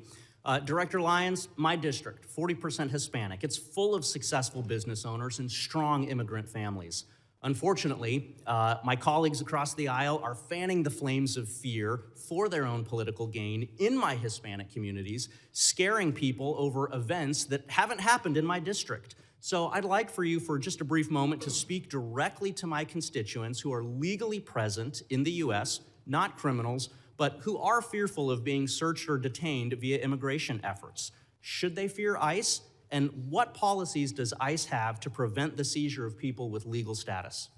Director Lyons, my district, 40% Hispanic. It's full of successful business owners and strong immigrant families. Unfortunately, my colleagues across the aisle are fanning the flames of fear for their own political gain in my Hispanic communities, scaring people over events that haven't happened in my district. So I'd like for you for just a brief moment to speak directly to my constituents who are legally present in the U.S., not criminals, but who are fearful of being searched or detained via immigration efforts. Should they fear ICE? And what policies does ICE have to prevent the seizure of people with legal status?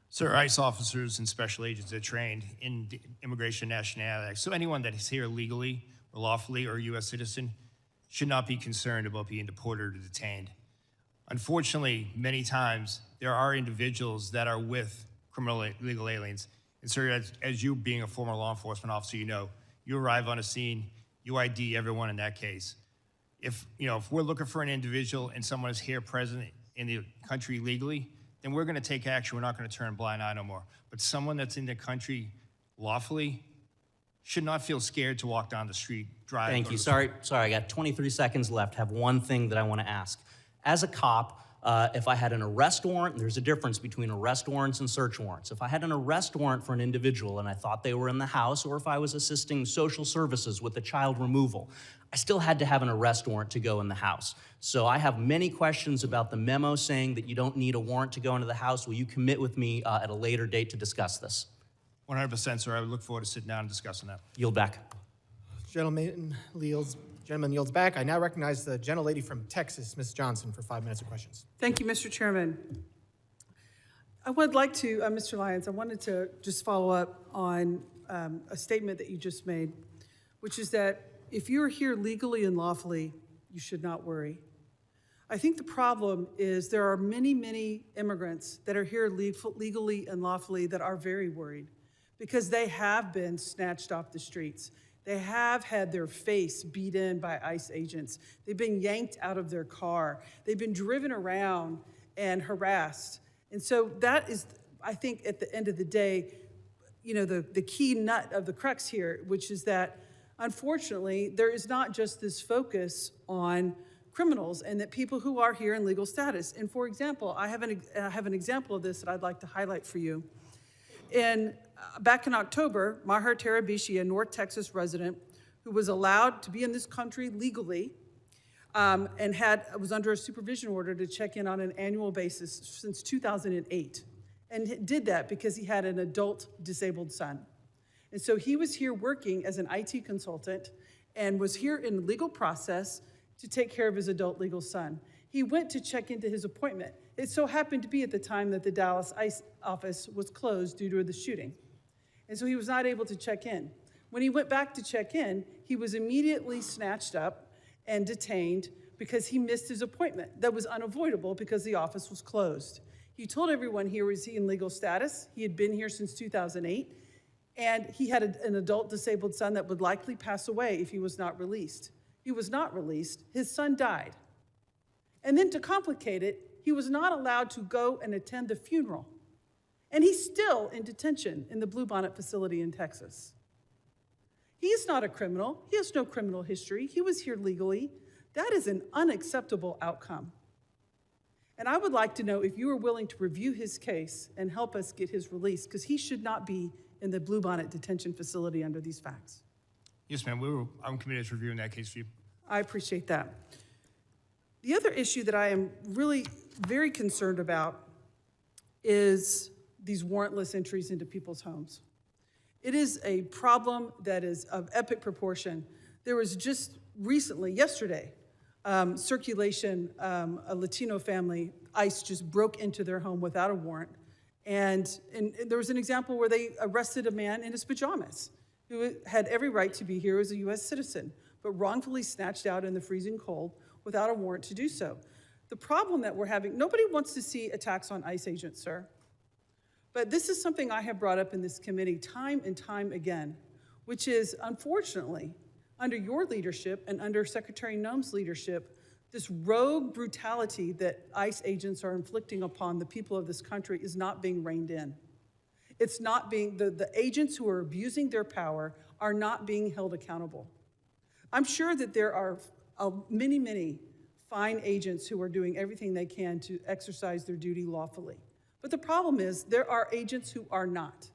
Sir, ICE officers and special agents are trained in the Immigration and Nationality Act. So anyone that is here legally or lawfully or a U.S. citizen should not be concerned about being deported or detained. Unfortunately, many times there are individuals that are with criminal illegal aliens. And sir, as you being a former law enforcement officer, you know, you arrive on a scene, you ID everyone in that case. If we're looking for an individual and someone is here present in the country legally, then we're going to take action. We're not going to turn a blind eye no more. But someone that's in the country lawfully should not feel scared to walk down the street, drive. Thank you. Sorry, I got 23 seconds left. I have one thing that I want to ask. As a cop, if I had an arrest warrant, there's a difference between arrest warrants and search warrants. If I had an arrest warrant for an individual and I thought they were in the house, or if I was assisting social services with a child removal, I still had to have an arrest warrant to go in the house. So I have many questions about the memo saying that you don't need a warrant to go into the house. Will you commit with me at a later date to discuss this? 100%, sir. I would look forward to sitting down and discussing that. Yield back. Gentleman yields back. I now recognize the gentlelady from Texas, Ms. Johnson, for 5 minutes of questions. Thank you, Mr. Chairman. I would like to, Mr. Lyons, I wanted to just follow up on a statement that you just made, which is that if you're here legally and lawfully, you should not worry. I think the problem is there are many, many immigrants that are here legally and lawfully that are very worried because they have been snatched off the streets. They have had their face beat in by ICE agents. They've been yanked out of their car. They've been driven around and harassed. And so that is, I think, at the end of the day, the key nut of the crux here, which is that, unfortunately, there is not just this focus on criminals and that people who are here in legal status. And for example, I have an example of this that I'd like to highlight for you. Back in October, Maher Tarabishi, a North Texas resident who was allowed to be in this country legally and was under a supervision order to check in on an annual basis since 2008, and did that because he had an adult disabled son. And so he was here working as an IT consultant and was here in the legal process to take care of his adult legal son. He went to check into his appointment. It so happened to be at the time that the Dallas ICE office was closed due to the shooting. And so he was not able to check in. When he went back to check in, he was immediately snatched up and detained because he missed his appointment. That was unavoidable because the office was closed. He told everyone he was in legal status. He had been here since 2008. And he had an adult disabled son that would likely pass away if he was not released. He was not released. His son died. And then to complicate it, he was not allowed to go and attend the funeral. And he's still in detention in the Bluebonnet facility in Texas. He is not a criminal. He has no criminal history. He was here legally. That is an unacceptable outcome. And I would like to know if you are willing to review his case and help us get his release, because he should not be in the Bluebonnet detention facility under these facts. Yes, ma'am. I'm committed to reviewing that case for you. I appreciate that. The other issue that I am really very concerned about is these warrantless entries into people's homes. It is a problem that is of epic proportion. There was just recently, yesterday, circulation, a Latino family, ICE just broke into their home without a warrant. And there was an example where they arrested a man in his pajamas who had every right to be here as a U.S. citizen, but wrongfully snatched out in the freezing cold without a warrant to do so. The problem that we're having, nobody wants to see attacks on ICE agents, sir. But this is something I have brought up in this committee time and time again, which is, unfortunately, under your leadership and under Secretary Noem's leadership, this rogue brutality that ICE agents are inflicting upon the people of this country is not being reined in. It's not being, the agents who are abusing their power are not being held accountable. I'm sure that there are many, many fine agents who are doing everything they can to exercise their duty lawfully. But the problem is there are agents who are not.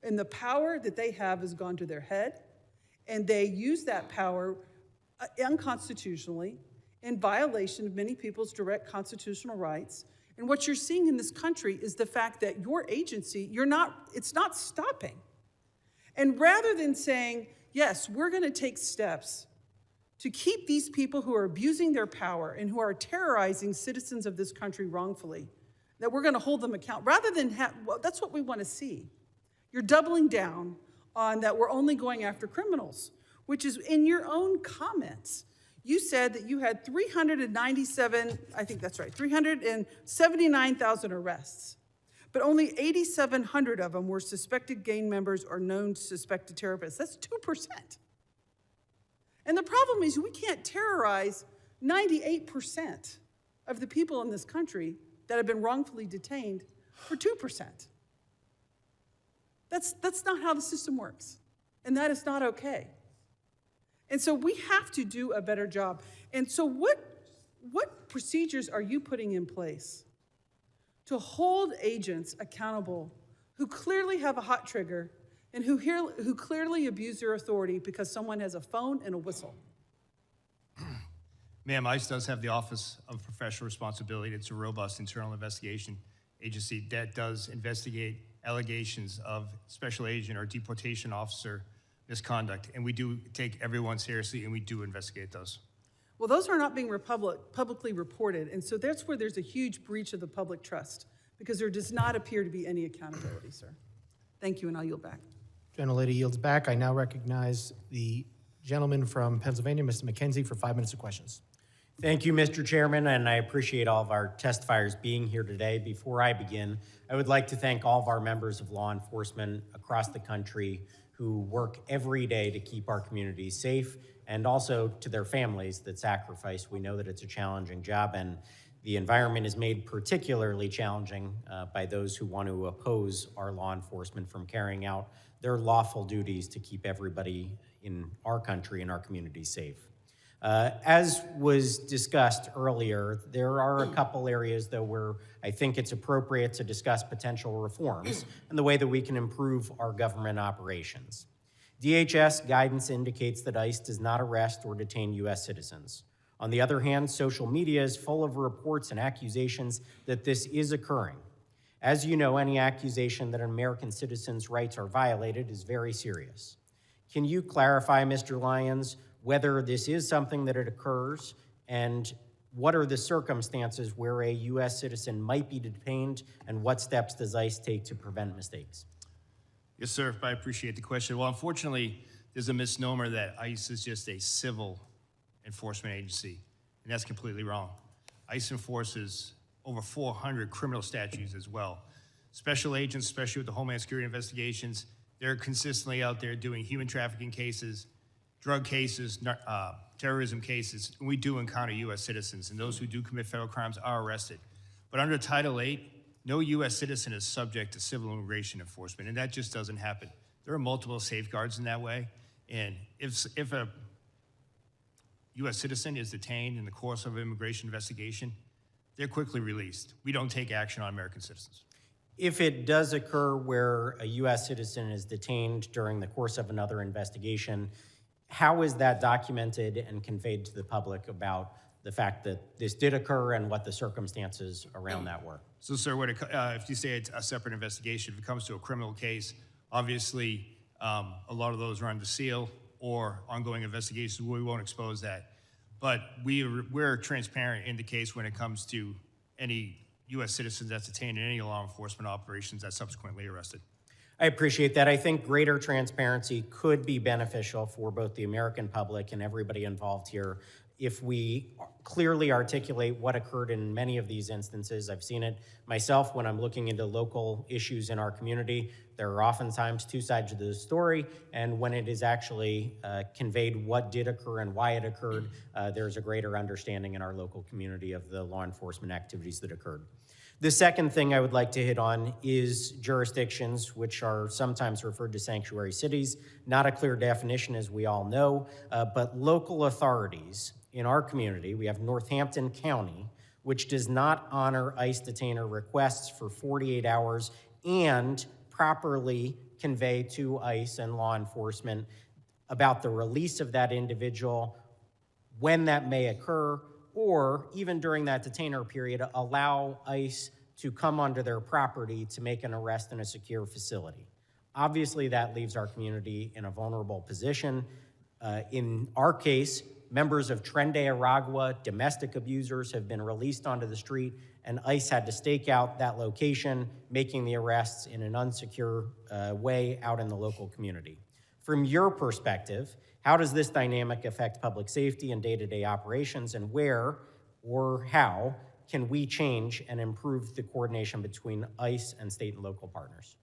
And the power that they have has gone to their head, and they use that power unconstitutionally in violation of many people's direct constitutional rights. And what you're seeing in this country is the fact that your agency, it's not stopping. And rather than saying, yes, we're going to take steps to keep these people who are abusing their power and who are terrorizing citizens of this country wrongfully, that we're going to hold them accountable, rather than well, that's what we want to see. You're doubling down on that we're only going after criminals, which is in your own comments. You said that you had 397, I think that's right, 379,000 arrests, but only 8,700 of them were suspected gang members or known suspected terrorists. That's 2%. And the problem is we can't terrorize 98% of the people in this country that have been wrongfully detained for 2%. That's not how the system works, and that is not okay. And so we have to do a better job. And so what procedures are you putting in place to hold agents accountable who clearly have a hot trigger and who clearly abuse their authority because someone has a phone and a whistle? Ma'am, ICE does have the Office of Professional Responsibility. It's a robust internal investigation agency that does investigate allegations of special agent or deportation officer misconduct. And we do take everyone seriously, and we do investigate those. Well, those are not being publicly reported. And so that's where there's a huge breach of the public trust, because there does not appear to be any accountability, sir. Thank you, and I'll yield back. Gentlelady yields back. I now recognize the gentleman from Pennsylvania, Mr. McKenzie, for 5 minutes of questions. Thank you, Mr. Chairman, and I appreciate all of our testifiers being here today. Before I begin, I would like to thank all of our members of law enforcement across the country who work every day to keep our communities safe, and also to their families that sacrifice. We know that it's a challenging job, and the environment is made particularly challenging by those who want to oppose our law enforcement from carrying out their lawful duties to keep everybody in our country and our communities safe. As was discussed earlier, there are a couple areas, though, where I think it's appropriate to discuss potential reforms and the way that we can improve our government operations. DHS guidance indicates that ICE does not arrest or detain U.S. citizens. On the other hand, social media is full of reports and accusations that this is occurring. As you know, any accusation that an American citizen's rights are violated is very serious. Can you clarify, Mr. Lyons, whether this is something that it occurs, and what are the circumstances where a U.S. citizen might be detained, and what steps does ICE take to prevent mistakes? Yes, sir. I appreciate the question. Well, unfortunately, there's a misnomer that ICE is just a civil enforcement agency, and that's completely wrong. ICE enforces over 400 criminal statutes as well. Special agents, especially with the Homeland Security investigations, They're consistently out there doing human trafficking cases, drug cases, terrorism cases, and we do encounter U.S. citizens, and those who do commit federal crimes are arrested. But under Title VIII, no U.S. citizen is subject to civil immigration enforcement, and that just doesn't happen. There are multiple safeguards in that way, and if a U.S. citizen is detained in the course of an immigration investigation, they're quickly released. We don't take action on American citizens. If it does occur where a U.S. citizen is detained during the course of another investigation, how is that documented and conveyed to the public about the fact that this did occur and what the circumstances around that were? So, sir, if you say it's a separate investigation, if it comes to a criminal case, obviously a lot of those are under seal or ongoing investigations. We won't expose that. But we're transparent in the case when it comes to any U.S. citizens that's detained in any law enforcement operations that's subsequently arrested. I appreciate that. I think greater transparency could be beneficial for both the American public and everybody involved here if we clearly articulate what occurred in many of these instances. I've seen it myself when I'm looking into local issues in our community. There are oftentimes two sides to the story, and when it is actually conveyed what did occur and why it occurred, there's a greater understanding in our local community of the law enforcement activities that occurred. The second thing I would like to hit on is jurisdictions, which are sometimes referred to sanctuary cities. Not a clear definition, as we all know, but local authorities in our community. We have Northampton County, which does not honor ICE detainer requests for 48 hours and properly convey to ICE and law enforcement about the release of that individual, when that may occur, or even during that detainer period, allow ICE to come onto their property to make an arrest in a secure facility. Obviously, that leaves our community in a vulnerable position. In our case, members of Tren de Aragua, domestic abusers, have been released onto the street, and ICE had to stake out that location, making the arrests in an unsecure way out in the local community. From your perspective, how does this dynamic affect public safety and day-to-day operations, and where or how can we change and improve the coordination between ICE and state and local partners?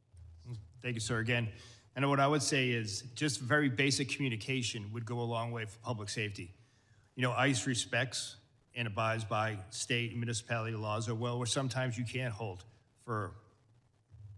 Thank you, sir, again. And what I would say is just very basic communication would go a long way for public safety. You know, ICE respects and abides by state and municipality laws, where sometimes you can't hold for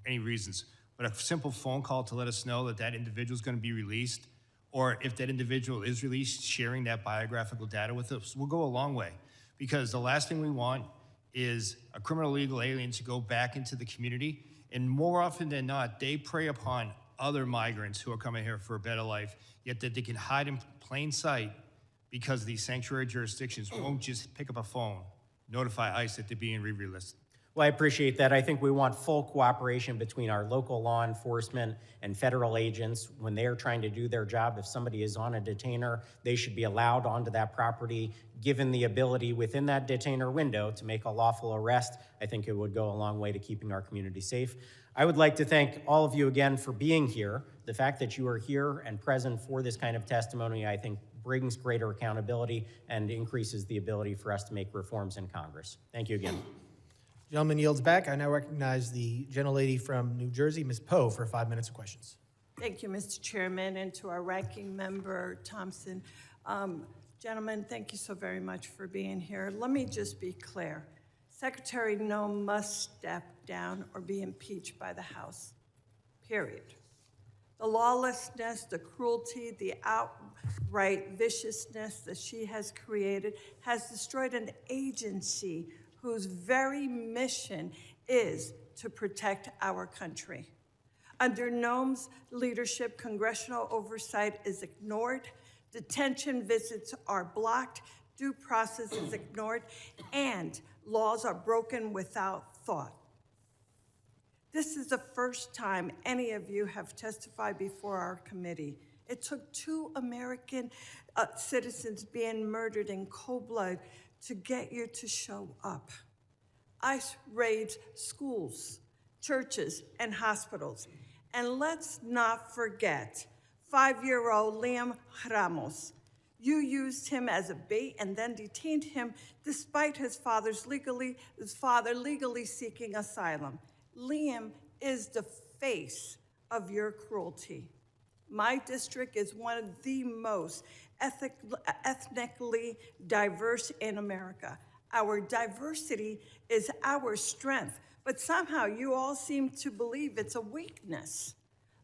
any reasons. But a simple phone call to let us know that that individual is going to be released, or if that individual is released, sharing that biographical data with us will go a long way. Because the last thing we want is a criminal illegal alien to go back into the community, and more often than not, they prey upon other migrants who are coming here for a better life, yet that they can hide in plain sight because these sanctuary jurisdictions won't just pick up a phone, notify ICE that they're being re-released. Well, I appreciate that. I think we want full cooperation between our local law enforcement and federal agents when they are trying to do their job. If somebody is on a detainer, they should be allowed onto that property, given the ability within that detainer window to make a lawful arrest. I think it would go a long way to keeping our community safe. I would like to thank all of you again for being here. The fact that you are here and present for this kind of testimony, I think, brings greater accountability and increases the ability for us to make reforms in Congress. Thank you again. Gentleman yields back. I now recognize the gentlelady from New Jersey, Ms. Poe, for 5 minutes of questions. Thank you, Mr. Chairman, and to our ranking member, Thompson. Gentlemen, thank you so very much for being here. Let me just be clear. Secretary Noem must step down or be impeached by the House, period. The lawlessness, the cruelty, the outright viciousness that she has created has destroyed an agency whose very mission is to protect our country. Under Noem's leadership, congressional oversight is ignored, detention visits are blocked, due process is ignored, and laws are broken without thought. This is the first time any of you have testified before our committee. It took 2 American citizens being murdered in cold blood to get you to show up. ICE raids schools, churches, and hospitals. And let's not forget 5-year-old Liam Ramos. You used him as a bait and then detained him despite his father legally seeking asylum. Liam is the face of your cruelty. My district is one of the most ethnically diverse in America. Our diversity is our strength, but somehow you all seem to believe it's a weakness.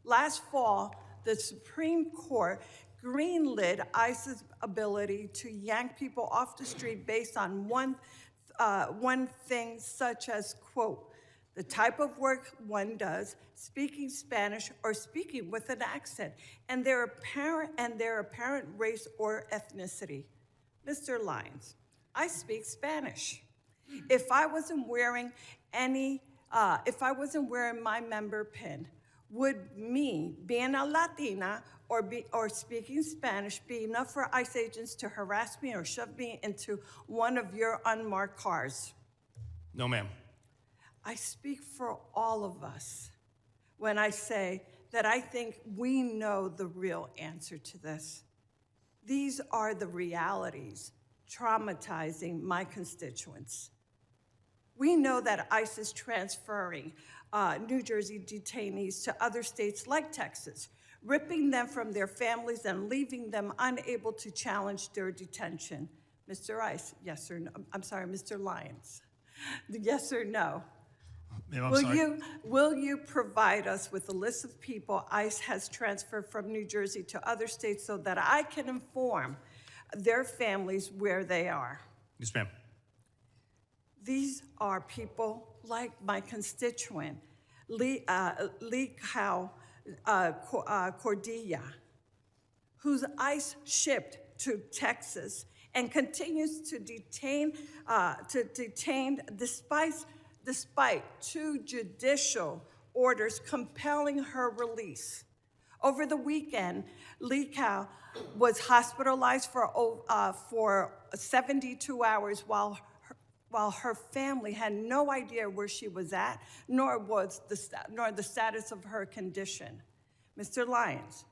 Last fall, the Supreme Court greenlit ICE's ability to yank people off the street based on one thing, such as, quote, the type of work one does, speaking Spanish or speaking with an accent, and their apparent race or ethnicity. Mr. Lyons, I speak Spanish. If I wasn't wearing my member pin, would me being a Latina or speaking Spanish be enough for ICE agents to harass me or shove me into one of your unmarked cars? No, ma'am. I speak for all of us when I say that I think we know the real answer to this. These are the realities traumatizing my constituents. We know that ICE is transferring New Jersey detainees to other states like Texas, ripping them from their families and leaving them unable to challenge their detention. Mr. ICE, yes or no? I'm sorry, Mr. Lyons. Yes or no? Will you provide us with a list of people ICE has transferred from New Jersey to other states so that I can inform their families where they are? Yes, ma'am. These are people like my constituent, Lee Cordilla, whose ICE shipped to Texas and continues to detain despite two judicial orders compelling her release. Over the weekend, Lee Cow was hospitalized for 72 hours while her family had no idea where she was at, nor the status of her condition. Mr. Lyons,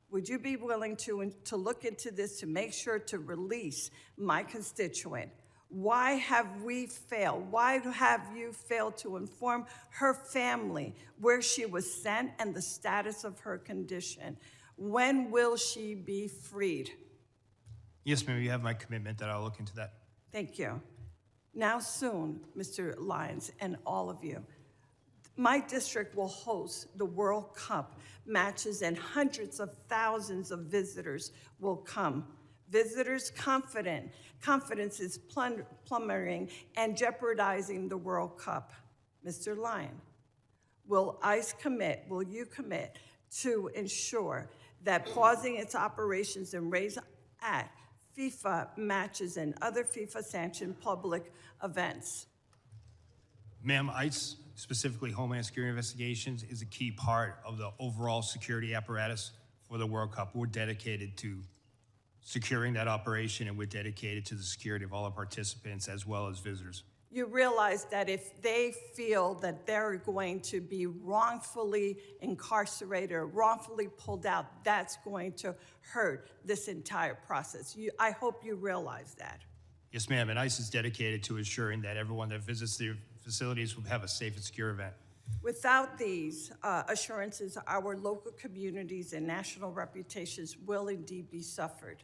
would you be willing to look into this to make sure to release my constituent? Why have we failed? Why have you failed to inform her family where she was sent and the status of her condition? When will she be freed? Yes, ma'am, you have my commitment that I'll look into that. Thank you. Now soon, Mr. Lyons and all of you, my district will host the World Cup matches and hundreds of thousands of visitors will come. Visitors' confidence is plummeting and jeopardizing the World Cup. Mr. Lyon, will you commit to ensure that pausing its operations and raise at FIFA matches and other FIFA-sanctioned public events? Ma'am, ICE, specifically Homeland Security Investigations, is a key part of the overall security apparatus for the World Cup. We're dedicated to securing that operation, and we're dedicated to the security of all our participants as well as visitors. You realize that if they feel that they're going to be wrongfully incarcerated or wrongfully pulled out, that's going to hurt this entire process. I hope you realize that. Yes, ma'am, and ICE is dedicated to ensuring that everyone that visits their facilities will have a safe and secure event. Without these assurances, our local communities and national reputations will indeed be suffered.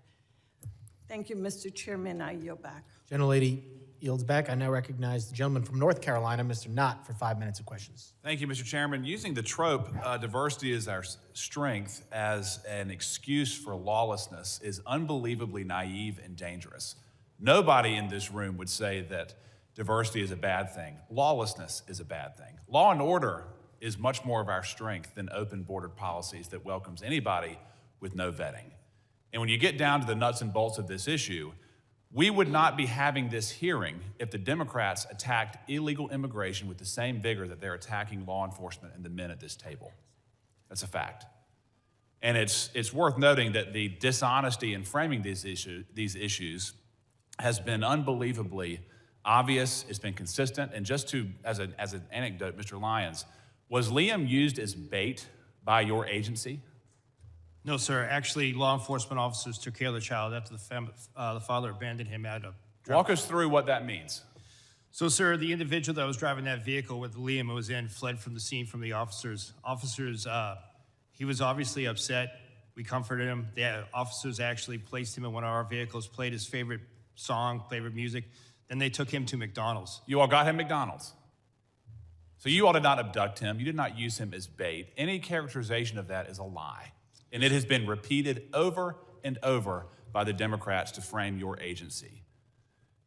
Thank you, Mr. Chairman. I yield back. Gentlelady yields back. I now recognize the gentleman from North Carolina, Mr. Knott, for 5 minutes of questions. Thank you, Mr. Chairman. Using the trope, diversity is our strength as an excuse for lawlessness is unbelievably naive and dangerous. Nobody in this room would say that diversity is a bad thing. Lawlessness is a bad thing. Law and order is much more of our strength than open bordered policies that welcomes anybody with no vetting. And when you get down to the nuts and bolts of this issue, we would not be having this hearing if the Democrats attacked illegal immigration with the same vigor that they're attacking law enforcement and the men at this table. That's a fact. And it's worth noting that the dishonesty in framing these issues has been unbelievably obvious, it's been consistent, and just as an anecdote, Mr. Lyons, was Liam used as bait by your agency? No, sir. Actually, law enforcement officers took care of the child after the father abandoned him at a... Walk us through what that means. So, sir, the individual that was driving that vehicle with Liam was in fled from the scene from the officers. Officers He was obviously upset. We comforted him. The officers actually placed him in one of our vehicles, played his favorite song, favorite music. Then they took him to McDonald's. You all got him McDonald's. So you all did not abduct him. You did not use him as bait. Any characterization of that is a lie. And it has been repeated over and over by the Democrats to frame your agency.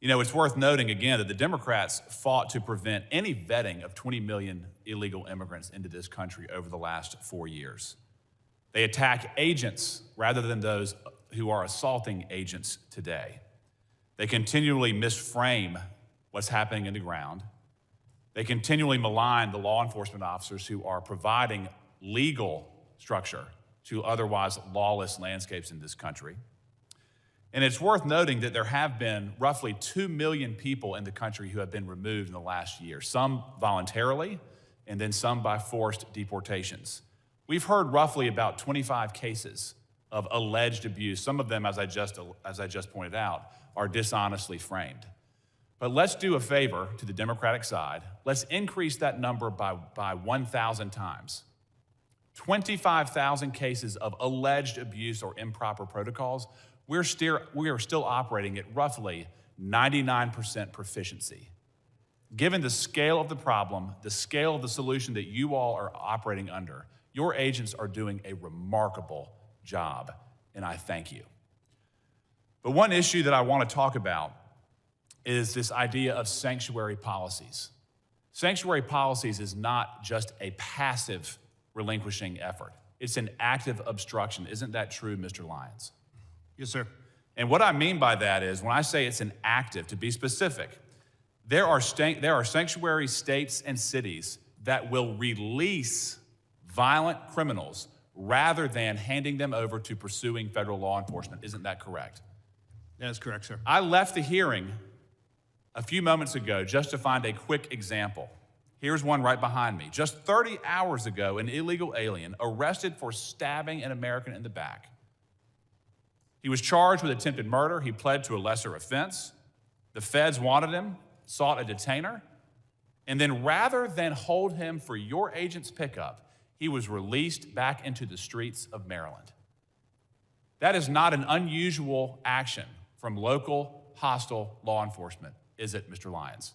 You know, it's worth noting again that the Democrats fought to prevent any vetting of 20 million illegal immigrants into this country over the last 4 years. They attack agents rather than those who are assaulting agents today. They continually misframe what's happening in the ground. They continually malign the law enforcement officers who are providing legal structure to otherwise lawless landscapes in this country. And it's worth noting that there have been roughly 2 million people in the country who have been removed in the last year, some voluntarily, and then some by forced deportations. We've heard roughly about 25 cases of alleged abuse. Some of them, as I just pointed out, are dishonestly framed. But let's do a favor to the Democratic side. Let's increase that number by 1,000 times. 25,000 cases of alleged abuse or improper protocols. We are still operating at roughly 99% proficiency. Given the scale of the problem, the scale of the solution that you all are operating under, your agents are doing a remarkable job, and I thank you. But one issue that I want to talk about is this idea of sanctuary policies. Sanctuary policies is not just a passive relinquishing effort. It's an active obstruction. Isn't that true, Mr. Lyons? Yes, sir. And what I mean by that is, when I say it's an active, to be specific, there are sanctuary states and cities that will release violent criminals rather than handing them over to pursuing federal law enforcement. Isn't that correct? That is correct, sir. I left the hearing a few moments ago just to find a quick example. Here's one right behind me. Just 30 hours ago, an illegal alien arrested for stabbing an American in the back. He was charged with attempted murder. He pled to a lesser offense. The feds wanted him, sought a detainer, and then rather than hold him for your agent's pickup, he was released back into the streets of Maryland. That is not an unusual action from local hostile law enforcement, is it, Mr. Lyons?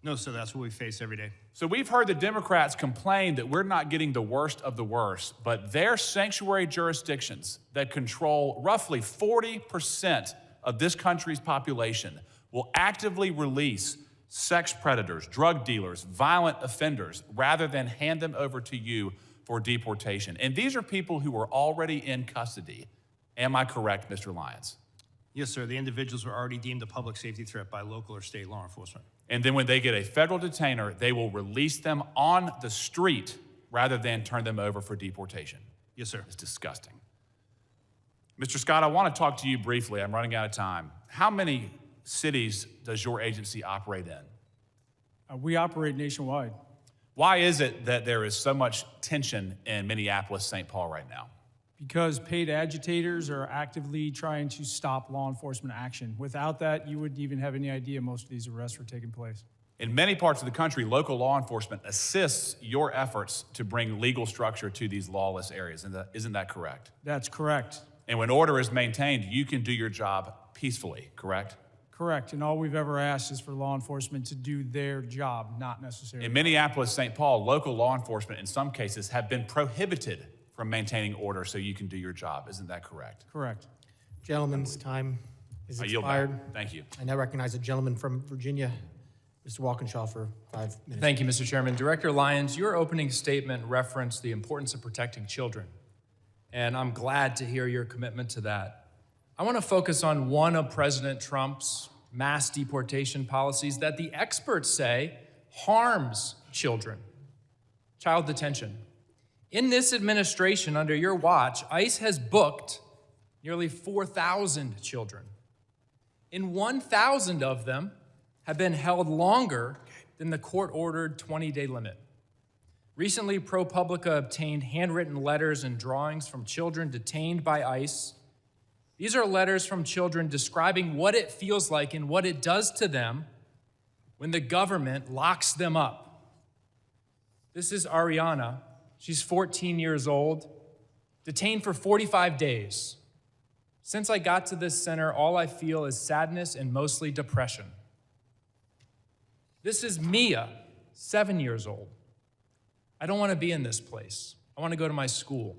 No, sir, that's what we face every day. So we've heard the Democrats complain that we're not getting the worst of the worst, but their sanctuary jurisdictions that control roughly 40% of this country's population will actively release sex predators, drug dealers, violent offenders, rather than hand them over to you for deportation. And these are people who are already in custody. Am I correct, Mr. Lyons? Yes, sir. The individuals were already deemed a public safety threat by local or state law enforcement. And then when they get a federal detainer, they will release them on the street rather than turn them over for deportation. Yes, sir. It's disgusting. Mr. Scott, I want to talk to you briefly. I'm running out of time. How many cities does your agency operate in? We operate nationwide. Why is it that there is so much tension in Minneapolis, St. Paul right now? Because paid agitators are actively trying to stop law enforcement action. Without that, you wouldn't even have any idea most of these arrests were taking place. In many parts of the country, local law enforcement assists your efforts to bring legal structure to these lawless areas. Isn't that correct? That's correct. And when order is maintained, you can do your job peacefully, correct? Correct. And all we've ever asked is for law enforcement to do their job, not necessarily. In Minneapolis, St. Paul, local law enforcement in some cases have been prohibited from maintaining order so you can do your job. Isn't that correct? Correct. Gentleman's time is I yield expired. back. Thank you. I now recognize a gentleman from Virginia, Mr. Walkinshaw, for 5 minutes. Thank you, Mr. Chairman. Director Lyons, your opening statement referenced the importance of protecting children, and I'm glad to hear your commitment to that. I want to focus on one of President Trump's mass deportation policies that the experts say harms children: child detention. In this administration, under your watch, ICE has booked nearly 4,000 children, and 1,000 of them have been held longer than the court-ordered 20-day limit. Recently, ProPublica obtained handwritten letters and drawings from children detained by ICE. These are letters from children describing what it feels like and what it does to them when the government locks them up. This is Ariana, She's 14 years old, detained for 45 days. Since I got to this center, all I feel is sadness and mostly depression. This is Mia, 7 years old. I don't want to be in this place. I want to go to my school.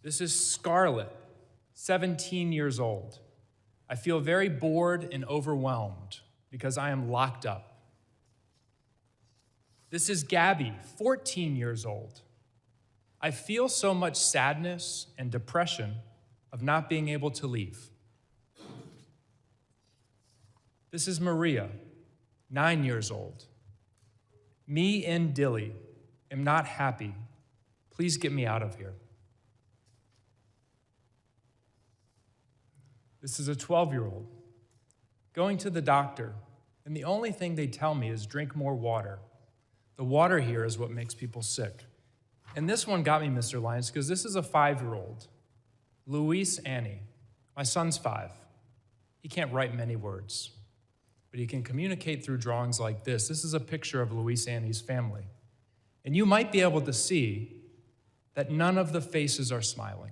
This is Scarlett, 17 years old. I feel very bored and overwhelmed because I am locked up. This is Gabby, 14 years old. I feel so much sadness and depression of not being able to leave. This is Maria, 9 years old. Me and Dilly am not happy. Please get me out of here. This is a 12-year-old going to the doctor, and the only thing they tell me is drink more water. The water here is what makes people sick. And this one got me, Mr. Lyons, because this is a 5-year-old, Luis Annie. My son's 5. He can't write many words, but he can communicate through drawings like this. This is a picture of Luis Annie's family. And you might be able to see that none of the faces are smiling.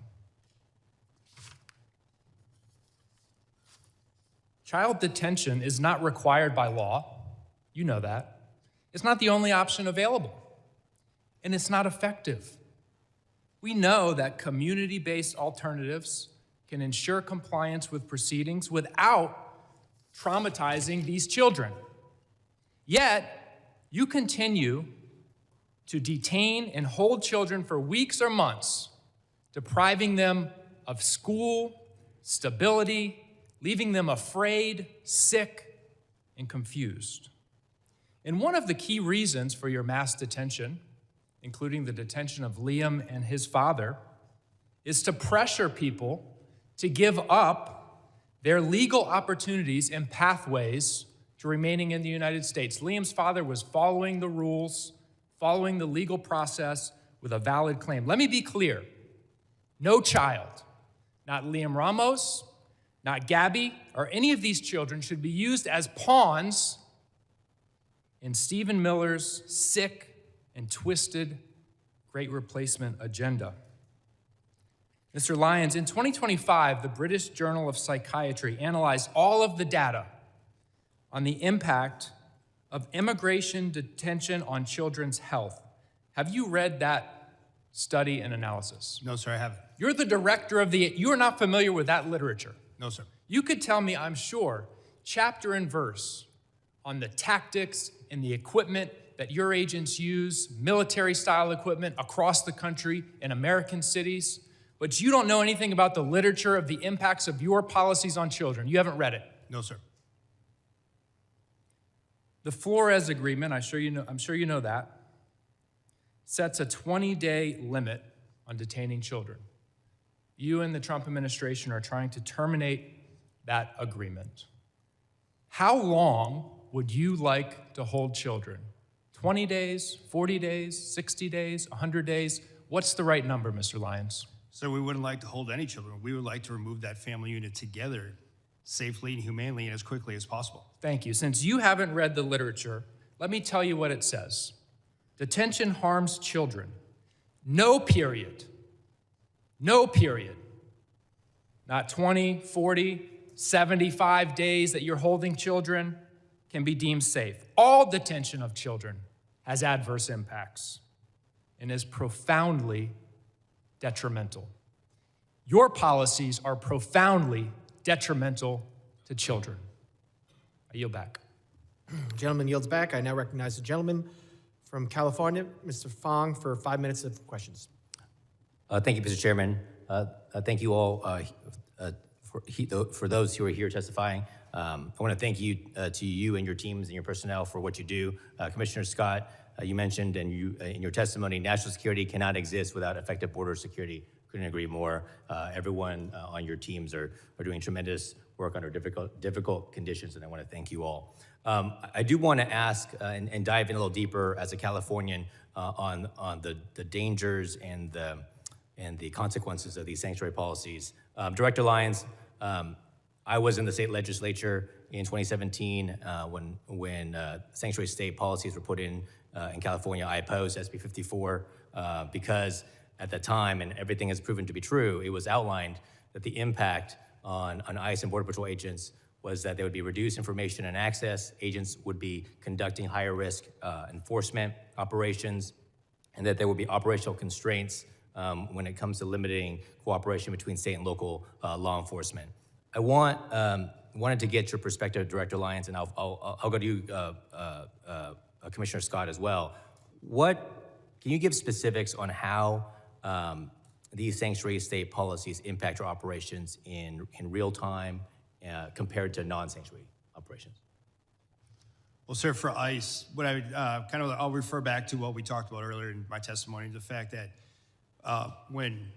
Child detention is not required by law. You know that. It's not the only option available, and it's not effective. We know that community-based alternatives can ensure compliance with proceedings without traumatizing these children. Yet, you continue to detain and hold children for weeks or months, depriving them of school, stability, leaving them afraid, sick, and confused. And one of the key reasons for your mass detention, including the detention of Liam and his father, is to pressure people to give up their legal opportunities and pathways to remaining in the United States. Liam's father was following the rules, following the legal process with a valid claim. Let me be clear. No child, not Liam Ramos, not Gabby, or any of these children should be used as pawns in Stephen Miller's sick and twisted Great Replacement agenda. Mr. Lyons, in 2025, the British Journal of Psychiatry analyzed all of the data on the impact of immigration detention on children's health. Have you read that study and analysis? No, sir, I haven't. You're the director of you are not familiar with that literature. No, sir. You could tell me, I'm sure, chapter and verse on the tactics and the equipment that your agents use, military-style equipment across the country in American cities, but you don't know anything about the literature of the impacts of your policies on children. You haven't read it. No, sir. The Flores Agreement, I'm sure you know that, sets a 20-day limit on detaining children. You and the Trump administration are trying to terminate that agreement. How long would you like to hold children? 20 days, 40 days, 60 days, 100 days? What's the right number, Mr. Lyons? Sir, we wouldn't like to hold any children. We would like to remove that family unit together safely and humanely and as quickly as possible. Thank you. Since you haven't read the literature, let me tell you what it says. Detention harms children. No period. No period. Not 20, 40, 75 days that you're holding children can be deemed safe. All detention of children has adverse impacts and is profoundly detrimental. Your policies are profoundly detrimental to children. I yield back. Gentleman yields back. I now recognize the gentleman from California, Mr. Fong, for 5 minutes of questions. Thank you, Mr. Chairman. Thank you all for those who are here testifying. I want to thank you to you and your teams and your personnel for what you do. Commissioner Scott, you mentioned in your testimony, national security cannot exist without effective border security. Couldn't agree more. Everyone on your teams are doing tremendous work under difficult conditions, and I want to thank you all. I do want to ask and dive in a little deeper as a Californian on the dangers and the consequences of these sanctuary policies. Director Lyons, I was in the state legislature in 2017 when sanctuary state policies were put in California. I opposed SB 54 because at the time, and everything has proven to be true, it was outlined that the impact on ICE and Border Patrol agents was that there would be reduced information and access, agents would be conducting higher risk enforcement operations, and that there would be operational constraints when it comes to limiting cooperation between state and local law enforcement. I wanted to get your perspective, Director Lyons, and I'll go to you, Commissioner Scott, as well. Can you give specifics on how these sanctuary state policies impact your operations in real time compared to non-sanctuary operations? Well, sir, for ICE, what I would I'll refer back to what we talked about earlier in my testimony, the fact that when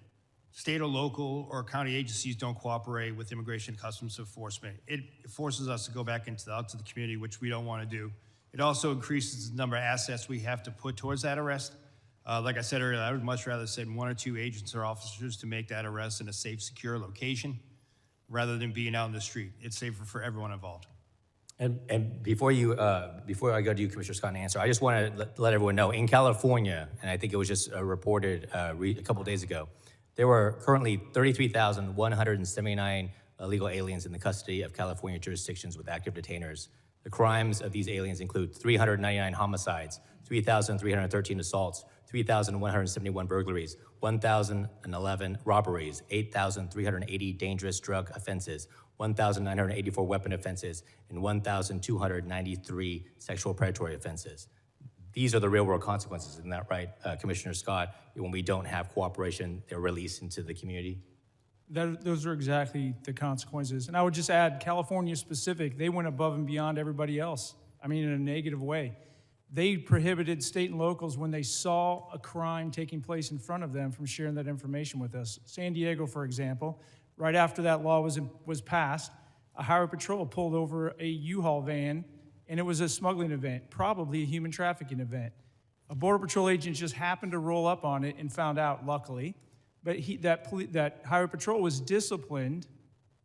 state or local or county agencies don't cooperate with Immigration and Customs Enforcement, it forces us to go back out to the community, which we don't want to do. It also increases the number of assets we have to put towards that arrest. Like I said earlier, I would much rather send 1 or 2 agents or officers to make that arrest in a safe, secure location rather than being out in the street. It's safer for everyone involved. And before I go to you, Commissioner Scott, and answer, I just want to let everyone know, in California, and I think it was just reported a couple of days ago, there were currently 33,179 illegal aliens in the custody of California jurisdictions with active detainers. The crimes of these aliens include 399 homicides, 3,313 assaults, 3,171 burglaries, 1,011 robberies, 8,380 dangerous drug offenses, 1,984 weapon offenses, and 1,293 sexual predatory offenses. These are the real-world consequences, isn't that right, Commissioner Scott? When we don't have cooperation, they're released into the community? Those are exactly the consequences. And I would just add, California specific, they went above and beyond everybody else. I mean, in a negative way. They prohibited state and locals when they saw a crime taking place in front of them from sharing that information with us. San Diego, for example, right after that law was passed, a highway patrol pulled over a U-Haul van, and it was a smuggling event, probably a human trafficking event. A Border Patrol agent just happened to roll up on it and found out, luckily, but that highway patrol was disciplined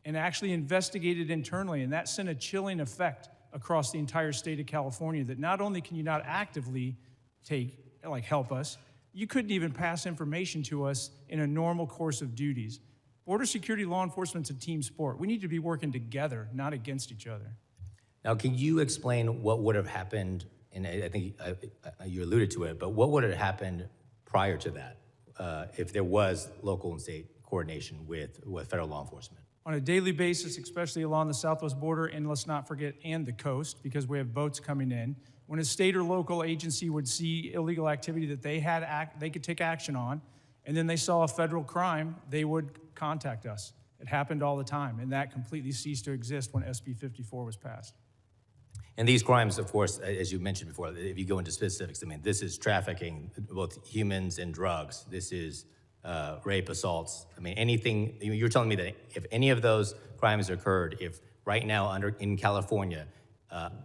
and actually investigated internally, and that sent a chilling effect across the entire state of California, that not only can you not actively help us, you couldn't even pass information to us in a normal course of duties. Border security law enforcement's a team sport. We need to be working together, not against each other. Now, can you explain what would have happened, and I think you alluded to it, but what would have happened prior to that if there was local and state coordination with federal law enforcement? On a daily basis, especially along the southwest border, and let's not forget, and the coast, because we have boats coming in, when a state or local agency would see illegal activity that they could take action on, and then they saw a federal crime, they would contact us. It happened all the time, and that completely ceased to exist when SB 54 was passed. And these crimes, of course, as you mentioned before, if you go into specifics, I mean, this is trafficking, both humans and drugs. This is rape, assaults. I mean, anything. You're telling me that if any of those crimes occurred, if right now in California,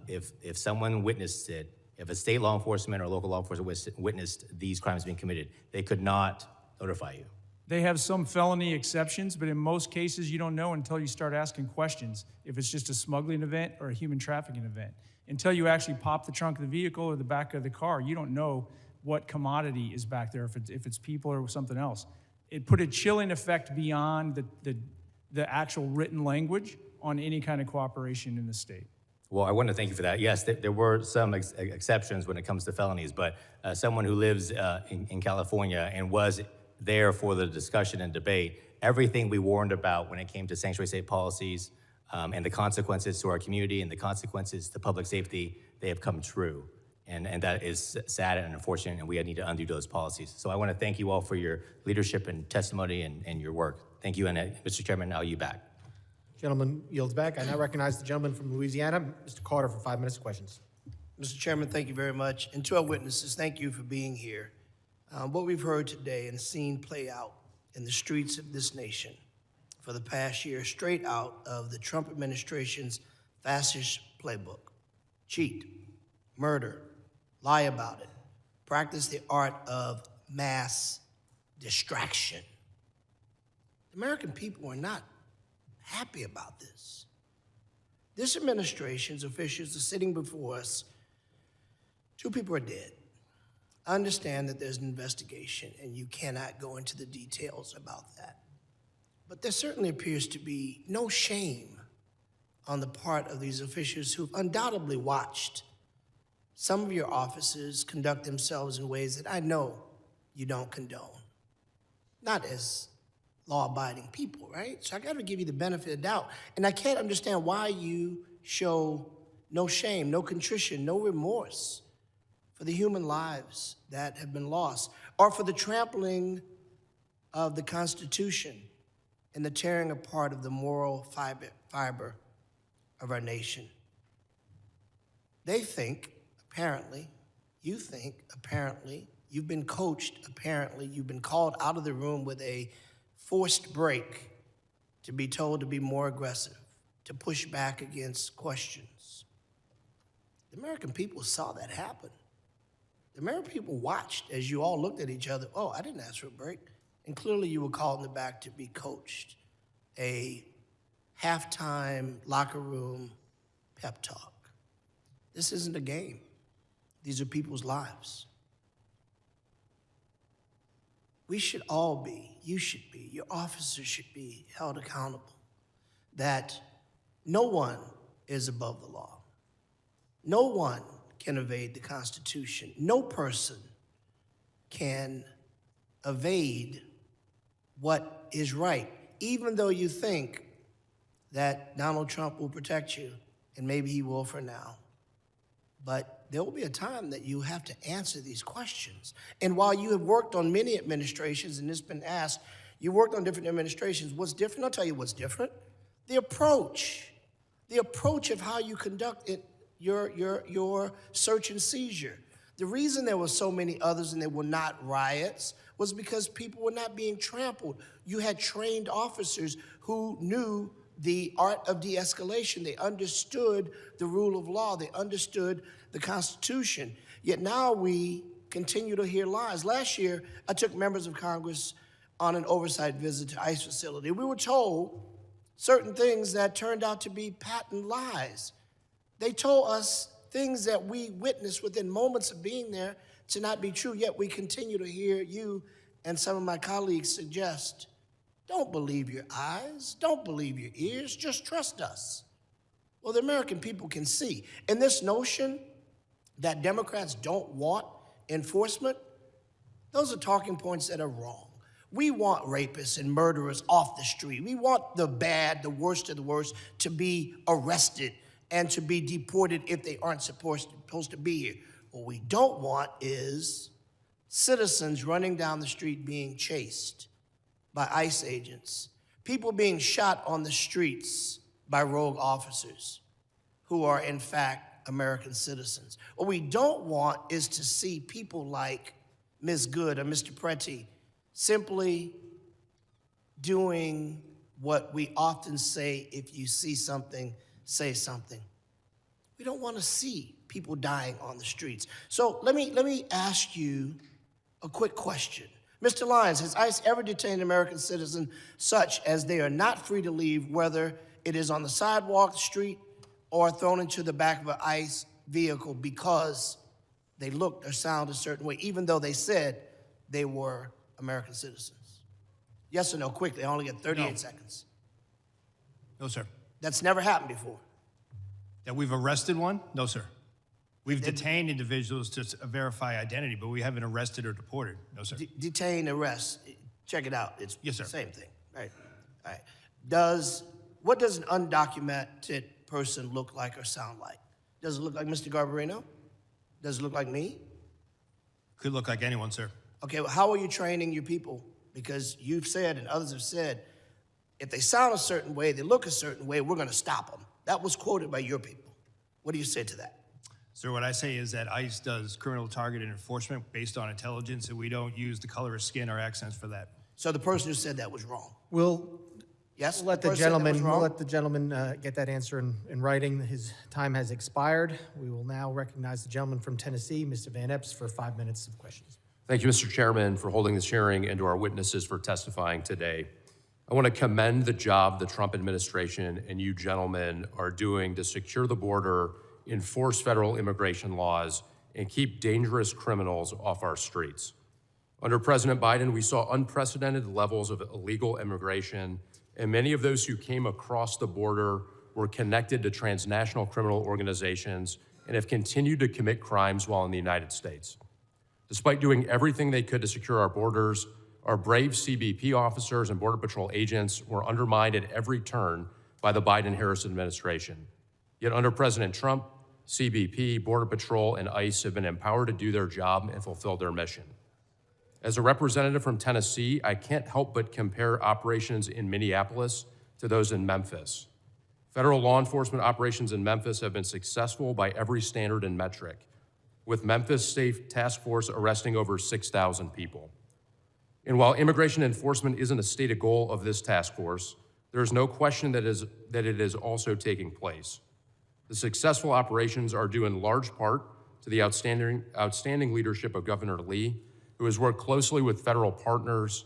if someone witnessed it, if a state law enforcement or local law enforcement witnessed these crimes being committed, they could not notify you. They have some felony exceptions, but in most cases, you don't know until you start asking questions if it's just a smuggling event or a human trafficking event. Until you actually pop the trunk of the vehicle or the back of the car, you don't know what commodity is back there, if it's people or something else. It put a chilling effect beyond the actual written language on any kind of cooperation in the state. Well, I want to thank you for that. Yes, there were some exceptions when it comes to felonies, but someone who lives in California and was there for the discussion and debate, everything we warned about when it came to sanctuary state policies and the consequences to our community and the consequences to public safety, they have come true. And that is sad and unfortunate, and we need to undo those policies. So I want to thank you all for your leadership and testimony and your work. Thank you, and Mr. Chairman, now you back. Gentleman yields back. I now recognize the gentleman from Louisiana, Mr. Carter, for 5 minutes of questions. Mr. Chairman, thank you very much. And to our witnesses, thank you for being here. What we've heard today and seen play out in the streets of this nation for the past year, straight out of the Trump administration's fascist playbook. Cheat, murder, lie about it, practice the art of mass distraction. The American people are not happy about this. This administration's officials are sitting before us. 2 people are dead. I understand that there's an investigation and you cannot go into the details about that. But there certainly appears to be no shame on the part of these officials who've undoubtedly watched some of your officers conduct themselves in ways that I know you don't condone. Not as law-abiding people, right? So I gotta give you the benefit of the doubt. And I can't understand why you show no shame, no contrition, no remorse for the human lives that have been lost, or for the trampling of the Constitution and the tearing apart of the moral fiber of our nation. They think, apparently, you think, apparently, you've been coached, apparently, you've been called out of the room with a forced break to be told to be more aggressive, to push back against questions. The American people saw that happen. The American people watched as you all looked at each other. Oh, I didn't ask for a break. And clearly you were called in the back to be coached. A halftime locker room pep talk. This isn't a game. These are people's lives. We should all be, you should be, your officers should be held accountable that no one is above the law. No one can evade the Constitution. No person can evade what is right, even though you think that Donald Trump will protect you, and maybe he will for now. But there will be a time that you have to answer these questions. And while you have worked on many administrations, and it's been asked, you worked on different administrations, what's different? I'll tell you what's different. The approach of how you conduct it, your search and seizure. The reason there were so many others and there were not riots was because people were not being trampled. You had trained officers who knew the art of de-escalation. They understood the rule of law. They understood the Constitution. Yet now we continue to hear lies. Last year, I took members of Congress on an oversight visit to ICE facility. We were told certain things that turned out to be patent lies. They told us things that we witnessed within moments of being there to not be true, yet we continue to hear you and some of my colleagues suggest, don't believe your eyes, don't believe your ears, just trust us. Well, the American people can see. And this notion that Democrats don't want enforcement, those are talking points that are wrong. We want rapists and murderers off the street. We want the bad, the worst of the worst, to be arrested and to be deported if they aren't supposed to be here. What we don't want is citizens running down the street being chased by ICE agents, people being shot on the streets by rogue officers who are in fact American citizens. What we don't want is to see people like Ms. Good or Mr. Pretty simply doing what we often say, if you see something, say something. We don't want to see people dying on the streets. So let me ask you a quick question. Mr. Lyons, has ICE ever detained an American citizen such as they are not free to leave, whether it is on the sidewalk, the street, or thrown into the back of an ICE vehicle because they looked or sounded a certain way, even though they said they were American citizens? Yes or no, quickly, I only got 38 seconds. No, sir. That's never happened before. That we've arrested one? No, sir. We've detained individuals to verify identity, but we haven't arrested or deported. No, sir. Detain, arrest, check it out. It's yes, sir. The same thing, right? All right. What does an undocumented person look like or sound like? Does it look like Mr. Garbarino? Does it look like me? Could look like anyone, sir. Okay, well, how are you training your people? Because you've said and others have said, if they sound a certain way, they look a certain way, we're going to stop them. That was quoted by your people. What do you say to that? Sir, what I say is that ICE does criminal targeted enforcement based on intelligence, and we don't use the color of skin or accents for that. So the person who said that was wrong? Yes, We'll let the gentleman get that answer in writing. His time has expired. We will now recognize the gentleman from Tennessee, Mr. Van Epps, for 5 minutes of questions. Thank you, Mr. Chairman, for holding this hearing and to our witnesses for testifying today. I want to commend the job the Trump administration and you gentlemen are doing to secure the border, enforce federal immigration laws, and keep dangerous criminals off our streets. Under President Biden, we saw unprecedented levels of illegal immigration, and many of those who came across the border were connected to transnational criminal organizations and have continued to commit crimes while in the United States. Despite doing everything they could to secure our borders, our brave CBP officers and Border Patrol agents were undermined at every turn by the Biden-Harris administration. Yet under President Trump, CBP, Border Patrol, and ICE have been empowered to do their job and fulfill their mission. As a representative from Tennessee, I can't help but compare operations in Minneapolis to those in Memphis. Federal law enforcement operations in Memphis have been successful by every standard and metric, with Memphis State Task Force arresting over 6,000 people. And while immigration enforcement isn't a stated goal of this task force, there is no question that it is also taking place. The successful operations are due in large part to the outstanding leadership of Governor Lee, who has worked closely with federal partners.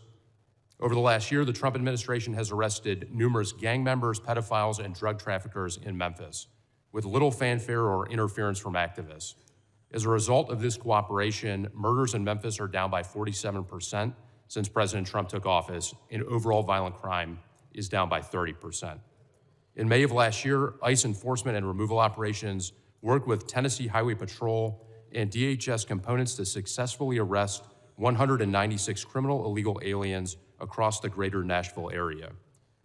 Over the last year, the Trump administration has arrested numerous gang members, pedophiles, and drug traffickers in Memphis, with little fanfare or interference from activists. As a result of this cooperation, murders in Memphis are down by 47% since President Trump took office, and overall violent crime is down by 30%. In May of last year, ICE enforcement and removal operations worked with Tennessee Highway Patrol and DHS components to successfully arrest 196 criminal illegal aliens across the greater Nashville area.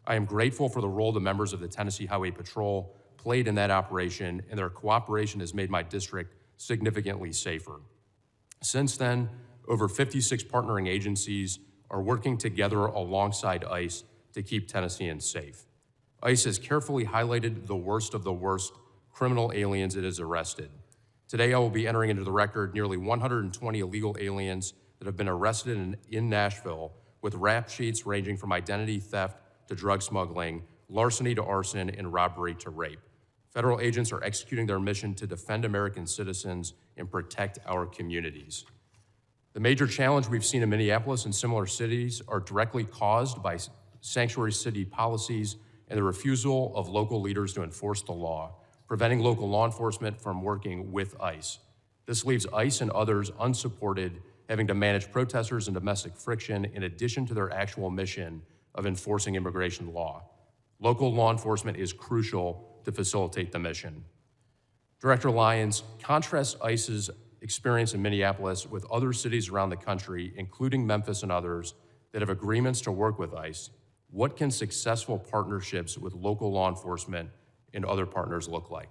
I am grateful for the role the members of the Tennessee Highway Patrol played in that operation, and their cooperation has made my district significantly safer. Since then, over 56 partnering agencies are working together alongside ICE to keep Tennesseans safe. ICE has carefully highlighted the worst of the worst criminal aliens it has arrested. Today, I will be entering into the record nearly 120 illegal aliens that have been arrested in Nashville, with rap sheets ranging from identity theft to drug smuggling, larceny to arson, and robbery to rape. Federal agents are executing their mission to defend American citizens and protect our communities. The major challenge we've seen in Minneapolis and similar cities are directly caused by sanctuary city policies and the refusal of local leaders to enforce the law, preventing local law enforcement from working with ICE. This leaves ICE and others unsupported, having to manage protesters and domestic friction in addition to their actual mission of enforcing immigration law. Local law enforcement is crucial to facilitate the mission. Director Lyons, contrast ICE's experience in Minneapolis with other cities around the country, including Memphis and others, that have agreements to work with ICE. What can successful partnerships with local law enforcement and other partners look like?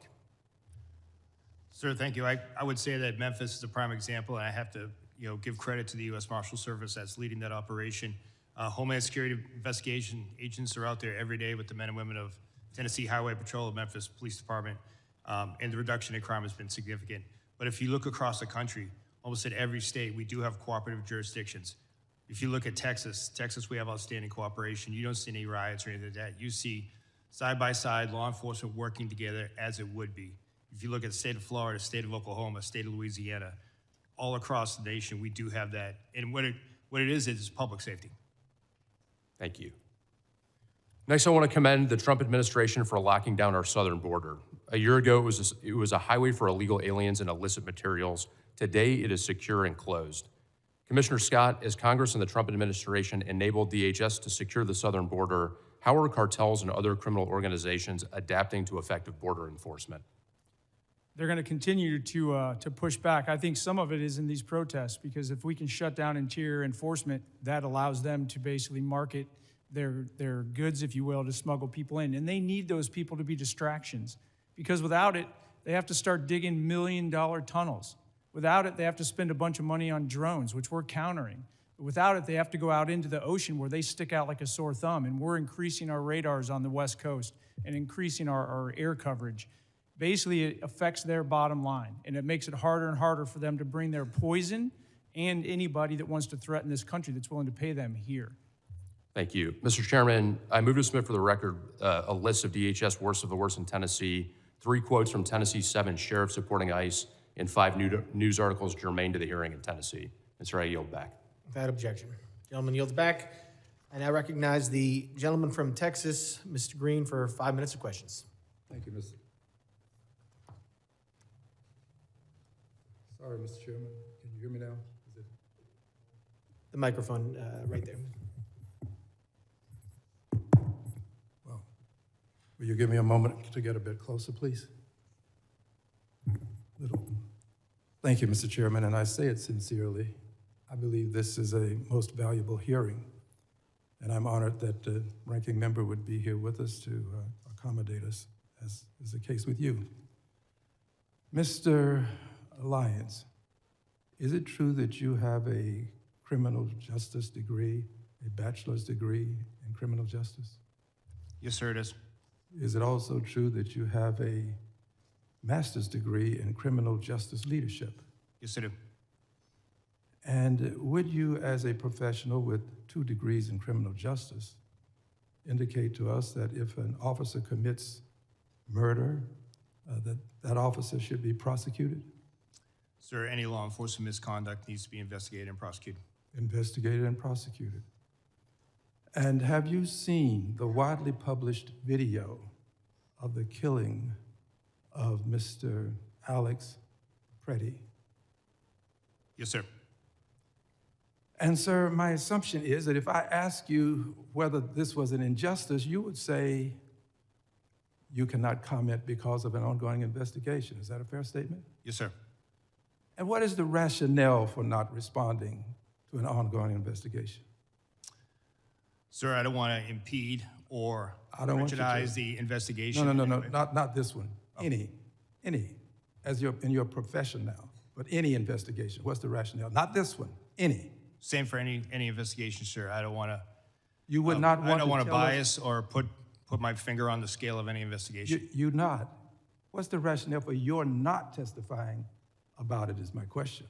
Sir, thank you. I would say that Memphis is a prime example, and I have to give credit to the U.S. Marshal Service that's leading that operation. Homeland Security investigation agents are out there every day with the men and women of Tennessee Highway Patrol, Memphis Police Department, and the reduction in crime has been significant. But if you look across the country, almost in every state, we do have cooperative jurisdictions. If you look at Texas, we have outstanding cooperation. You don't see any riots or anything like that. You see side-by-side law enforcement working together as it would be. If you look at the state of Florida, state of Oklahoma, state of Louisiana, all across the nation, we do have that. And what it is public safety. Thank you. Next, I want to commend the Trump administration for locking down our southern border. A year ago, it was a highway for illegal aliens and illicit materials. Today, it is secure and closed. Commissioner Scott, as Congress and the Trump administration enabled DHS to secure the southern border, how are cartels and other criminal organizations adapting to effective border enforcement? They're going to continue to push back. I think some of it is in these protests, because if we can shut down interior enforcement, that allows them to basically market their goods, if you will, to smuggle people in. And they need those people to be distractions, because without it, they have to start digging million-dollar tunnels. Without it, they have to spend a bunch of money on drones, which we're countering. Without it, they have to go out into the ocean where they stick out like a sore thumb, and we're increasing our radars on the West Coast and increasing our air coverage. Basically, it affects their bottom line, and it makes it harder and harder for them to bring their poison and anybody that wants to threaten this country that's willing to pay them here. Thank you. Mr. Chairman, I move to submit for the record a list of DHS worst of the worst in Tennessee, 3 quotes from Tennessee's 7 sheriffs supporting ICE, and 5 news articles germane to the hearing in Tennessee. Mr. I yield back. Without objection. Gentleman yields back. I now recognize the gentleman from Texas, Mr. Green, for 5 minutes of questions. Thank you, Mr. Sorry, Mr. Chairman. Can you hear me now? Is it? The microphone right there. Well, will you give me a moment to get a bit closer, please? Thank you, Mr. Chairman, and I say it sincerely. I believe this is a most valuable hearing, and I'm honored that the ranking member would be here with us to accommodate us, as is the case with you. Mr. Lyons, is it true that you have a criminal justice degree, a bachelor's degree in criminal justice? Yes, sir, it is. Is it also true that you have a master's degree in criminal justice leadership? Yes, I do. And would you, as a professional with 2 degrees in criminal justice, indicate to us that if an officer commits murder, that officer should be prosecuted? Sir, any law enforcement misconduct needs to be investigated and prosecuted. Investigated and prosecuted. And have you seen the widely published video of the killing of Mr. Alex Preddy? Yes, sir. And sir, my assumption is that if I ask you whether this was an injustice, you would say you cannot comment because of an ongoing investigation. Is that a fair statement? Yes, sir. And what is the rationale for not responding to an ongoing investigation? Sir, I don't want to impede or I don't want you to. prejudice the investigation. No, not this one. Oh. Any, as in your profession now, but any investigation. What's the rationale? Not this one, any. Same for any investigation, sir. I don't want to. You would not want to. I don't want to tell us- bias or put my finger on the scale of any investigation. You not. What's the rationale for your not testifying about it is my question.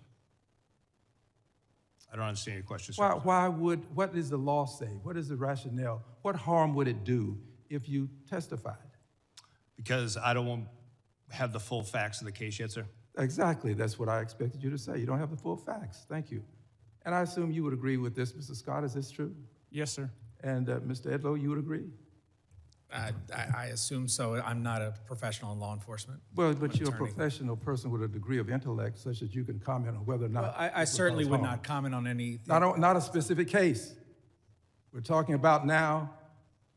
I don't understand your question, sir. What does the law say? What is the rationale? What harm would it do if you testified? Because I don't have the full facts of the case yet, sir. Exactly, that's what I expected you to say. You don't have the full facts. Thank you. And I assume you would agree with this, Mr. Scott, is this true? Yes, sir. And Mr. Edlow, you would agree? I assume so. I'm not a professional in law enforcement. Well, but you're a attorney. professional person with a degree of intellect such that you can comment on whether or not. Well, I it certainly cause would harm. not comment on any. Not a specific case. We're talking about now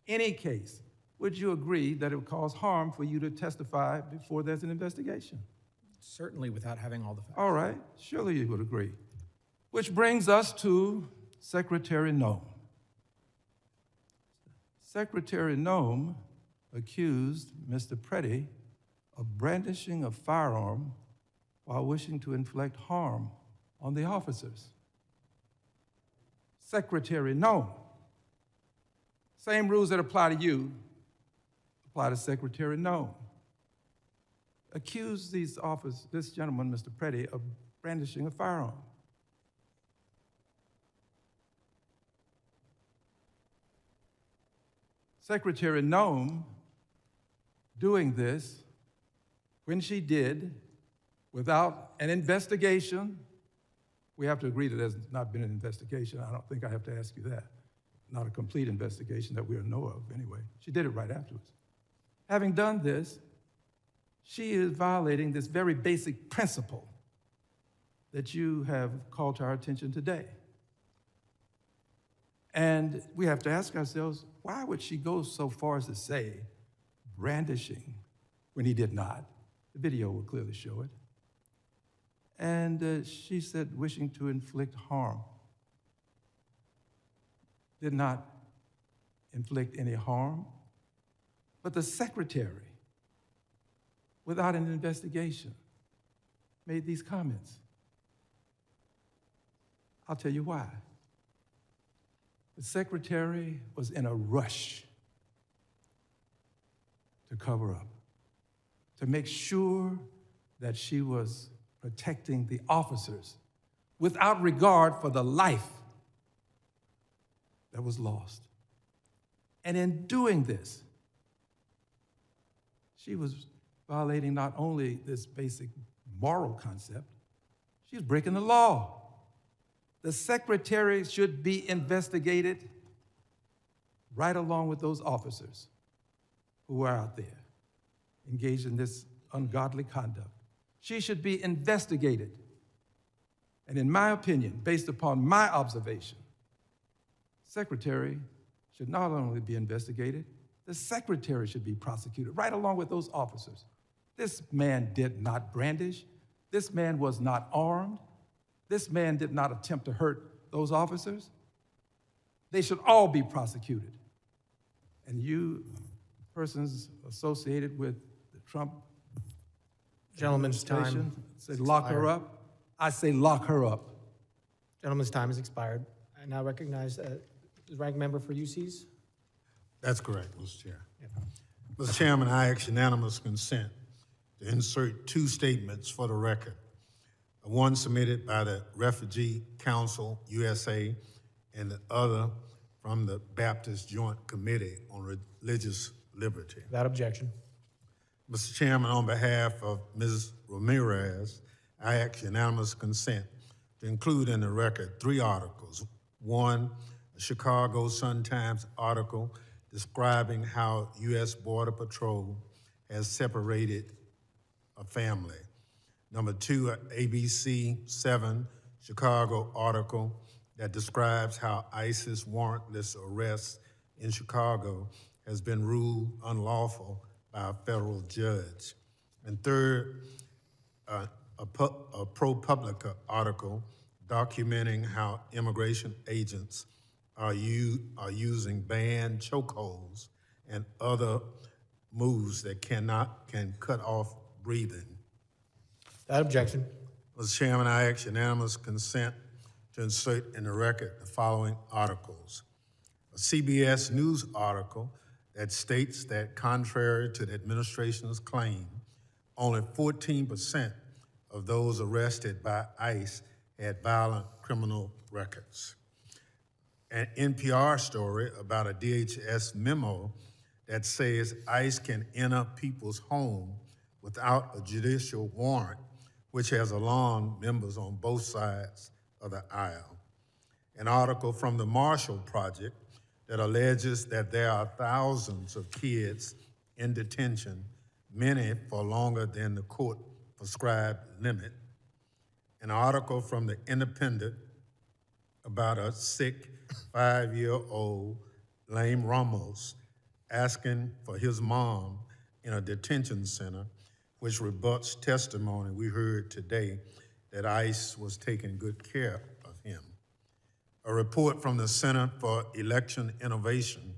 any case. Would you agree that it would cause harm for you to testify before there's an investigation? Certainly without having all the facts. All right, surely you would agree. Which brings us to Secretary Nome. Secretary Nome accused Mr. Preddy of brandishing a firearm while wishing to inflict harm on the officers. Secretary Nome. Same rules that apply to you apply to Secretary Nome. Accused this gentleman, Mr. Preddy, of brandishing a firearm. Secretary Nome doing this when she did without an investigation. We have to agree that there's not been an investigation. I don't think I have to ask you that. Not a complete investigation that we know of anyway. She did it right afterwards. Having done this, she is violating this very basic principle that you have called to our attention today. And we have to ask ourselves, why would she go so far as to say brandishing when he did not? The video will clearly show it. And she said wishing to inflict harm. Did not inflict any harm. But the secretary, without an investigation, made these comments. I'll tell you why. The secretary was in a rush to cover up, to make sure that she was protecting the officers without regard for the life that was lost. And in doing this, she was violating not only this basic moral concept, she was breaking the law. The secretary should be investigated right along with those officers who are out there engaged in this ungodly conduct. She should be investigated And in my opinion, based upon my observation, secretary should not only be investigated, the secretary should be prosecuted, right along with those officers. This man did not brandish. This man was not armed. This man did not attempt to hurt those officers. They should all be prosecuted. And you, persons associated with the Trump Gentleman's time administration, say is lock her expired. up. I say lock her up. Gentleman's time has expired. I now recognize the ranking member for UCs. That's correct, Mr. Chair. Mr. Chairman, I ask unanimous consent to insert two statements for the record. One submitted by the Refugee Council USA and the other from the Baptist Joint Committee on Religious Liberty. Without objection. Mr. Chairman, on behalf of Ms. Ramirez, I ask unanimous consent to include in the record three articles. One, a Chicago Sun-Times article describing how U.S. Border Patrol has separated a family. Number two, an ABC 7 Chicago article that describes how ISIS warrantless arrest in Chicago has been ruled unlawful by a federal judge. And third, a ProPublica article documenting how immigration agents are using banned chokeholds and other moves that can cut off breathing. Without objection. Mr. Chairman, I ask unanimous consent to insert in the record the following articles. A CBS News article that states that contrary to the administration's claim, only 14% of those arrested by ICE had violent criminal records. An NPR story about a DHS memo that says ICE can enter people's home without a judicial warrant, which has alarmed members on both sides of the aisle. An article from the Marshall Project that alleges that there are thousands of kids in detention, many for longer than the court-prescribed limit. An article from the Independent about a sick 5-year-old, Lame Ramos, asking for his mom in a detention center, which rebuts testimony we heard today that ICE was taking good care of him. A report from the Center for Election Innovation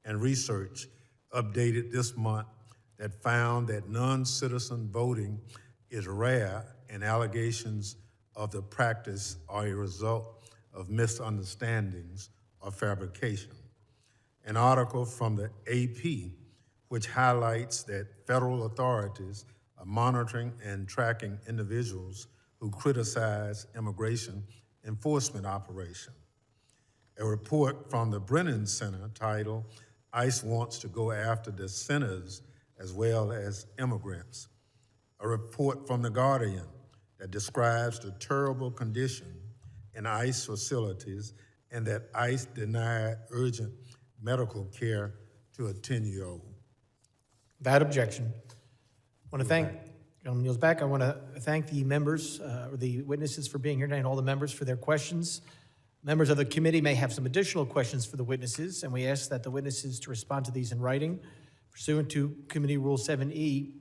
and Research updated this month that found that non-citizen voting is rare and allegations of the practice are a result of misunderstandings or fabrication. An article from the AP, which highlights that federal authorities are monitoring and tracking individuals who criticize immigration enforcement operations. A report from the Brennan Center titled, ICE Wants to Go After the Sinners as Well as Immigrants. A report from The Guardian that describes the terrible condition in ICE facilities and that ICE denied urgent medical care to a 10-year-old. Without objection. I want to thank, Gentleman yields back. I want to thank the members, or the witnesses for being here tonight, and all the members for their questions. Members of the committee may have some additional questions for the witnesses, and we ask that the witnesses to respond to these in writing. Pursuant to Committee Rule 7E,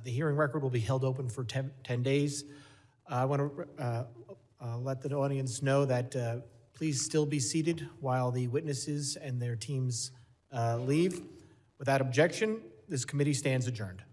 the hearing record will be held open for 10 days. I want to let the audience know that please still be seated while the witnesses and their teams leave. Without objection, this committee stands adjourned.